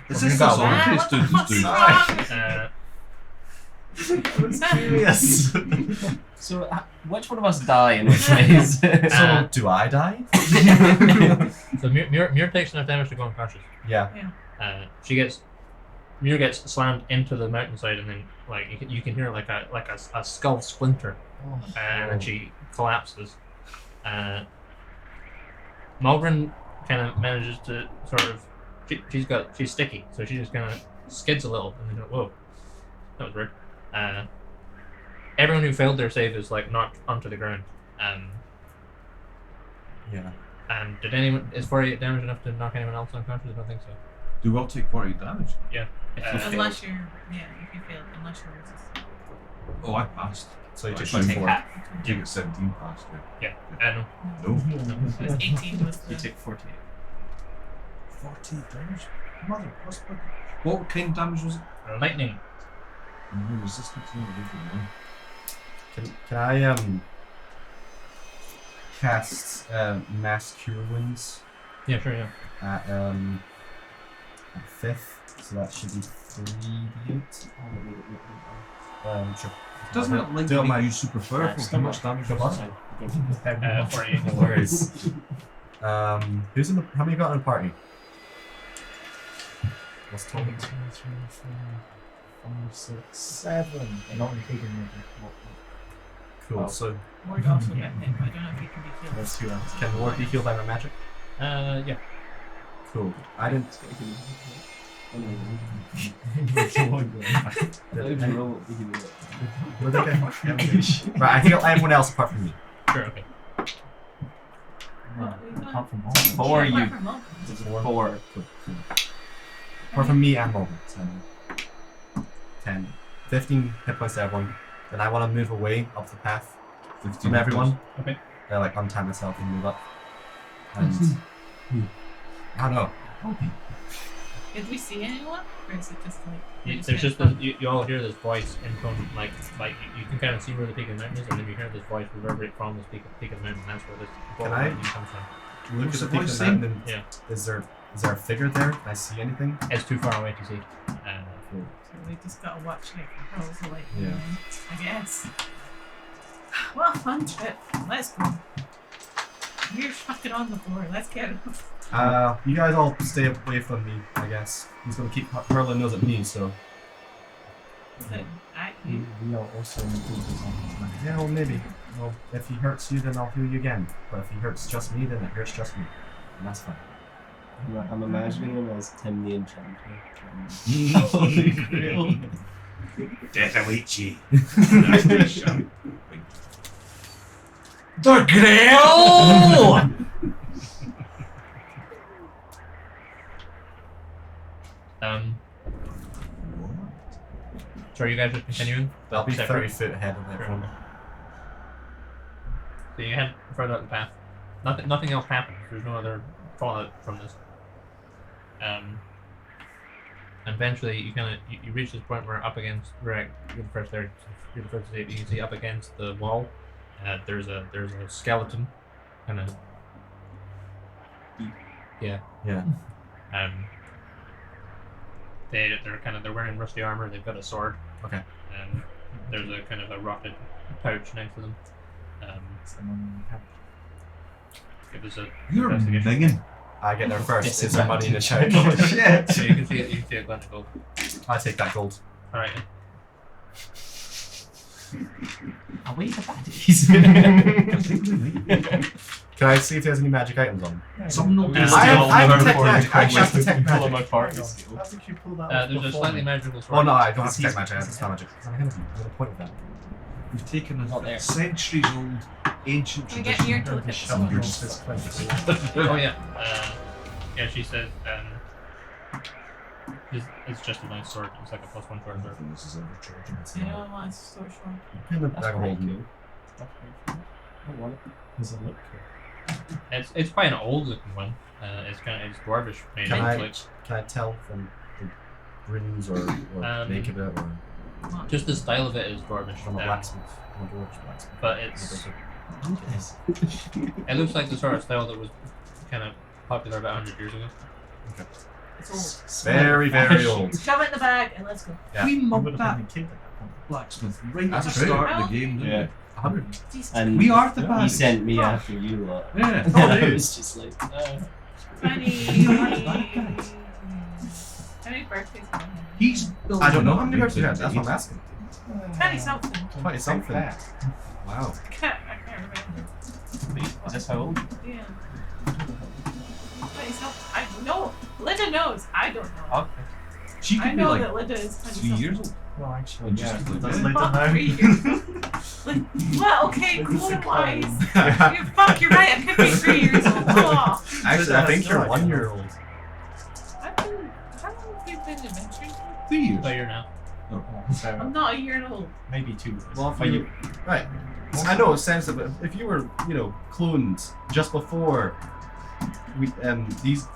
Is this the Ah, zombie what the students fuck's do? wrong? Yes. So, which one of us die in which ways? So, do I die? So Muir takes enough damage to go unconscious. Yeah. Muir gets slammed into the mountainside, and then like you can hear like a skull splinter, and then she collapses. Malgren kind of manages to sort of she's sticky, so she just kind of skids a little, and then whoa, that was weird. Everyone who failed their save is like knocked onto the ground. Yeah. And did anyone is 48 damage enough to knock anyone else unconscious? I don't think so. Do we all take 40 damage? Unless you're, if you failed, unless you're resistant. Oh, I passed. So you I just should shoot take for half. You get 17 passed. No. No. It was 18 was You the... take 48. 40 damage? Mother, what kind of damage was it? Lightning. No resistance, no different one. Can I cast mass cure wounds Yeah, sure, yeah. at 5th? So that should be 3d8. Sure. Doesn't it like Do it make my- you super powerful? How much damage was it? 48. No worries. Who's in the? How many got in the party? What's total? 1, 2, 3, 4, 5, 6, 7. Not including Cool. Oh. So Ward also got hit, but I don't know if he can be killed. There's 2 else. can Ward be healed by my magic? Yeah. Cool. I didn't. Where'd they go? Right, I heal everyone else apart from me. Sure, okay. Apart from all. Four, Yeah, you. apart from all. Four. Apart from me and Morgan. 10. 15 hit points to everyone. Then I want to move away up the path from everyone. Okay. Like untime myself and move up. And I don't know. Did we see anyone? Or is it just like. There's just this, you all hear this voice in from like you can kind of see where the peak of the mountain is, and then you hear this voice reverberate from this peak of the mountain. That's where this lightning comes from. Look at What's the the peak of voice the mountain. And Yeah. Is there a figure there? Can I see anything? It's too far away to see. So we just gotta watch like hurls of lightning, Yeah. I guess. Well, fun trip. Let's go. We're fucking on the floor. Let's get it. You guys all stay away from me, I guess. He's gonna keep hurling those at me, so. We are also in the Yeah, well, maybe. Well, if he hurts you, then I'll heal you again. But if he hurts just me, then it hurts just me. And that's fine. I'm imagining him as Tim the Enchanter. Holy Grail. Death awaits ye. The Grail! So are you guys just continuing? I'll be Separate? 30 foot ahead of everyone. So you head further up the path. Nothing else happens. There's no other fallout from this. And eventually you you reach this point where up against you're the first there. You're the first to see it. You can see up against the wall. There's a skeleton, kind of. Yeah. Yeah. They're wearing rusty armor. They've got a sword. Okay. And there's a kind of a rotted pouch next to them. It was a You're investigation. minging. I get there first. Is there money in the check? Oh shit. So you can see it. You can see a glint of gold. I take that gold. All right. Away the baddies. Can I see if there's any magic items on? Some no I detect magic. I cast detect Pull magic. them apart. I think you pulled that There's a before slightly me. magical sword. Oh no, I don't have detect magic. It's not magic. I'm gonna point with that. We've taken Not there. a centuries old ancient Can we get tradition. near to look at Shove the it off this place. Oh yeah. Yeah, she says. It's just a nice sword. It's like a +1 short sword. Nothing this is ever charging. It's You not. know what's so short. In the That's bag of pretty holding. cool. I want it. Does it look cool? It's quite an old looking one. It's dwarvish. Made Can I- like, Can I tell from the runes or make of it or just the style of it is dwarvish. from a blacksmith? From a dwarvish blacksmith. But it looks like the sort of style that was kind of popular about 100 years ago. It's old. Very, very old. Shove it in the bag and let's go. Yeah. We You mugged would have that been king at that point. blacksmith right That's at the true. start of the game, didn't Yeah. 100. Jesus. And we? We are the he bad. sent me after you lot. Yeah. Oh, I dude. was just like, Funny. are the bad guys. How many birthdays have I had? He's building I don't know up how many big birthdays you had. big That's what I'm things. asking. 20 something. 20 something. Wow. I can't remember. is this how old? Yeah. 20 something. I know. Linda knows. I don't know. Okay. She I could be know like that Linda is 20 3 years old. Well, actually, And yeah. just like That's that. later Fuck, now. 3 years. Like, well, okay, Linda's cool a wise. clown. You fuck, you're right. I could be 3 years old. Oh. Actually, I think you're 1 year old. I've been. How long have you been adventuring? 3 years. About a year now. I'm So not a year old. maybe 2 years. Well, if But you, right. I know it sounds a bit. If you were, cloned just before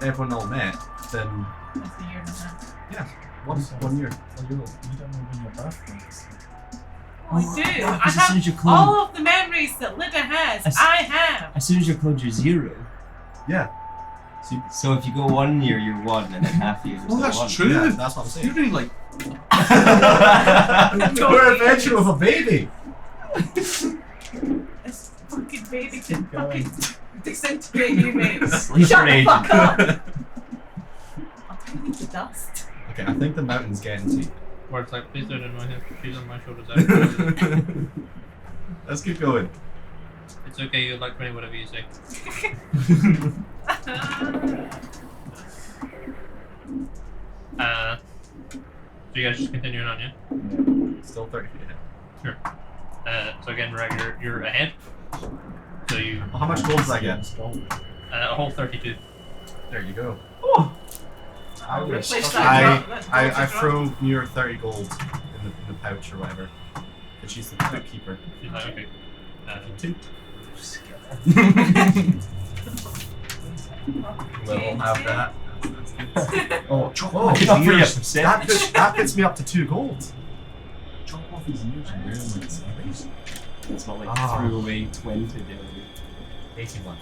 everyone all met, then That's a year and a half. yeah, 1 year. 1 year old. you don't know when your birthday is. Oh, I do. I As soon have as you're cloned, all of the memories that Linda has. As- I have. as soon as you're cloned, you're 0. Yeah. So if you go 1 year, you're 1, and then half a year, you're Well, still that's 1. true. Yeah, that's what I'm saying. You're really like We're adventure with a baby. This fucking baby can fucking disintegrate you, mate. Sleeper Shut the agent. fuck up. I'll turn you to dust. Okay, I think the mountain's getting to you. Where it's like, please don't annoy him. She's on my shoulders. Out. Let's keep going. It's okay. You like me, whatever you say. So you guys just continuing on, yeah? Still 30 feet ahead. So again, Rag, you're ahead. So you Well, how much gold did I get? a whole 32. There you go. I wish I throw near 30 gold in the pouch or whatever. And she's the bookkeeper. She's like, okay. 2. We'll have that. Oh, chop off his Not for your ears. percentage. That puts me up to 2 gold. Chop off his ears and wear them like slaves. It's not like Ah. threw away 20 daily. 81.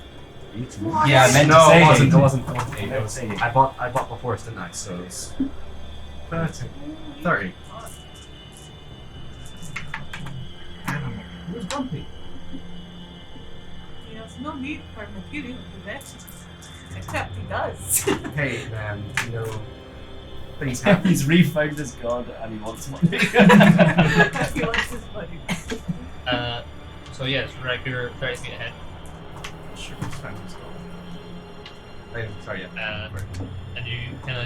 Yeah, I meant no, to say it wasn't 28. I It was was, saying. I bought the horse, didn't I? So it's 30. 30. Where's Grumpy? There's no need for material possessions. Except he does. Hey, man, you know, things happen. He's refound his god and he wants money. He wants his money. So yes, Rag, you're 30 feet ahead. Sure, it's fine. Let's go. Sorry, yeah. And you kind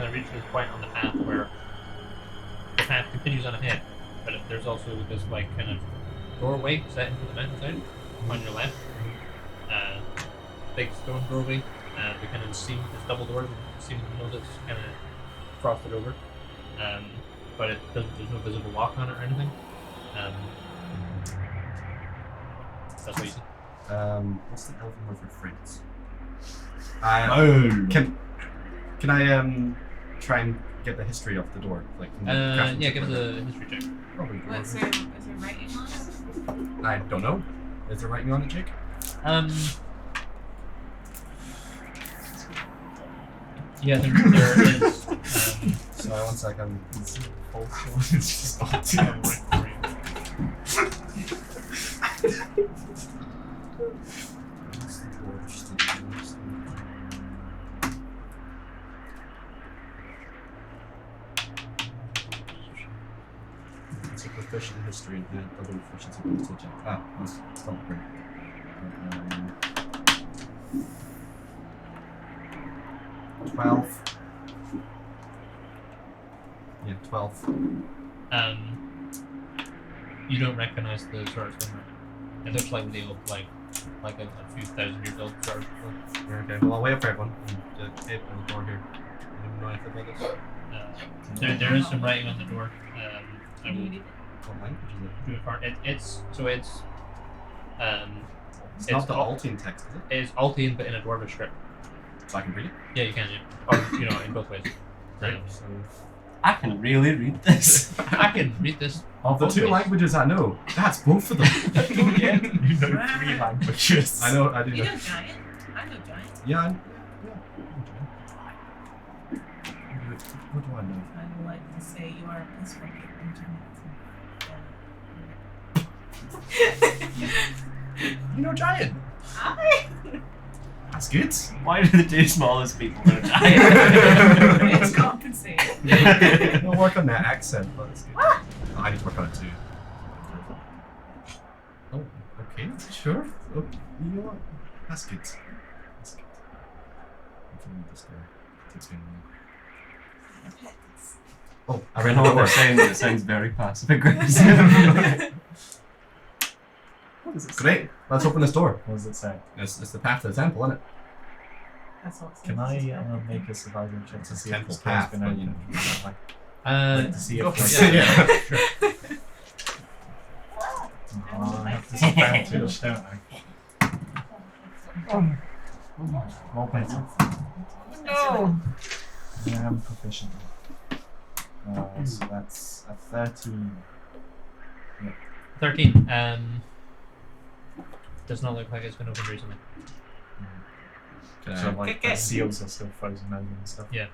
of reach this point on the path where the path continues on ahead, but there's also this like kind of doorway set into the mountainside on your left. Big stone doorway. The kind of seam, this double door, the seam in the middle that's kind of frosted over. But it doesn't. There's no visible lock on it or anything. That's what you see. What's the elven word for friends? Oh. Can I try and get the history of the door? Like, from the craftsmanship Yeah, give us or- a history check. Probably. Is there writing on it? I don't know. Is there writing on it, Jake? Yeah, there is. Sorry, 1 second. It's just all damn It's a proficient history and other proficiency bonus check. Ah, that's not great. 12. Yeah, 12. You don't recognize the sword somewhere. It looks like the old, like a few thousand years old sword. Yeah, okay, well, I'll wait for everyone. And hit on the door here. I don't know anything about this. There is some writing on the door. I will What language is it? do it part. It's It's not the Altian text, is it? It is Altian, but in a dwarvish script. So I can read it? Yeah, you can. Yeah. Or in both ways. Right. So, I can really read this. I can read this. of the both 2 ways. languages I know, that's both of them. You know 3 languages. I know, I do You know. know giant? I know giant. Yeah, what do I know? I would like to say you are a peaceful internet. You know giant. I That's good. Why do the 2 smallest people know giant? it's compensated. I'll work on that accent, but it's good. Oh, I need to work on it too. Oh, okay, sure. Oh, you know what? That's good. That's good. I can read this guy. It takes me a minute. Oh, I I ran know the what they're door. saying, but it sounds very passive aggressive. What does it say? Great. Let's open this door. What does it say? It's the path to the temple, isn't it? That's all it Can says. I make a survival check to see if Temple this door's path, been but, opened? Like, Uh, to see Go if for like, it. Yeah, sure. I have disadvantage, don't I? More better. No. I am proficient. So that's a 13. 13. Does not look like it's been opened recently. So like the Okay. seals are still frozen over and stuff. Yeah.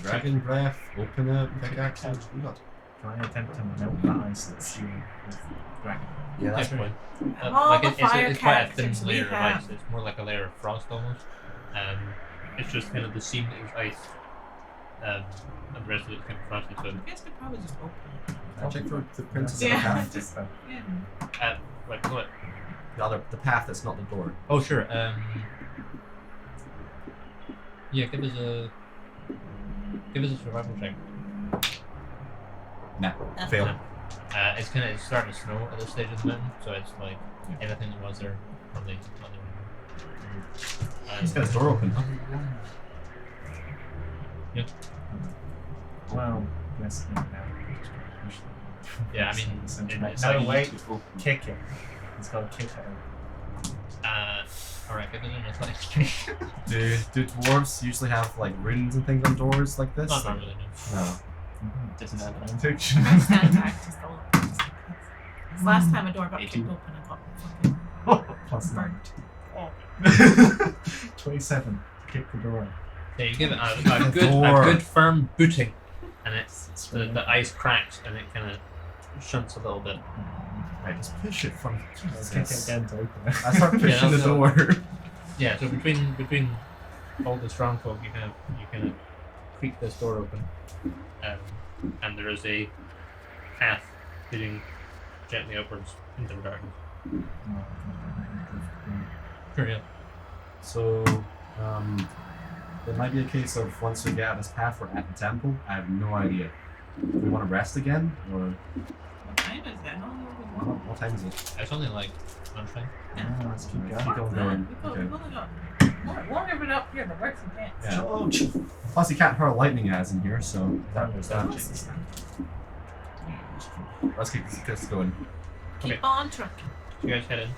Dragon breath, open it, pickaxe. We got. Can I attempt to melt the ice that's sealed with dragon? Yeah, that's fine. All Like the it's fire quite a thin characters we layer of have. ice. It's more like a layer of frost almost. It's just kind of the seam is ice. And the rest of it's kind of frosted. So, I guess we probably just open I check for the princess Yeah. of the path. Just it. Yeah. like what? The path that's not the door. Oh sure. Yeah, give us a survival check. Nah, fail. It's starting to snow at this stage of the mountain, so it's like anything that was there probably not there. He's got his door open. Yeah. Well, let's think now. Yeah, I mean, it's No, like, wait. Kick it. He's got to kick it. alright, give it an athletics check. Do dwarves usually have like runes and things on doors like this? Not normally, no. No. Disadvantage. My stand back just a little. Last time a door got kicked 18. open and got fucking Plus 9. burnt. 27. Kick the door. Yeah, you give it a Door. good firm booting, and the ice cracks and it kind of shunts a little bit. Right, just push it from. Let's kick it again to open it. I start pushing the so- door. Yeah, so between all the strong folk, you kind of creak this door open, and there is a path leading gently upwards into the darkness. Sure, yeah. So, it might be a case of once we get out of this path, we're at the temple. I have no idea. Do we want to rest again, or What time is it? How long have we been what time is it? It's only like lunchtime. Let's keep Keep going. on going. Okay. We've only got warm it up here, the works again. Yeah. Plus, you can't hurl lightning as in here, so there's that. Let's keep this going. Keep Okay. on trucking. So you guys head in.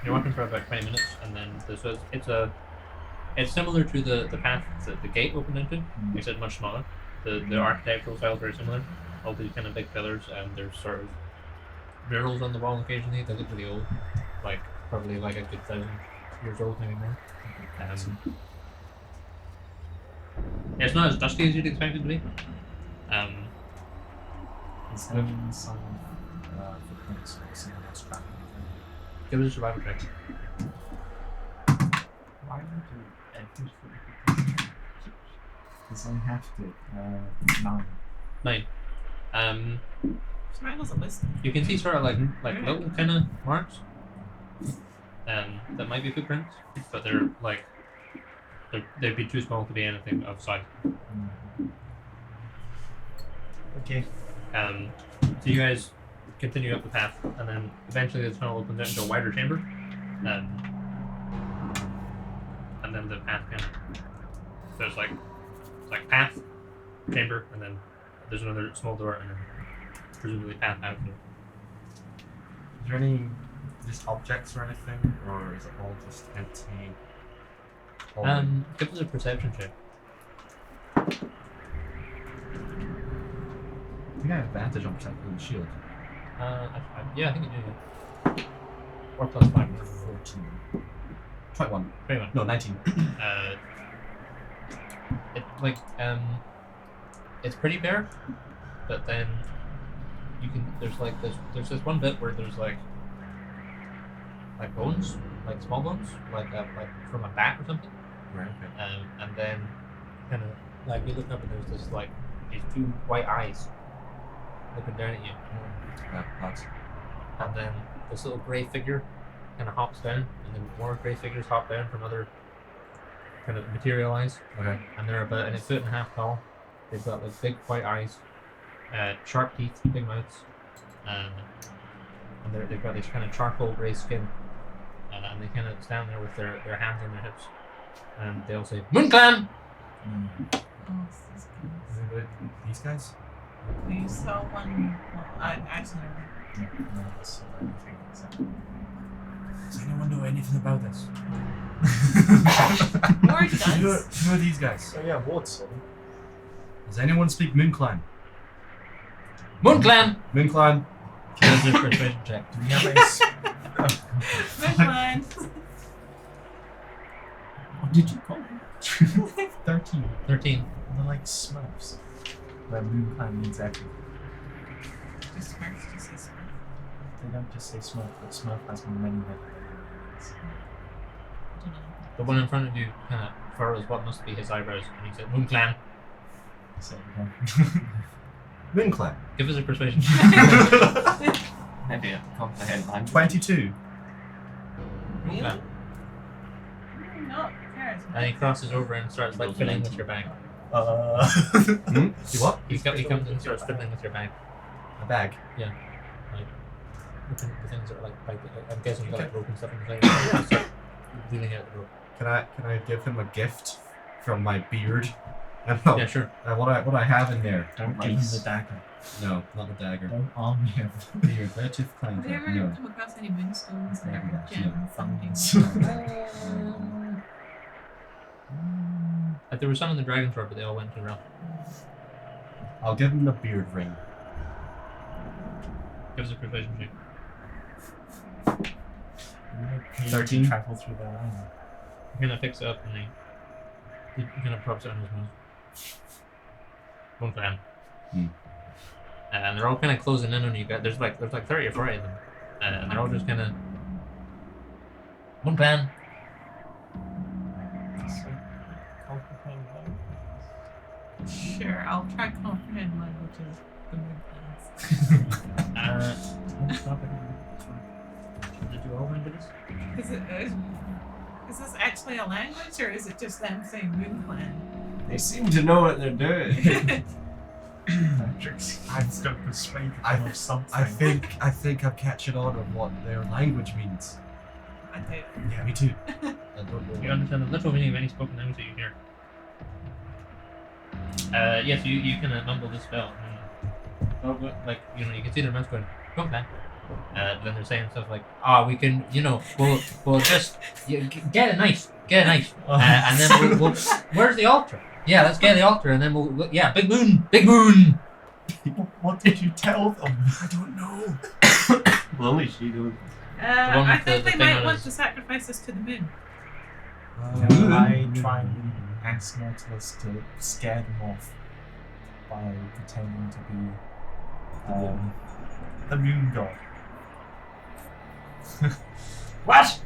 You're walking for about 20 minutes, and then it's similar to the path that the gate opened into, except much smaller. The architectural style is very similar. All these kind of big pillars, and there's sort of murals on the wall occasionally. They look really old, like probably like a good 1,000 years old, maybe more. It's not as dusty as you'd expect it to be. Is there some footprints or someone else trapped? Give it a survival check. Why would you do everything? Because I have to. 9. 9. Survival's a list. You can see sort of like little kind of marks. That might be footprints, but they'd be too small to be anything of size. Okay. So you guys continue up the path, and then eventually the tunnel opens out into a wider chamber. And then the path kind of there's it's like path, chamber, and then there's another small door, and then presumably path out there. Is there any just objects or anything, or is it all just empty? Give us a perception check. I think I have advantage on protecting the shield. Yeah, I think you do. Yeah. Or plus 5. 14. 21. 21. No, 19. It's pretty bare, but then you can there's this one bit where there's like bones, like small bones, like from a bat or something. Right, okay. And then kind of like you look up and there's this like these two white eyes looking down at you, That's and then this little grey figure kind of hops down, and then more grey figures hop down from other kind of materialize. okay. And they're about a foot and a half tall. They've got like big white eyes, sharp teeth, big mouths, and they've got this kind of charcoal grey skin, and they kind of stand there with their hands on their hips, and they all say "Moon Clan." Oh, this is good. Is anybody, these guys? We saw one. Well, I actually never. No, that's anything except. Does anyone know anything about this? More guns. Who are these guys? So yeah, Wardson. Does anyone speak Moon Clan? Moon Clan. Moon Clan. Give us a persuasion check. Do we have a Good one. What did you call them? 13. 13. They're like Smurfs. Where Moon Clan means everything. Just Smurfs, just say Smurf. They don't just say Smurf, but Smurf has many meanings. I don't know. The one in front of you kind of furrows what must be his eyebrows, and he said Moon Clan. Say it again. Moon Clan. Give us a persuasion. Maybe a comprehend language. 22. Moon Clan. Not charisma. And he crosses over and starts like fiddling with your bag. See what? He comes in and starts fiddling with your bag. A bag. The things that are like I'm guessing you got like rope and stuff in the thing. Just start dealing out the rope. Can I give him a gift from my beard? Yeah, sure. What I have in there? Don't give him the dagger. No, not the dagger. Don't arm him. Beard. Relative claim. Have you ever No. come across any moonstones or Yeah, gems, something? There were some in the dragon sword, but they all went to Ralph. I'll give him the beard ring. Give us a persuasion check. 13. Travel through their line. You're gonna fix it up and he kind of props it on his nose. One fan. And they're all kind of closing in on you guys. There's like 30 or 40 of them, and they're all just kind of one fan. Sure, I'll try comprehend languages. The moon plans. Did you all remember this? Is this actually a language, or is it just them saying moon plan? They seem to know what they're doing. I've got persuaded them of something. I think I'm catching on of what their language means. I do. Yeah, me too. I don't know. You understand the literal meaning of any spoken language that you hear. Yes, you can mumble this spell. Like, you can see their mouths going, come back. Then they're saying stuff like, we can, we'll just get a knife, and then we'll where's the altar? Yeah, let's get the altar, and then we'll big moon. What did you tell them? I don't know. Well, only she knows. one I with think the they thing might on want his- to sacrifice us to the moon. I try and ask Nautilus to scare them off by pretending to be the moon god. What?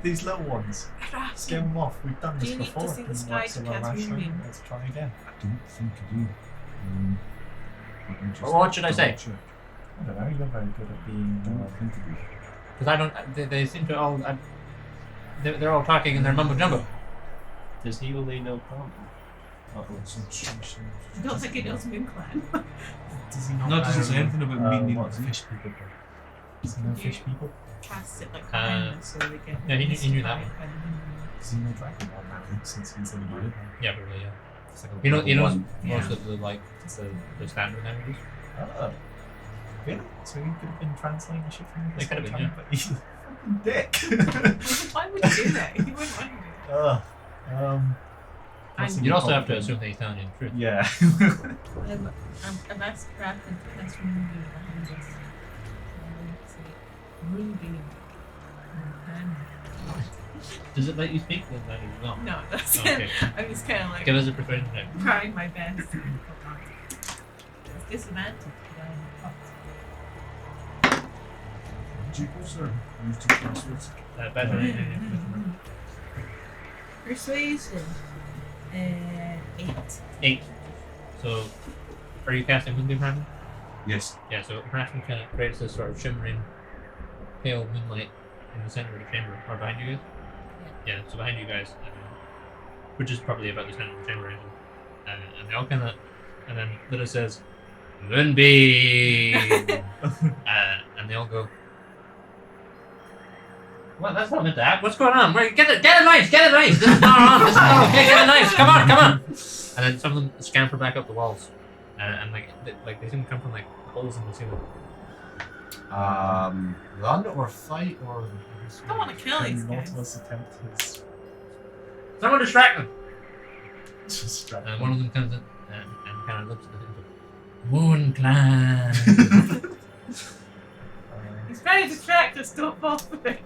These little ones. Scare them off. We've done Do this you need before. to see It the didn't sky work to so well cast last time. moonbeam? Let's try again. I don't think I do. Let me just Well, what should I say? double check. I don't know. You're very good at being. I don't think I do. Because I don't. They seem to all. They're all talking in their mumbo jumbo. Does he only know common? I don't think he knows moon clan. Does he not No, it doesn't know, say anything about meaning. what fish people do? Does he know fish people? Cast it like behind us so they get. yeah, he knew that one. mystified by the moon. Does he know Dragon Ball now since he's in the moon? Yeah, probably, yeah. It's like a He knows level most Yeah. of the standard languages. Oh. Really? So he could have been translating shit from They this could have whole been, time, but he's a fucking dick. Why would you do that? He wouldn't want to do Ugh. I'm- You'd also have to assume that he's telling you the truth. Yeah. that. I've asked Kraken to cast moonbeam behind us. Moonbeam. Does it let you speak that language as well? No, that's Okay. I'm just kind of like Give us a persuasion check. trying my best. It's disadvantage. Jupils or use two passwords? Better. Persuasion. 8. 8. So, are you casting Moonbeam Harassment? Yes. Yeah, so Harassment kind of creates this sort of shimmering, pale moonlight in the center of the chamber, or behind you guys? Yeah, so behind you guys, which is probably about the center of the chamber, and they all kind of, and then Lita says, Moonbeam! And they all go, well, that's not meant to happen. What's going on? Get a knife! Get a knife! This is not on! This is not okay! Get a knife! Come on! And then some of them scamper back up the walls. And they seem to come from like holes in the ceiling. Run or fight or. I don't want to kill these Can guys. Nautilus attempt his Someone distract them! distraction? And one of them comes in and kind of looks at the thing. Moon Clan! He's trying to distract us, don't fall for it.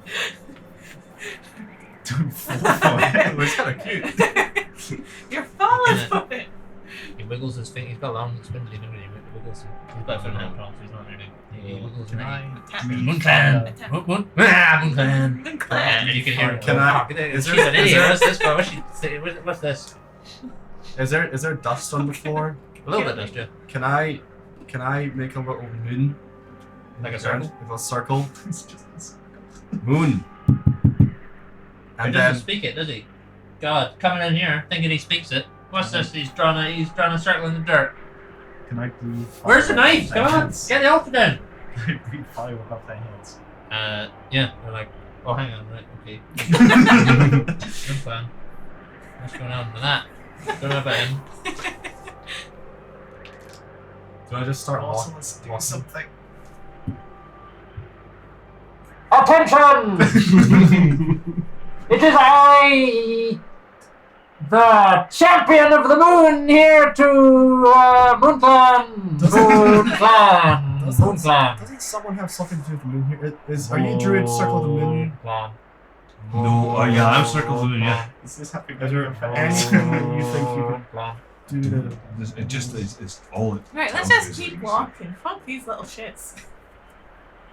Don't fall for it. It was kind of cute. You're falling Yeah. for it. He wiggles his finger. He's got long, spindly fingers. He wiggles. He's about 7.5 tall, so he's not very big. He wiggles Can his I? Attack. Moon Clan! Attack. Moon Clan! Moon Clan. And you can hear. Can I- She's is there- an is idiot. there- What's this? What's she say? What's this? Is there dust on the floor? A little bit, does you? Can I make a little moon? Like a circle? With a circle. It's just this. Moon. He And doesn't then speak it, does he? God, coming in here, thinking he speaks it. What's this? He's drawn a circle in the dirt. Can I breathe? Where's the fire knife? above Come their on, heads? get the altar down. Can I breathe fire above their heads? Yeah, they're like, oh, hang on, right, okay. Good plan. What's going on with that? Don't know about him. Do I just start Also, walking? let's do something. Attention! It is I, the champion of the moon, here to Moonclan. Moonclan. Doesn't someone have something to do with the moon here? Are you druid circle of the moon? Moonclan. No, yeah, I'm circles of the moon, yeah. Is this happening? Is there anything that you think you Moonclan. could do to... It just is, it's all it Right, let's tells just you is keep that walking. Fuck these little shits.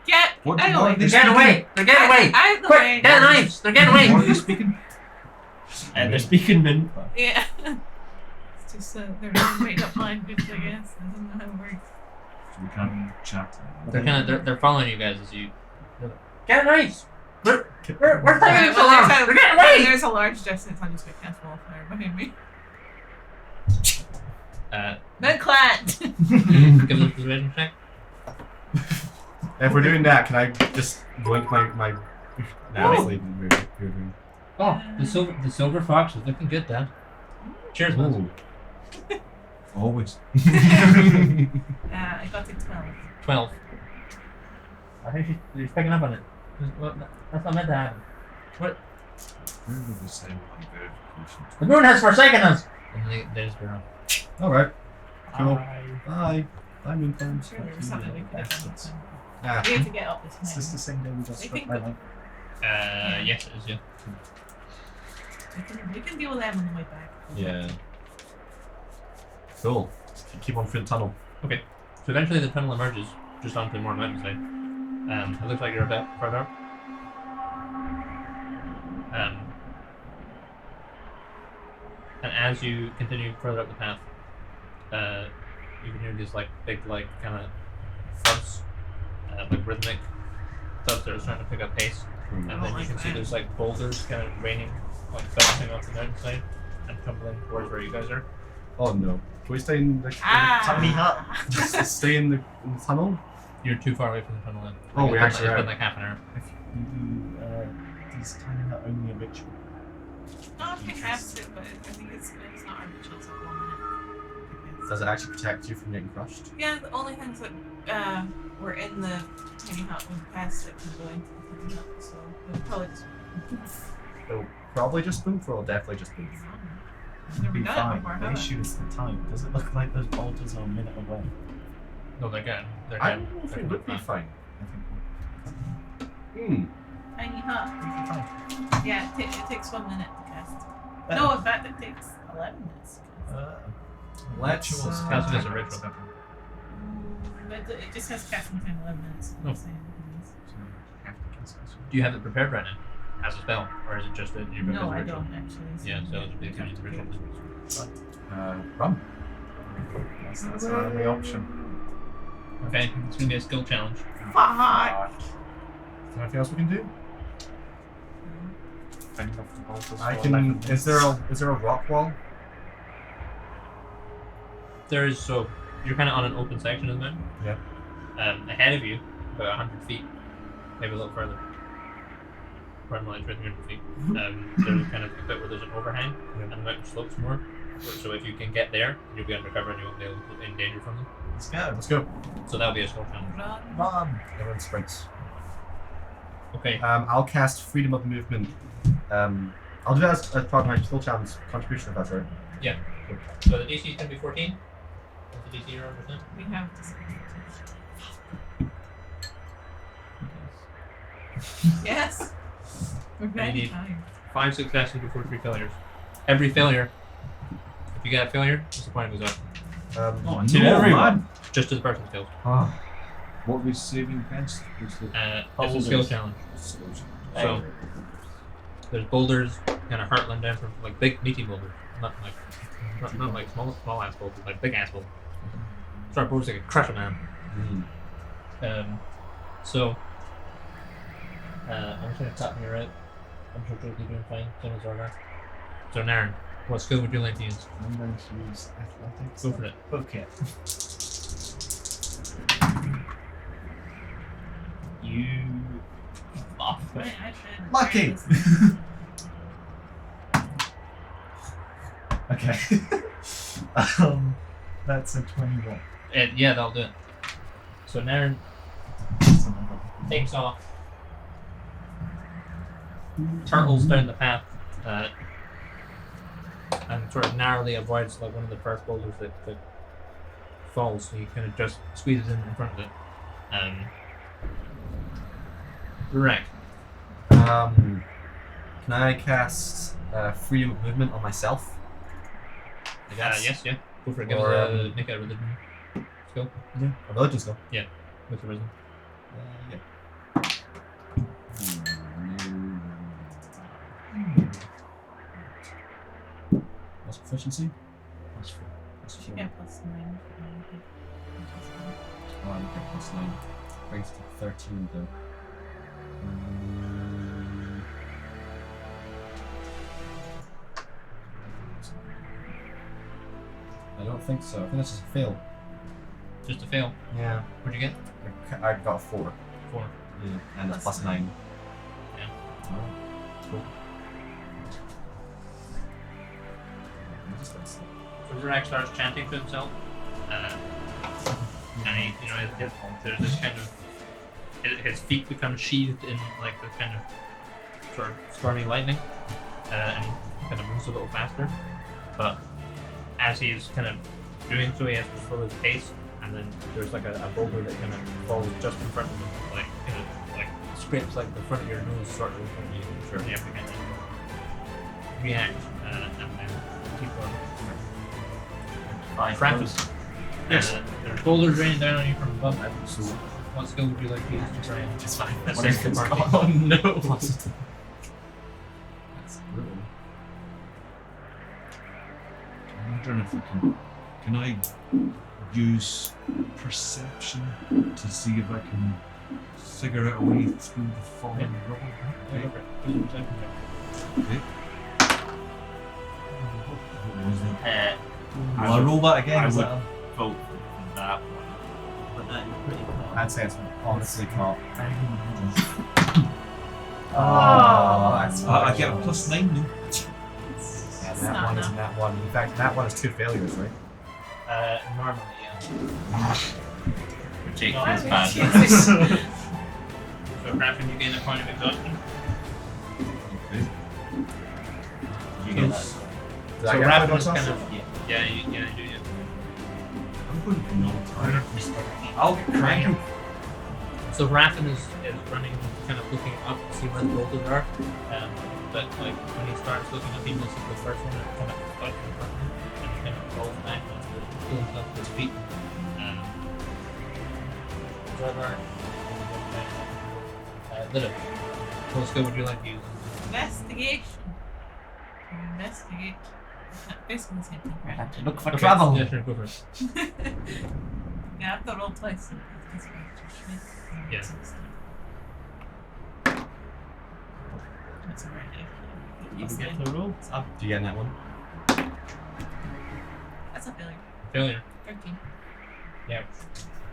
Get What- out of the what way. are they They're getting away! They're getting away! Out of the Quick, way. get the knives! They're getting What are away! you speaking? They're speaking Min. Yeah. It's just they're really made up language, I guess. I don't know how it works. So we can't chat. They're following you guys as you. Get the knives! We're taking Alright, so long! They're getting away! there's a large distance. I'm just going to cast wallfire behind me. Moonclan! Give them a persuasion check. If we're doing that, can I just blink my... Nah, it's leaving. We're doing... Oh, the silver fox is looking good, Dad. Cheers, man. Always. I got it 12. 12. I think she's picking up on it. That's not meant to happen. Where did the same on verification? The moon has forsaken us! And they just go on. Alright. Cool. Bye. Bye. Bye, moon friends. Sure, there was something we could have done. Ah. We have to get up this Is this the time. same day we got I struck think by that- lightning? Yes, it is, yeah. We can deal with them on the way back. Yeah. Cool. Keep on through the tunnel. So eventually the tunnel emerges just onto more mountainside. It looks like you're a bit further up. And as you continue further up the path, you can hear these like big like kind of thuds, like rhythmic thuds that are starting to pick up pace. And then you can see there's like boulders kind of raining, like bouncing off the mountainside and tumbling towards where you guys are. Oh no. Can we stay in the... Tiny hut. Just stay in the tunnel? You're too far away from the tunnel then. Oh, we It's actually been are. like half an hour. If you do, is tiny hut only a ritual? No, I think that's it, but I think it's not our ritual, it's like 1 minute. Does it actually protect you from getting crushed? Yeah, the only things that were in the tiny hut when we passed it can go into the tiny hut, so we'll probably just It'll probably just move, or it'll definitely just move. I've never Be done it fine. before, The have I? issue is the time. Does it look like those boulders are a minute away? No, they're good. They're I good. don't know if They're it would be fine. fine. I think Hmm. Tiny hut. we'll be fine. Yeah, it takes 1 minute to cast. No, in fact, it takes 11 minutes. to cast. Let's, Cast it as a ritual. But it just has casting time 11 minutes. Oh. Do you have it prepared right now as a spell, or is it just that you No, as a I ritual? don't actually. So Yeah, so it'll be a kind of ritual. Run. That's our only option. Okay, it's gonna be a skill challenge. Fuck! Is there anything else we can do? Fending off the boulders I for can. 11 Is there a rock wall? There is so you're kind of on an open section of the mountain. Yeah. Ahead of you, about 100 feet, maybe a little further. Probably like 300 feet. There's kind of a bit where there's an overhang, and the mountain slopes more. So if you can get there, you'll be undercover and you won't be in danger from them. Let's go. Let's go. So that'll be a skill challenge. Run. Run. Everyone sprints. Okay. I'll cast freedom of movement. I'll do that as part of my skill challenge contribution, if that's right. Yeah. So the DC is gonna be 14. What's the DC you're on percent? We have to. Yes. We're very need- tired. 5 successes before 3 failures. Every failure, if you get a failure, disappointment goes up. Oh, To no, everyone. man. Just to the person's skills. What are we saving against? What's the It's a skill challenge. solution? So there's boulders kind of hurtling down from like big meaty boulders, not like small ass boulders, like big ass boulders. Sorry, boulders that could crush a man. So I'm just gonna tap me right. I'm sure Joe will be doing fine. Same as Zorgar. So Naren, what skill would you like to use? I'm going to use athletics. Go for it. Okay. You. Buff. Right, I should. Lucky! Okay. That's a 21. Yeah, that'll do it. So Naren That's another. takes off, turtles down the path, and sort of narrowly avoids like one of the first boulders that falls. So he kind of just squeezes in front of it. Right. Can I cast freedom of movement on myself? I guess. Yes, yeah. Go for it. Give Or, us make a religion skill Yeah. A religion skill. with the wisdom. Yeah. What's proficiency? Plus 4. Plus You 4. get +9. Oh, I'm okay, plus 9. Brings it to 13 though. I don't think so. I think this is a fail. Just a fail. Yeah. What'd you get? I got a 4. 4. Yeah. And it's Plus plus 9. Yeah. Alright. Cool. So Rurak starts chanting to himself, and he, there's this kind of his feet become sheathed in like this kind of sort of stormy lightning, and he kind of moves a little faster. But as he's kind of doing so, he has to slow his pace, and then there's like a boulder that kind of falls just in front of him, like kind of like scrapes like the front of your nose sort of in front of you. Sure, you have to kind of react and then keep going. Practice. Yes. There's boulders raining down on you from above. So, what skill would you like to use to try and It's fine. assist the party? Oh no! That's brutal. I'm wondering if can I use perception to see if I can figure out a way through the fallen rubble? Okay. Okay. What was that? Will I roll that again? I Is would that vote for that one. But that is pretty cool. I'd say it's honestly caught. Oh, I get a plus 9 now. Yeah, It's that not one is enough. that one. In fact, that one is 2 failures, right? Normally, yeah. Ridiculous Oh, bad. Jesus. So, Kraken, you gain a point of exhaustion. Okay. You get that. Did I So, get Raffen my is bonus kind also? of. Yeah, you do, yeah. I'm going to be not tired. I'll get cranking. So Raffen is running, kind of looking up to see where the boulders are. But like when he starts looking up, he misses the first one and kind of stuck in front of him, and he kind of falls back and pulls himself to his feet. Lilith, what skill would you like to use? Investigation. Investigate. Basically the same thing, right? Look for Okay, trouble. Yeah, sure, go for it. Yeah, I've got roll twice. Yeah. That's alright. You can get the roll. Do you get that one? That's a failure. Failure. 13. Yeah.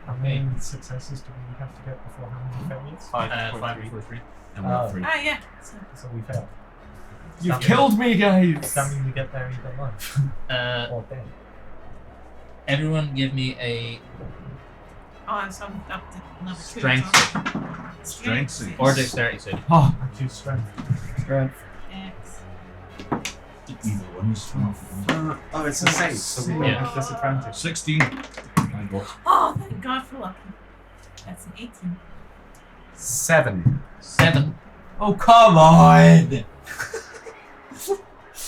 How many successes do we have to get before how many failures? 5 before 3. And we're at 3. Ah, yeah. So, So we failed. You've killed me, guys! Does that mean we get there either alive or dead? Everyone give me a so I'm up to number 2. strength save. Strength save. Or dexterity save. Oh, I choose strength. strength. X. Either one is fine. Oh, it's the same. So we Yeah. have disadvantage. 16. I got Oh, thank God for lucky. That's an 18. 7. 7. Oh, come on!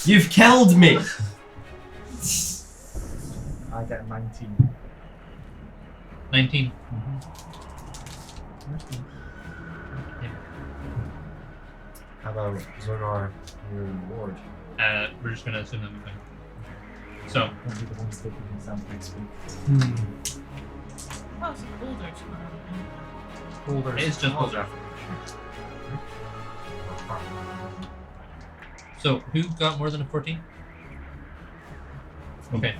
You've killed me! I get 19. 19. How about Zonar, your reward? We're just gonna assume that we win. So, We'll be the ones taking the exam next week. Oh, it's a boulder tomorrow. it's just Boulder. So, who got more than a 14? Okay.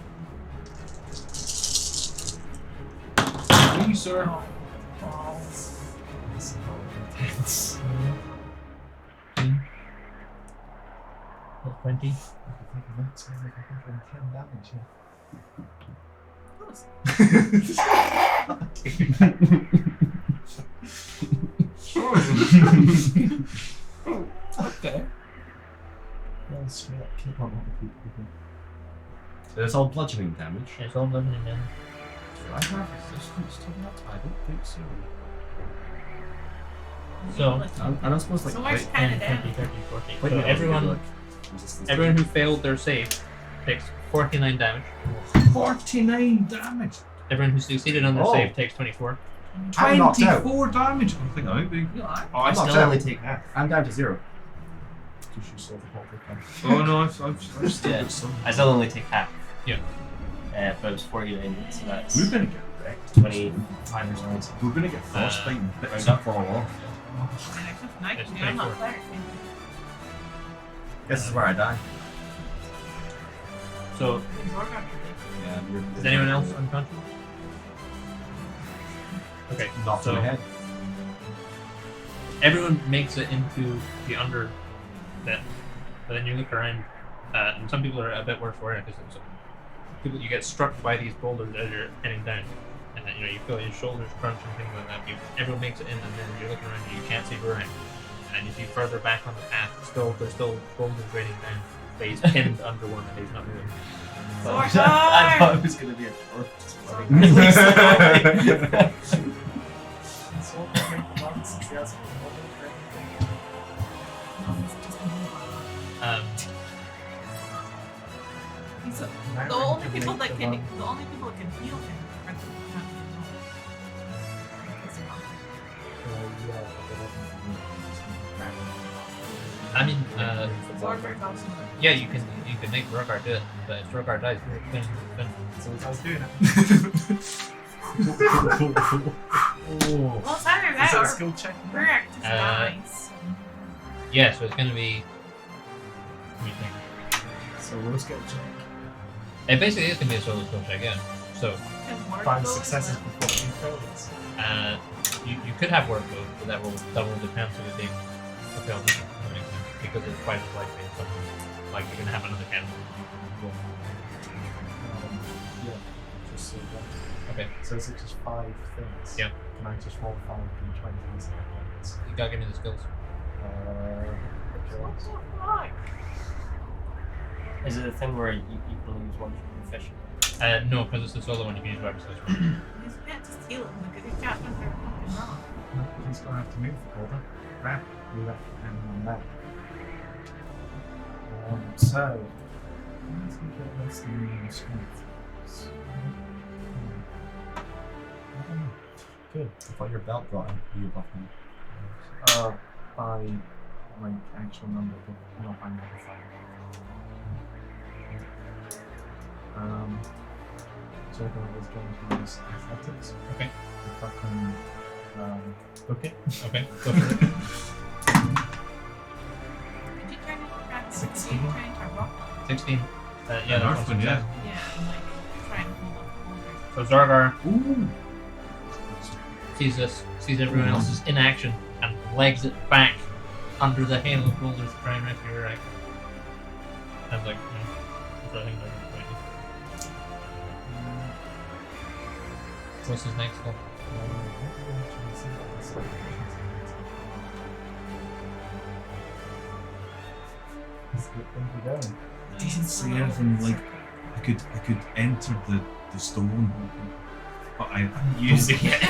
Please, sir. Oh, balls. It's intense. 20. I think that's like 110 damage, yeah. Okay. Yeah, straight up keep on other people. So it's all bludgeoning damage. It's all living in them. Do I have resistance to that? I don't think so. So, I'm not supposed to So like where's wait. 10, Canada? 20, 30, 40. Wait, So no, everyone, like, resistance everyone who damage. failed their save takes 49 damage. 49 damage. Everyone who succeeded on their Oh. save takes 24. I'm knocked out. 24 damage. I think I might be. Oh, I I'm still knocked out. only take half. I'm down to 0. Because you saw the whole thing. Oh no, I've still Yeah. got some. I still only take half. Yeah. But it was 49, so that's We're gonna get wrecked. 20. We're gonna get frostbite and bits Round that up. fall off. It's I'm not 24. cleric. This is where I die. So, Yeah, is anyone else unconscious? Okay, Knocked so in the head. everyone makes it into the under bit, but then you look around, and some people are a bit worse for it because people you get struck by these boulders as you're heading down, and then, you feel your shoulders crunch and things like that. Everyone makes it in, and then you're looking around and you can't see around, and you see further back on the path, there's still boulders raining down. But he's pinned under one and he's not moving. Sword I thought it was going to be a corpse. Really slowly. Um, The only people that can heal him are the I mean, Zorgard's also yeah, you can make Rogard do it, but if Rogard dies, then So I was doing it. well, it's either Is that that a or skill check? Burek just dies. yeah, so it's gonna be. What do you think? So we'll skill check. It basically is gonna be a solo skill check, yeah. So, Because Morgan 5 goes successes with- before 2 failures. you could have work mode, but that will depend on the thing. Okay, that makes sense because it's quite a life based something. Like you're gonna have another candle. Yeah, just so that. Okay, So is it just 5 things? Yeah. Can I just roll 5 d20s? you gotta give me the skills. Okay. What the fuck? Is it a thing where you can only use one proficient? No, because it's a solo one. You can use whatever skills. You can't just heal him because he can't do their fucking wrong. No, he's going to have to move. Hold on. Grab. Move up and on that. So. Let's look at what's the strength. Good. I thought your belt brought you above me. By my actual number, but not by modifier. So I was going to use athletics. Okay. If I can book it. Okay, go for it. Did you turn it back? 16. Did you turn it to rock? 16. Yeah, Yeah, that's Earthman, one yeah. success. Yeah, I'm like trying to hold up. So Zargar Ooh. sees everyone else is in action, and legs it back under the hail of boulders to try and rescue her. I was like, throwing her. What's his next skill? It doesn't say anything like I could enter the stone, but I Using it.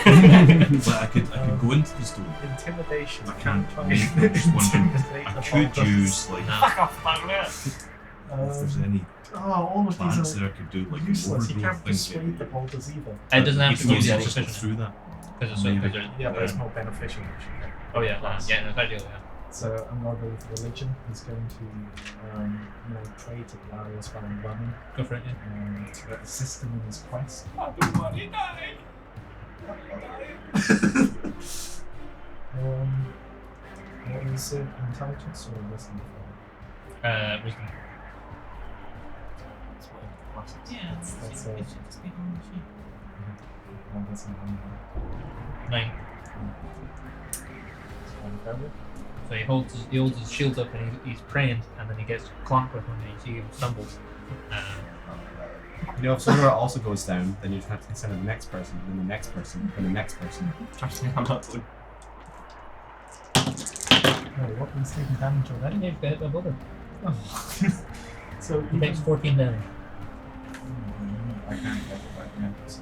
but I could go into the stone. Intimidation. I can't. Try I'm just wondering. intimidate I the could boulders. use like No. Fuck off, man. if there's any all of plants these there, are I could do like useless. You overgrowth can't things. persuade the boulders either. It doesn't have You to can use also any just go proficiency through that. because it's so. Maybe. Yeah, but it's more beneficial. actually. Oh yeah, yeah, no, it's ideal. Yeah. So I'm going to go with religion. He's going to, pray to Gladius while I'm running Go for it. Yeah. and to assist him in his quest. What is it? Intelligence or wisdom? Wisdom. That's what the classics. Yeah, That's it should just be on the sheet. no, that's an animal. 9. So he holds his shield up and he's praying, and then he gets clonked with one, and you see him stumble. You know, if Sora also goes down, then you have to send the next person, then the next person, then the next person. Trust me, I'm not doing. Wait, what was taking damage already? You've got hit by Boulder. So He takes 14 damage. I can't get it right now. So.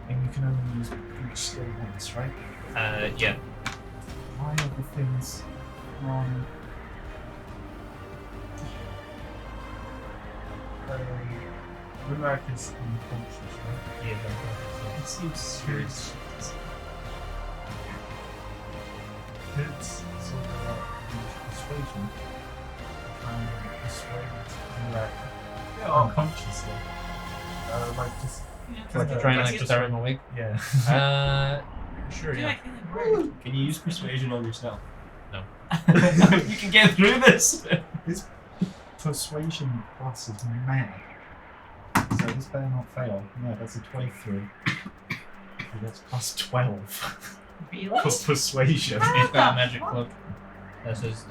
And you can only use each skill once, right? Yeah. Why are the things on? Rurak is unconscious, right? He is unconscious. It seems serious. It's sort of like persuasion. Trying to persuade Rurak unconsciously. Like just. Yeah, Like Yeah. trying to That's like just disarm him awake. Yeah. Sure, do yeah. I feel like Can you use persuasion on yourself? No. You can get through this. His persuasion plus is mad. So this better not fail. No, that's a 23. So that's plus 12 really? for persuasion. He's got a magic cloak. This is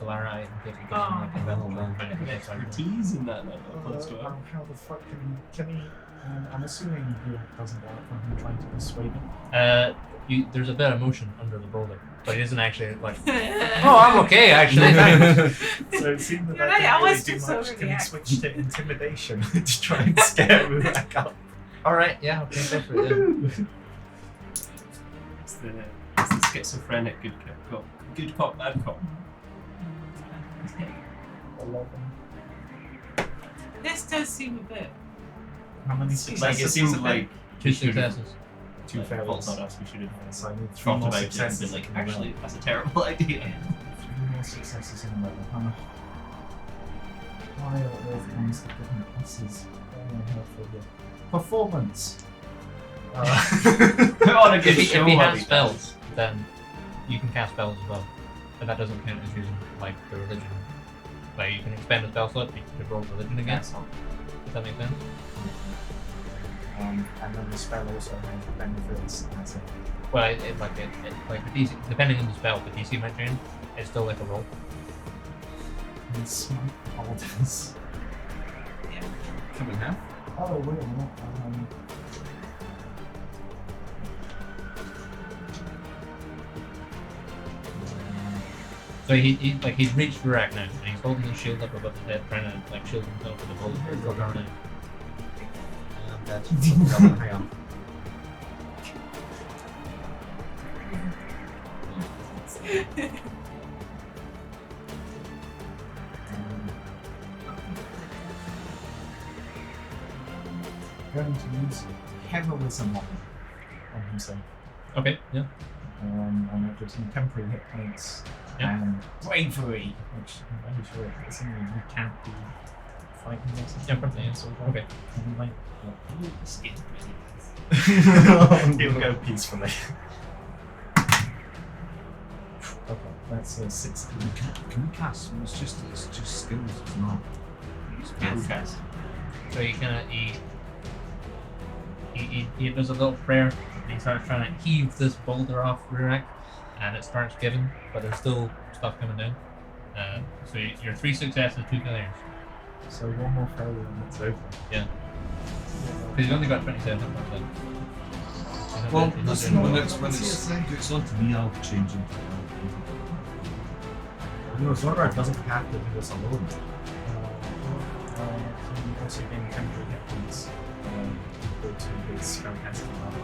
Talara item. If he Oh, like a okay. level Expertise in that level. Close to it. How the fuck can he I'm assuming he doesn't get it from him trying to persuade him. There's a bit of motion under the boulder, but he isn't actually like. Oh, Oh, I'm okay actually. Thanks. So it seemed that You're that right, I didn't really was do just much. Can he overreacting. switch to intimidation to try and scare Rurak up? All right, yeah, okay, go for it. Yeah. It's the schizophrenic good cop, bad cop. This does seem a bit. How many Like successes? it seemed is it? like Two we should have- successes. Two like, failures. fault not us. We should have So I need 3 talked more about it and successes. been like, in a row. actually, that's a terrible idea. 3 more successes in a row. Why are all the ones that different classes? Helpful here. Performance. On a good If show, he I'll has be spells, then you can cast spells as well. But that doesn't count as using like the religion. Like you can expend a spell slot, but you can roll religion again. Does that make sense? And then the spell also has benefits as a Well, it like the DC, depending on the spell, the DC might change. It's still like a roll. and smite orders. Can we have? Oh wait a minute. So he's reached Rurak now, and he's holding his shield up above his head, trying to like shield himself with the bullet. That's hang on. Going to use heroism on himself. Okay, yeah. And that gives him temporary hit points Yeah. and bravery, which I'm very sure it's something you can't be fighting against. Yeah, probably, yeah. So, Okay. and like, Skin. he'll go peacefully. Okay, that's a 16. Can we cast? It's just skills, it's not. Can cast. So he kind of he does a little prayer, and he starts trying to heave this boulder off Rurak, and it starts giving, but there's still stuff coming down. So you're 3 successes, 2 failures. So one more failure and it's over. Yeah. Because he's only got 27 hit points then. Well, He's not listen, doing when well. it's on to me, I'll change into You know, Zorgar doesn't have to do this alone. So you also gain temporary hit points go to his spellcasting level.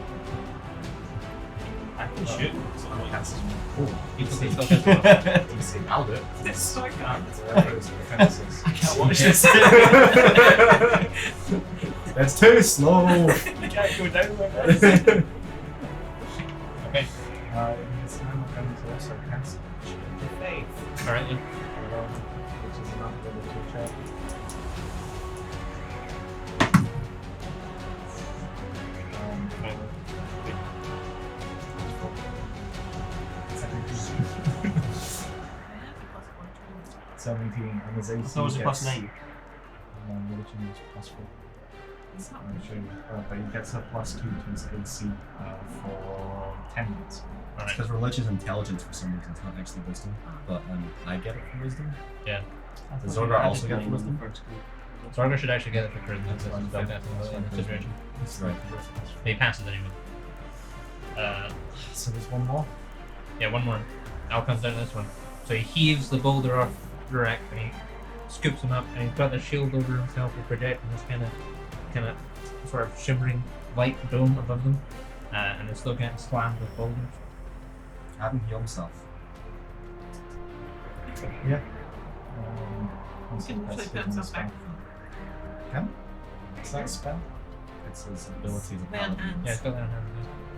I can shoot. Spellcasting level. He still gets well. DC, I'll do it. This so I can't. I can't watch this. That's too slow. You can't go down like that. Okay. He's now going to also cast Shield of Faith, Alright, yeah. which is another ability check. So 17 and his AC So was it gets, +9? religion is +4. It's not I'm sure, but he gets a +2 to his AC for 10 minutes. Alright. Because religion is intelligence for some reason, it's not actually wisdom. But I get it from wisdom. Does Zorgar also get it from wisdom? Zorgar should actually get it for charisma. This is about that in this situation. Right. He passes anyway. So there's one more. Yeah, one more. Now comes down to this one. So he heaves the boulder off Rurik and he scoops him up and he's got the shield over himself to project this kind of sort of shimmering light dome above them. And they're still getting slammed with boulders. Have him heal himself. Yeah. He can literally put himself back. Is that a spell? It's his ability as a Man paladin. hands. Yeah, it's got that in hand.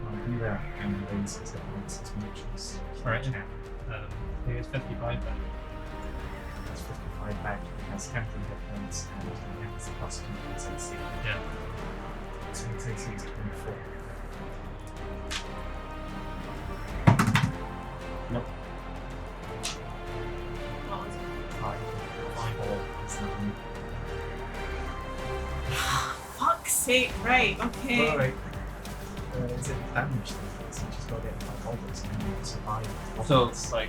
I'll do that and raises it makes as much as. Alright. I think it's 55 back. That's 55 back. He has temporary hit points and he has a +2 to his AC. Yeah. So his AC is 24. What was it? 5 is 9. Fuck's sake, right, okay. Alright. Is it damage thing? So you just gotta get 5 boulders and you survive. So it's like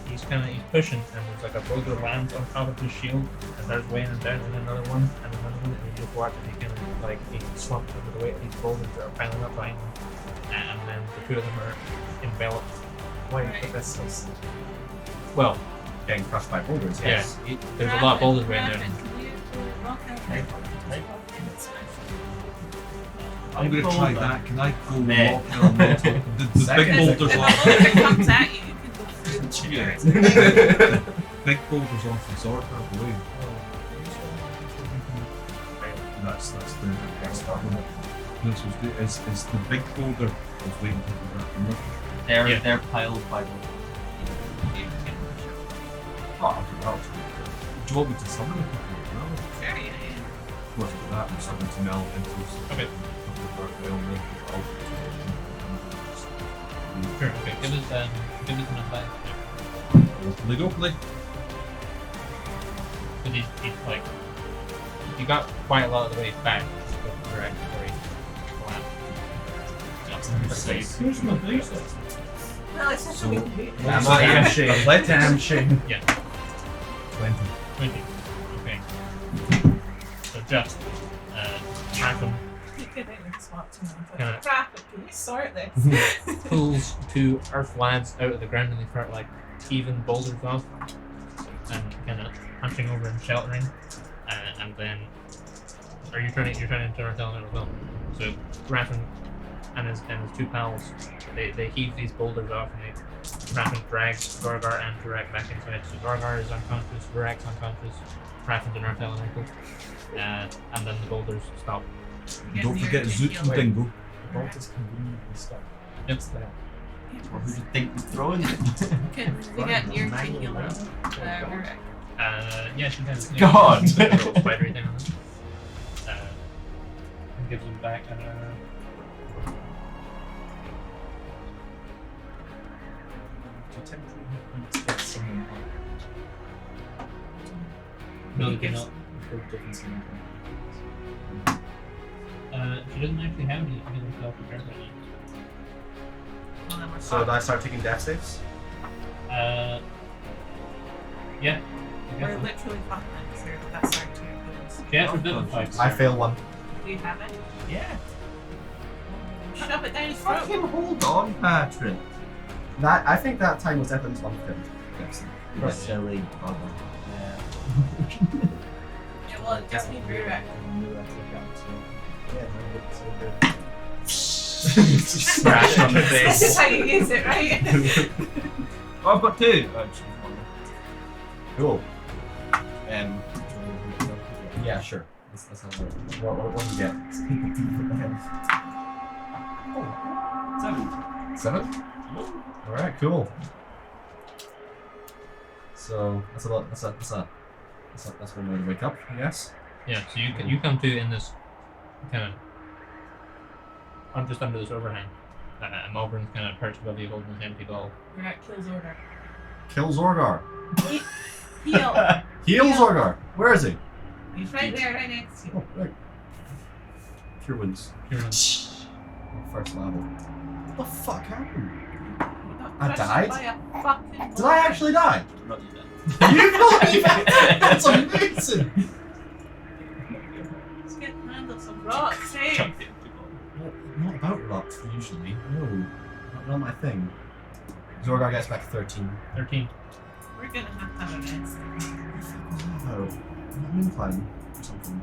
he's pushing and there's like a boulder lands on top of his shield and there's weighing him down and another one and another one and you just watch and he slumps under the weight of these boulders that are piling up behind him and then the two of them are enveloped. Wait, but this is. Well, Getting crushed by boulders, yes. there's a lot of boulders weighing down. Can you rock out there? I'm going to try that. Can I go Meh. walk around the big Second. boulders If off? it comes at you, you can go through the boulders. Big boulders off the sword out the way. That's the next one. This was the is the big boulder I was waiting for that. Remember? They're piled by one. Oh, I'll do that. Do you want me to summon it? No. Sure, yeah. Work with that and summon some elementals. Okay. Sure, okay. Give us an advice. Hopefully, hopefully. Because he's like you got quite a lot of the way back with direct before he collapsed. Here's my place. Well, it's such a big boot. Damn shame. Let damn shame. Yeah. 20. 20. Okay. So just track him, You could have swapped him out. Kinda- Crap, can you sort this? pulls two earth lads out of the ground and they start like heaving boulders off and kind of punching over and sheltering. And then, are you trying to turn down as well? So Raffin and his two pals, they heave these boulders off and Raffin drags Zorgar and Durek back inside. So Zorgar is unconscious, Durek's unconscious, Raffin's an earth elemental, and then the boulders stop. Don't forget Zoot and Dingo. The boulders conveniently stop. It's there. Or who do you think was throwing it? Can we get near to heal him? Rick? Yeah, she has God! a little spidery thing on it. And gives him back Do temporary hit points get someone up? No, they Gives- cannot. Big difference in income. She doesn't actually have any healing spell prepared right Well, then we're So fucked. do I start taking death saves? now. Yeah. I We're guess so. literally fucked then, because that's our two moves. She has forbidden fight. I fail one. Do you have it? Yeah. Shove it down his throat. Fucking hold on, Patrick. That I think that time was at least one thing. You're silly bugger. Yeah, well, it just means Rick. Smash on the This face. is how you use it, right? Oh, I've got two. Oh, just Cool. one. Yeah, sure. Let's have a look. What do you get? 7. 7? Alright, cool. So that's one way to wake up, I guess. Yeah, so you come to in this kind of just under this overhang. And Malvern's kind of perched above you holding his empty ball. Rick kills order. Kill Zorgar. Heal. Heal Zorgar. Where is he? He's right there, right next to you. Oh, right. Cure wounds. First level. What the fuck happened? You got I crushed died? by a fucking Did I actually die? Not you then. You believe it? That's amazing. Let's get handle some rocks, hey. Not about rocks usually. No. Not my thing. Zorgar gets back to 13. 13. We're gonna have a rest. Oh. Moon climb or something.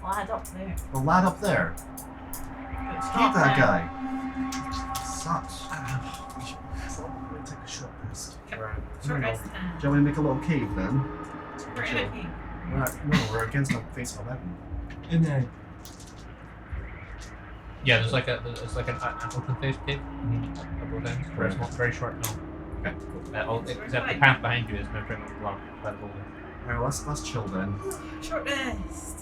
Lad up there. The lad up there. It's Hate not that there. guy. Sucks. We should probably take a short rest. Short rest Do time. you want me to make a little cave then? We're in a cave. We're against a face of 11. In there. Yeah, there's like an open face cave. A couple of times. Very small, very short. No. Okay, cool. Except the path behind you is now pretty much blocked by the boulder. Alright, let's chill then. Short rest.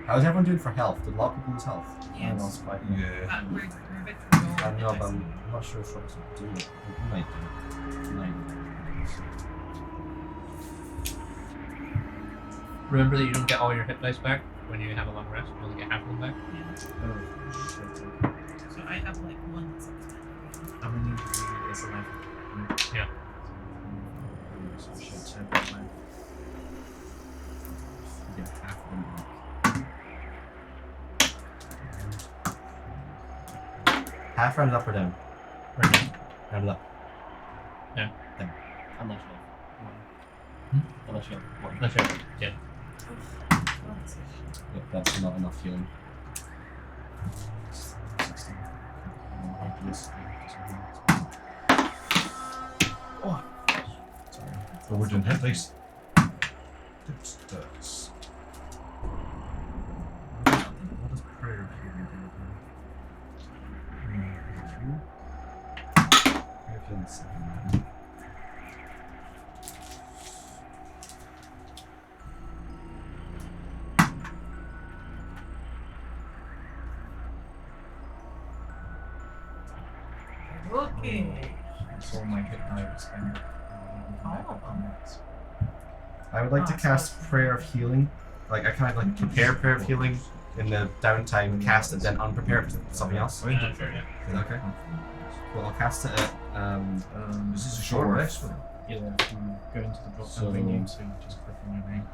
How's everyone doing for health? Did a lot of people lose health? Yes. lost quite Yeah. We're a bit too low. I know, but I'm not sure if Rox will do it. He might do it. He might. Remember that you don't get all your hit dice back when you have a long rest. You only get half of them back. Yeah. Oh, shit. So I have like 1 6. How many is alive? Yeah. So shit, so that one. Yeah, half of them. Half rounded up or down? Rounded up. I'm not sure. I'm not sure. What? Not sure. Yeah. Yep, that's not enough healing. Oh, we're doing hit dice. Dice. What does prayer healing do? Prayer healing 7. Okay. So all my hit dice and back up on that. I would like to Oh, cast Prayer of Healing. Like, I kind of like prepare Prayer of Healing in the downtime, cast it, then unprepare for something else. I think Sure, yeah. Is that okay? Well, I'll cast it at, is this a short rest for them? Yeah, if you go into the drop So- down menu, so you just click on your name.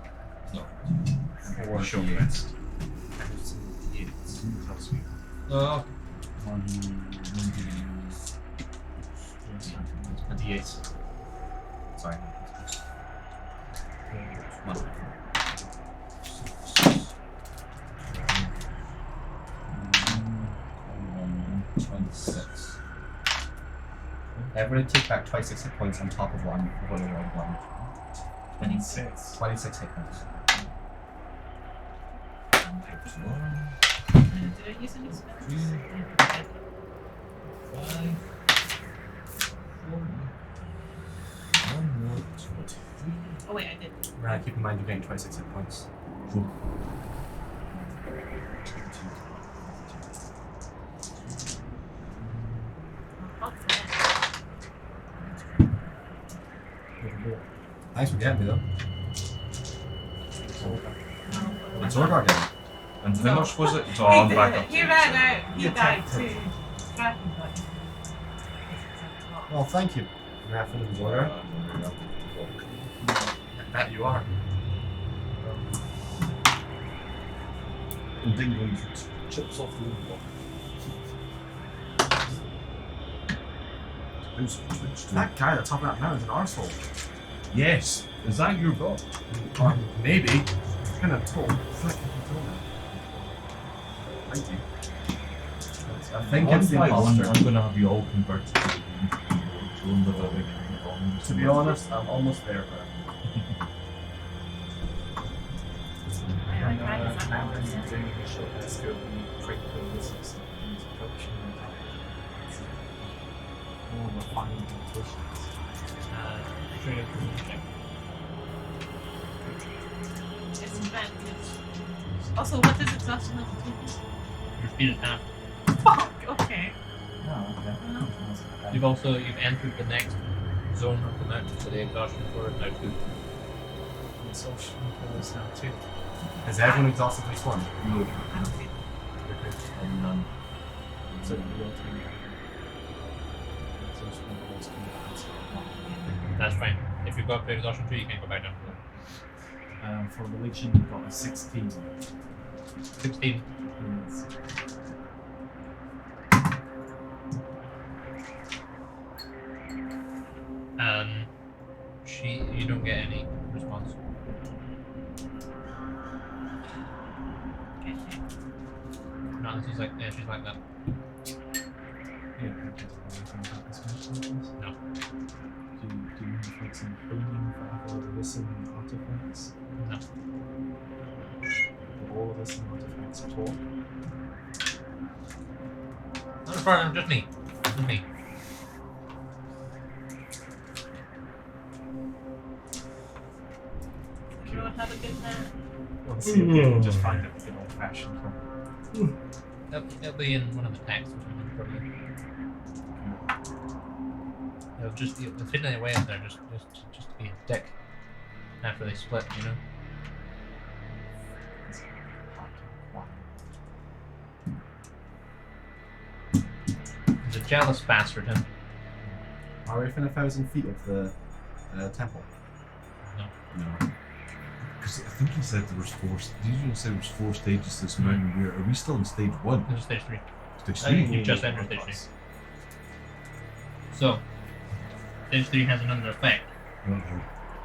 or Short rest. Oh, a D8. Sorry. One. 26. Everybody take back 26 hit points on top of one when you roll one. 26. 26 hit points. Did I use any spells? Oh wait, I did. Right, keep in mind you're getting 26 hit points. Thanks for getting me though. It's Zorgar again. And how much was it? So He I'm did back it. up to He it, ran so- out. He You died attacked too. him. Scrappy died. Well, thank you, Raffin and Zorgar. That you are. And Dingling chips off the wall. Who's twitched? That guy at the top of that mountain is an arsehole. Yes. Is that your god? Maybe. It's kind of tall. Flick. Thank you. I think it's the imposter. I'm going to have you all converted to the living. To be honest, I'm almost there, but My guy is Now not that you're doing a short rest, go and quick this is potion and more refined potions. straight up from the check. It's advantage. Also, what is exhaustion level 2? Your speed is half. Fuck! Okay. Oh, okay. You've entered the next zone of the mountain, so the exhaustion score is now 2. Exhaustion goes now 2. Is everyone exhaustively swarmed? I don't think. And none. So your turn. Exhaustion goes to 1. That's fine. If you go up to exhaustion 2, you can't go back down. For religion, you've got a 16. 16. Yes. You don't get any response. No, she's like that. Yeah, I guess anything about this one. No. Do you have like some cleaning for other listen artifacts? No. Do all of listen artifacts talk? Not a problem, just me. Just me. Everyone have a good night. Let's see if you can just find it with an old fashioned one. It'll be in one of the texts or something, probably. It'll fit in way up there, just to be a dick. After they split, you know? He's a jealous bastard, him. Are we within 1,000 feet of the temple? No. No. Because I think he said there was 4. Did you say there was 4 stages to this mountain? Are we still in stage 1? This is stage 3. Stage I think 3? You've just entered stage 3. So, stage 3 has another effect. Oh,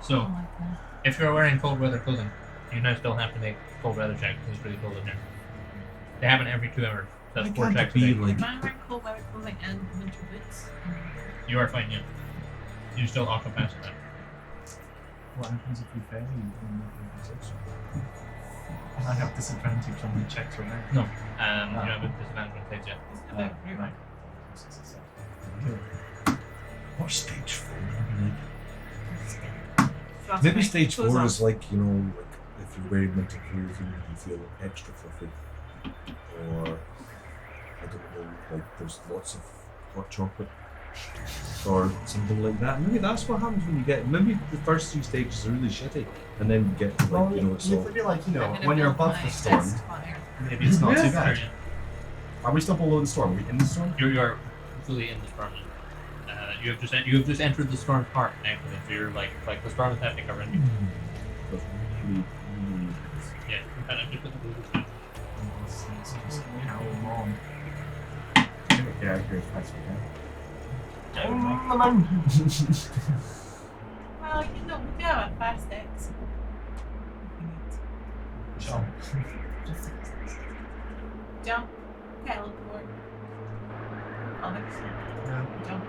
So, Oh my god. if you're wearing cold weather clothing, you now still have to make cold weather checks because it's really cold in here. They happen every 2 hours. So that's 4 checks a day. like Am I wearing cold weather clothing and winter boots? You are fine, yeah. You still auto pass that. What happens if you fail? You don't make any decision. I have disadvantage on the checks right now. No. You don't have a disadvantage on saves yet. Right. what's stage 4? Frostbite. Maybe stage Clothes 4 on. is like, you know, like if you're wearing winter clothes you feel extra fluffy. Or, I don't know, like there's lots of hot chocolate. Or something like that. Maybe that's what happens when you get. Maybe the first 3 stages are really shitty, and then you get to, like, you know, it's you all. could be like, you know, I'm gonna when you're build above my the storm, best fire. maybe it's not too Yeah. bad. Are we still below the storm? Are we in the storm? You're fully in the storm. You have just entered the storm part actually. So you're like the storm is happening around you. But really, really Yeah, you kind of just put the blue down. How long? Yeah, I agree with Spice Well, you know, we do have a fast X. Jump. Jump, teleport. Other Yeah. jump.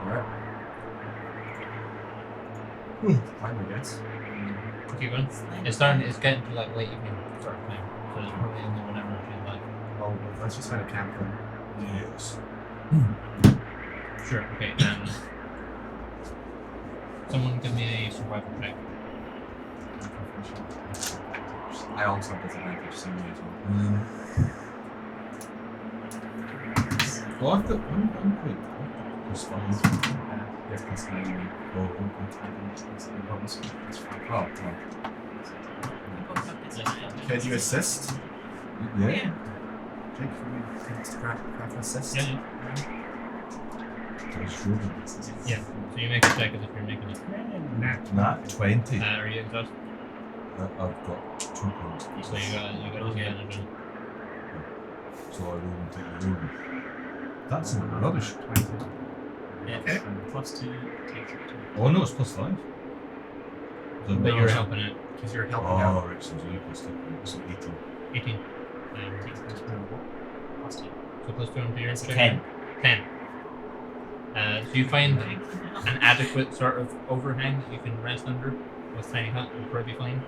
Alright. Fine, I guess. Keep going. It's getting to like late evening sort of time. So it's probably only whenever she's like. Well, let's just find a camp then. yes. Sure, okay, someone give me a survival check. I also have disadvantage, so you as well. Well, I'm quite. Plus 5. Yes, plus 9. Oh, okay. Oh, We both have disadvantage. Can you assist? Yeah. Yeah. Jake, can you grab an assist? Yeah. That's true. Yeah. So you make a check as if you're making it. Nat 20. Are you exhausted? I've got 2 points. So you got disadvantage. So I will take the room. That's not rubbish. Yeah. Okay. Plus 2 takes it to. Oh no, it's plus 5. But you're helping it. Because you're helping Oh, out. right, so you plus 2. So 18. 18. Plus 2. So plus 2 onto your It's a check. 10. 10. So you find an adequate sort of overhang that you can rest under with tiny hut will probably be fine.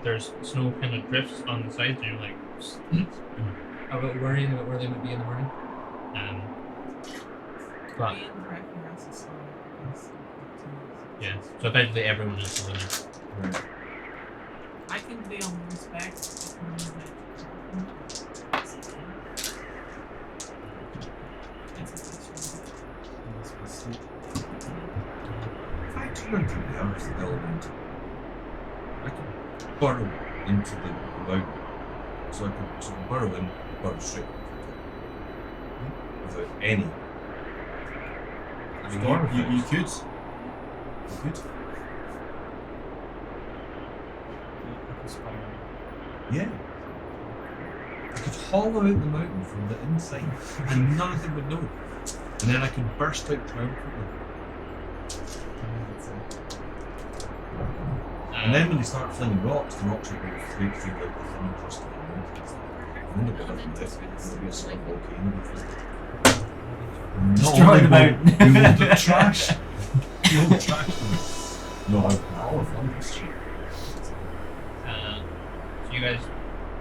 There's snow kind of drifts on the sides, and you're like a little worrying about where they would be in the morning. But Being correct for us is slow. yeah, so effectively everyone is still in there. Right. I can be on respect. If I turn to the earth element, I could burrow into the mountain. So I could sort of burrow in, burrow straight into it. Without any. I mean, you could. You could. Yeah. I could hollow out the mountain from the inside and none of them would know. And then I could burst out triumphantly. And then when they start flinging rocks, the rocks will go straight through like the thin crust of the mountains. And then they'll be like this, there'll be a sort of volcano. Destroy the mountain. The old trash. The old trash. No, all of them. So you guys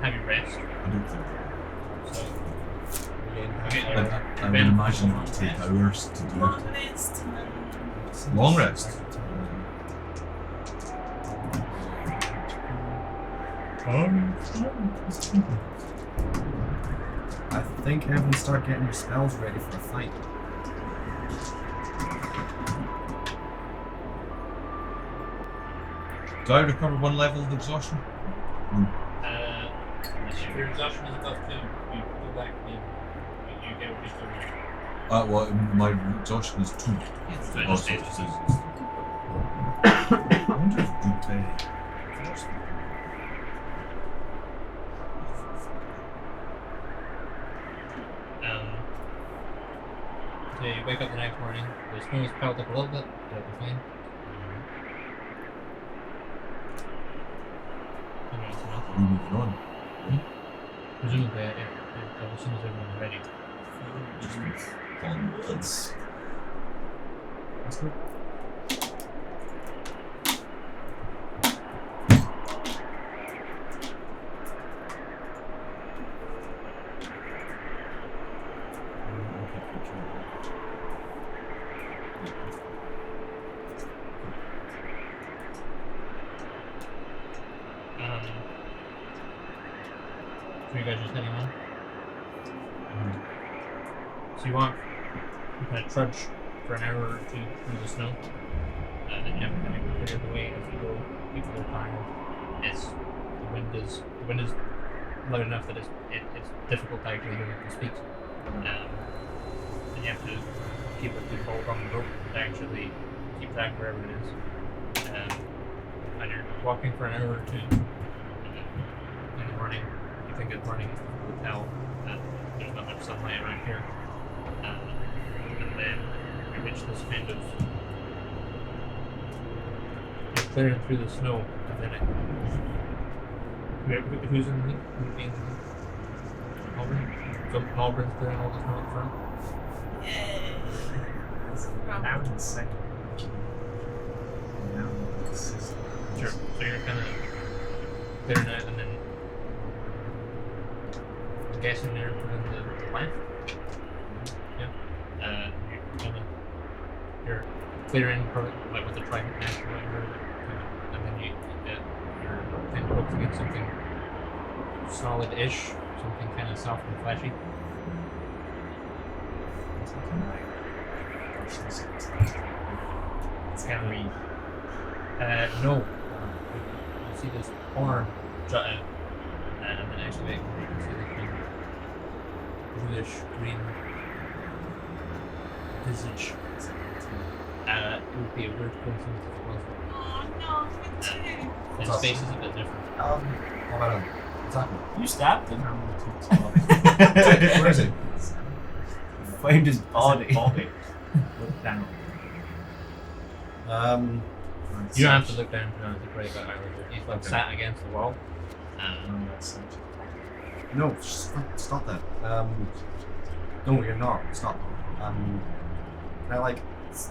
have your rest. I don't think. So I would imagine it would take hours to do Long it. rest time. Long rest. I think everyone start getting your spells ready for a fight. Do I recover one level of exhaustion? If your exhaustion is above 2, you go back and you get what you're doing. Well, my exhaustion is 2. So it Oh, just so stays it's the same. I wonder if good So you wake up the next morning, the snow is piled up a little bit, but it'll be fine. And that's enough. Are we moving on? Presumably, as soon as everyone's ready. Let's go. So you guys just heading on? So you kind of trudge for an hour or two through the snow, and then you have to kind of clear the way as you go. People are tired. The wind is loud enough that it's difficult to actually hear people speak. And you have to keep a good hold on the rope to actually keep track of wherever it is. And you're walking for an hour or two. In the morning, you think it's morning, it's difficult to tell that there's not much sunlight around here. And then you reach this kind of, you're clearing through the snow, and then who's in the lead? Who's being Malvern? So Malvern's clearing all the snow up front. Now in second. Now in system. Sure. So you're kind of clearing out, and then I'm guessing you're putting the plant. Yeah. You're clearing probably like with the trident knife or whatever, and then you're kind of hoping to get something solid-ish, something kind of soft and fleshy. It's kind of read. No. You see this horn jut out, and then actually you can see the kind of bluish green visage. It would be a weird coincidence if it wasn't. Oh no, me too. His face is a bit different. What about him? What's happening? You stabbed him. Where is he? Found his body. Look down. You don't have to look down to the grey guy either. He's like sat against the wall. No, stop that. No, you're not. Stop.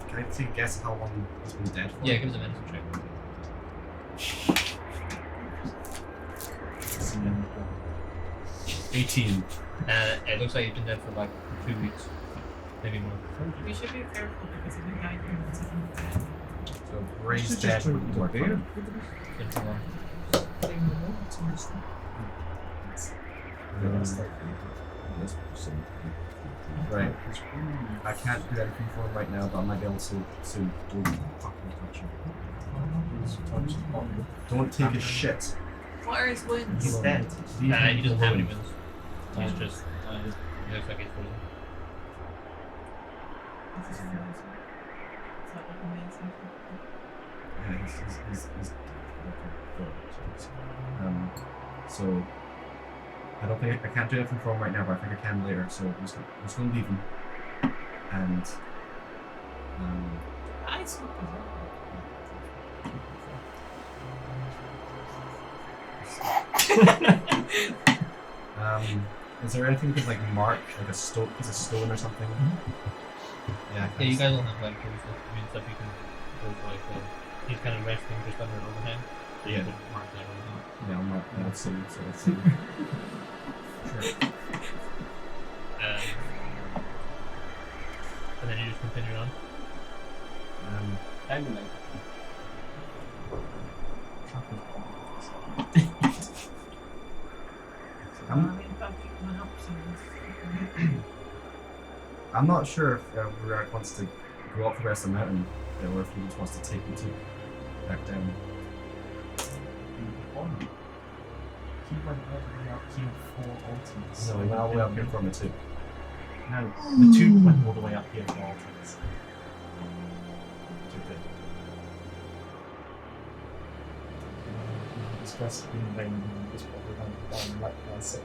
Can I take a guess how long he's been dead for? Yeah, give us a medicine check. 18. It looks like he's been dead for like 2 weeks, maybe more. We should be careful because if we die here, it's even dead. So Ray's dead wouldn't work for him. Been too long. Right. I can't do anything for him right now, but I might be able to don't fucking touch him. Don't take his shit. What are his wounds? He's dead. He doesn't have any wounds. He's just. He looks like he's frozen. Is that what amazing? Yeah, he's so I don't think I can't do anything for him right now, but I think I can later. So I'm just gonna leave him. And I spoke is there anything you could like mark, like a piece of stone or something? Yeah. Yeah, you guys don't have like tools. I mean, stuff you can do like he's kind of resting just under an overhang, so you Yeah. can mark that or Yeah, I'm not. Let's see. So let's see. Sure. and then you just continue on. Tangling. I'm not sure if Rurik wants to go up the rest of the mountain, or if he just wants to take me to back down. He went all the way up here for ultimates. No, he went all the way up here for me too. No, the two went all the way up here for ultimates. Discussed being available and just probably went down like I said.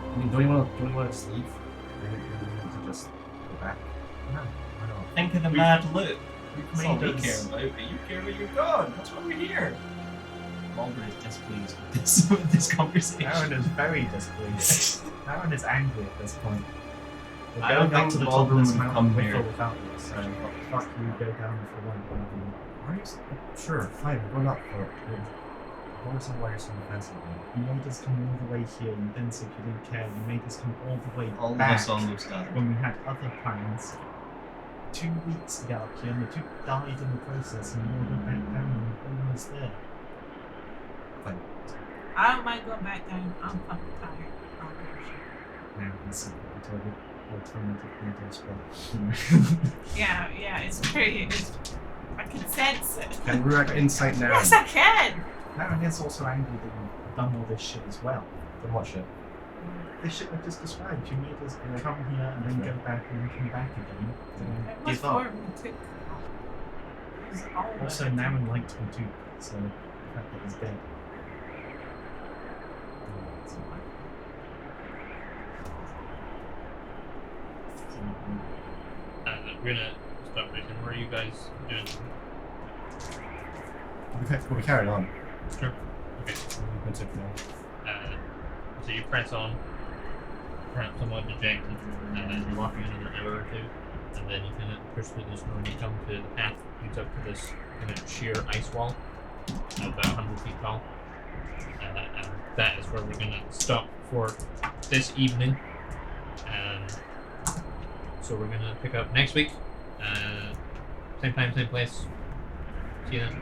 I mean, don't you want to just leave? Or you want to just go back? No, why not? Think of the mad look. We've That's all made we care us. about. But you care about your god. That's why we're here. Mulder is displeased with this conversation. Aaron is very displeased. Aaron is angry at this point. We're I don't going up think to the top of Baldwin this would mountain come with here. or without you, so fuck you, go down if you want. Sure, fine. We're not for it. I don't understand why you're so defensive. You made us come all the way here, you then said you didn't care, you made us come all the way All of back us almost died. when we had other plans. 2 weeks to get up here, and the two died in the process, and you all went back down and we're almost there. Fine. I don't mind going back down. I'm fucking tired. I'll go shit. Now, this is the alternative media spot. Yeah, it's very. I can sense it. Can Rurik insight now? Yes, I can. Aaron is also angry that you've done all this shit as well. Then what shit? This shit I just described. You made us come here and then go back and then come back again. And It was give up. more than took. It was all of Also, it. Naren liked me too, so the fact that he's dead. We're gonna stop racing. What are you guys doing? We carried on. Sure. Okay. We've been took now. So you press on, perhaps somewhat dejected, and you're walking another hour or two, and then you kind of push through the snow and you come to the path leads up to this kind of sheer ice wall, about 100 feet tall. And that is where we're going to stop for this evening. So we're going to pick up next week. Same time, same place. See you then.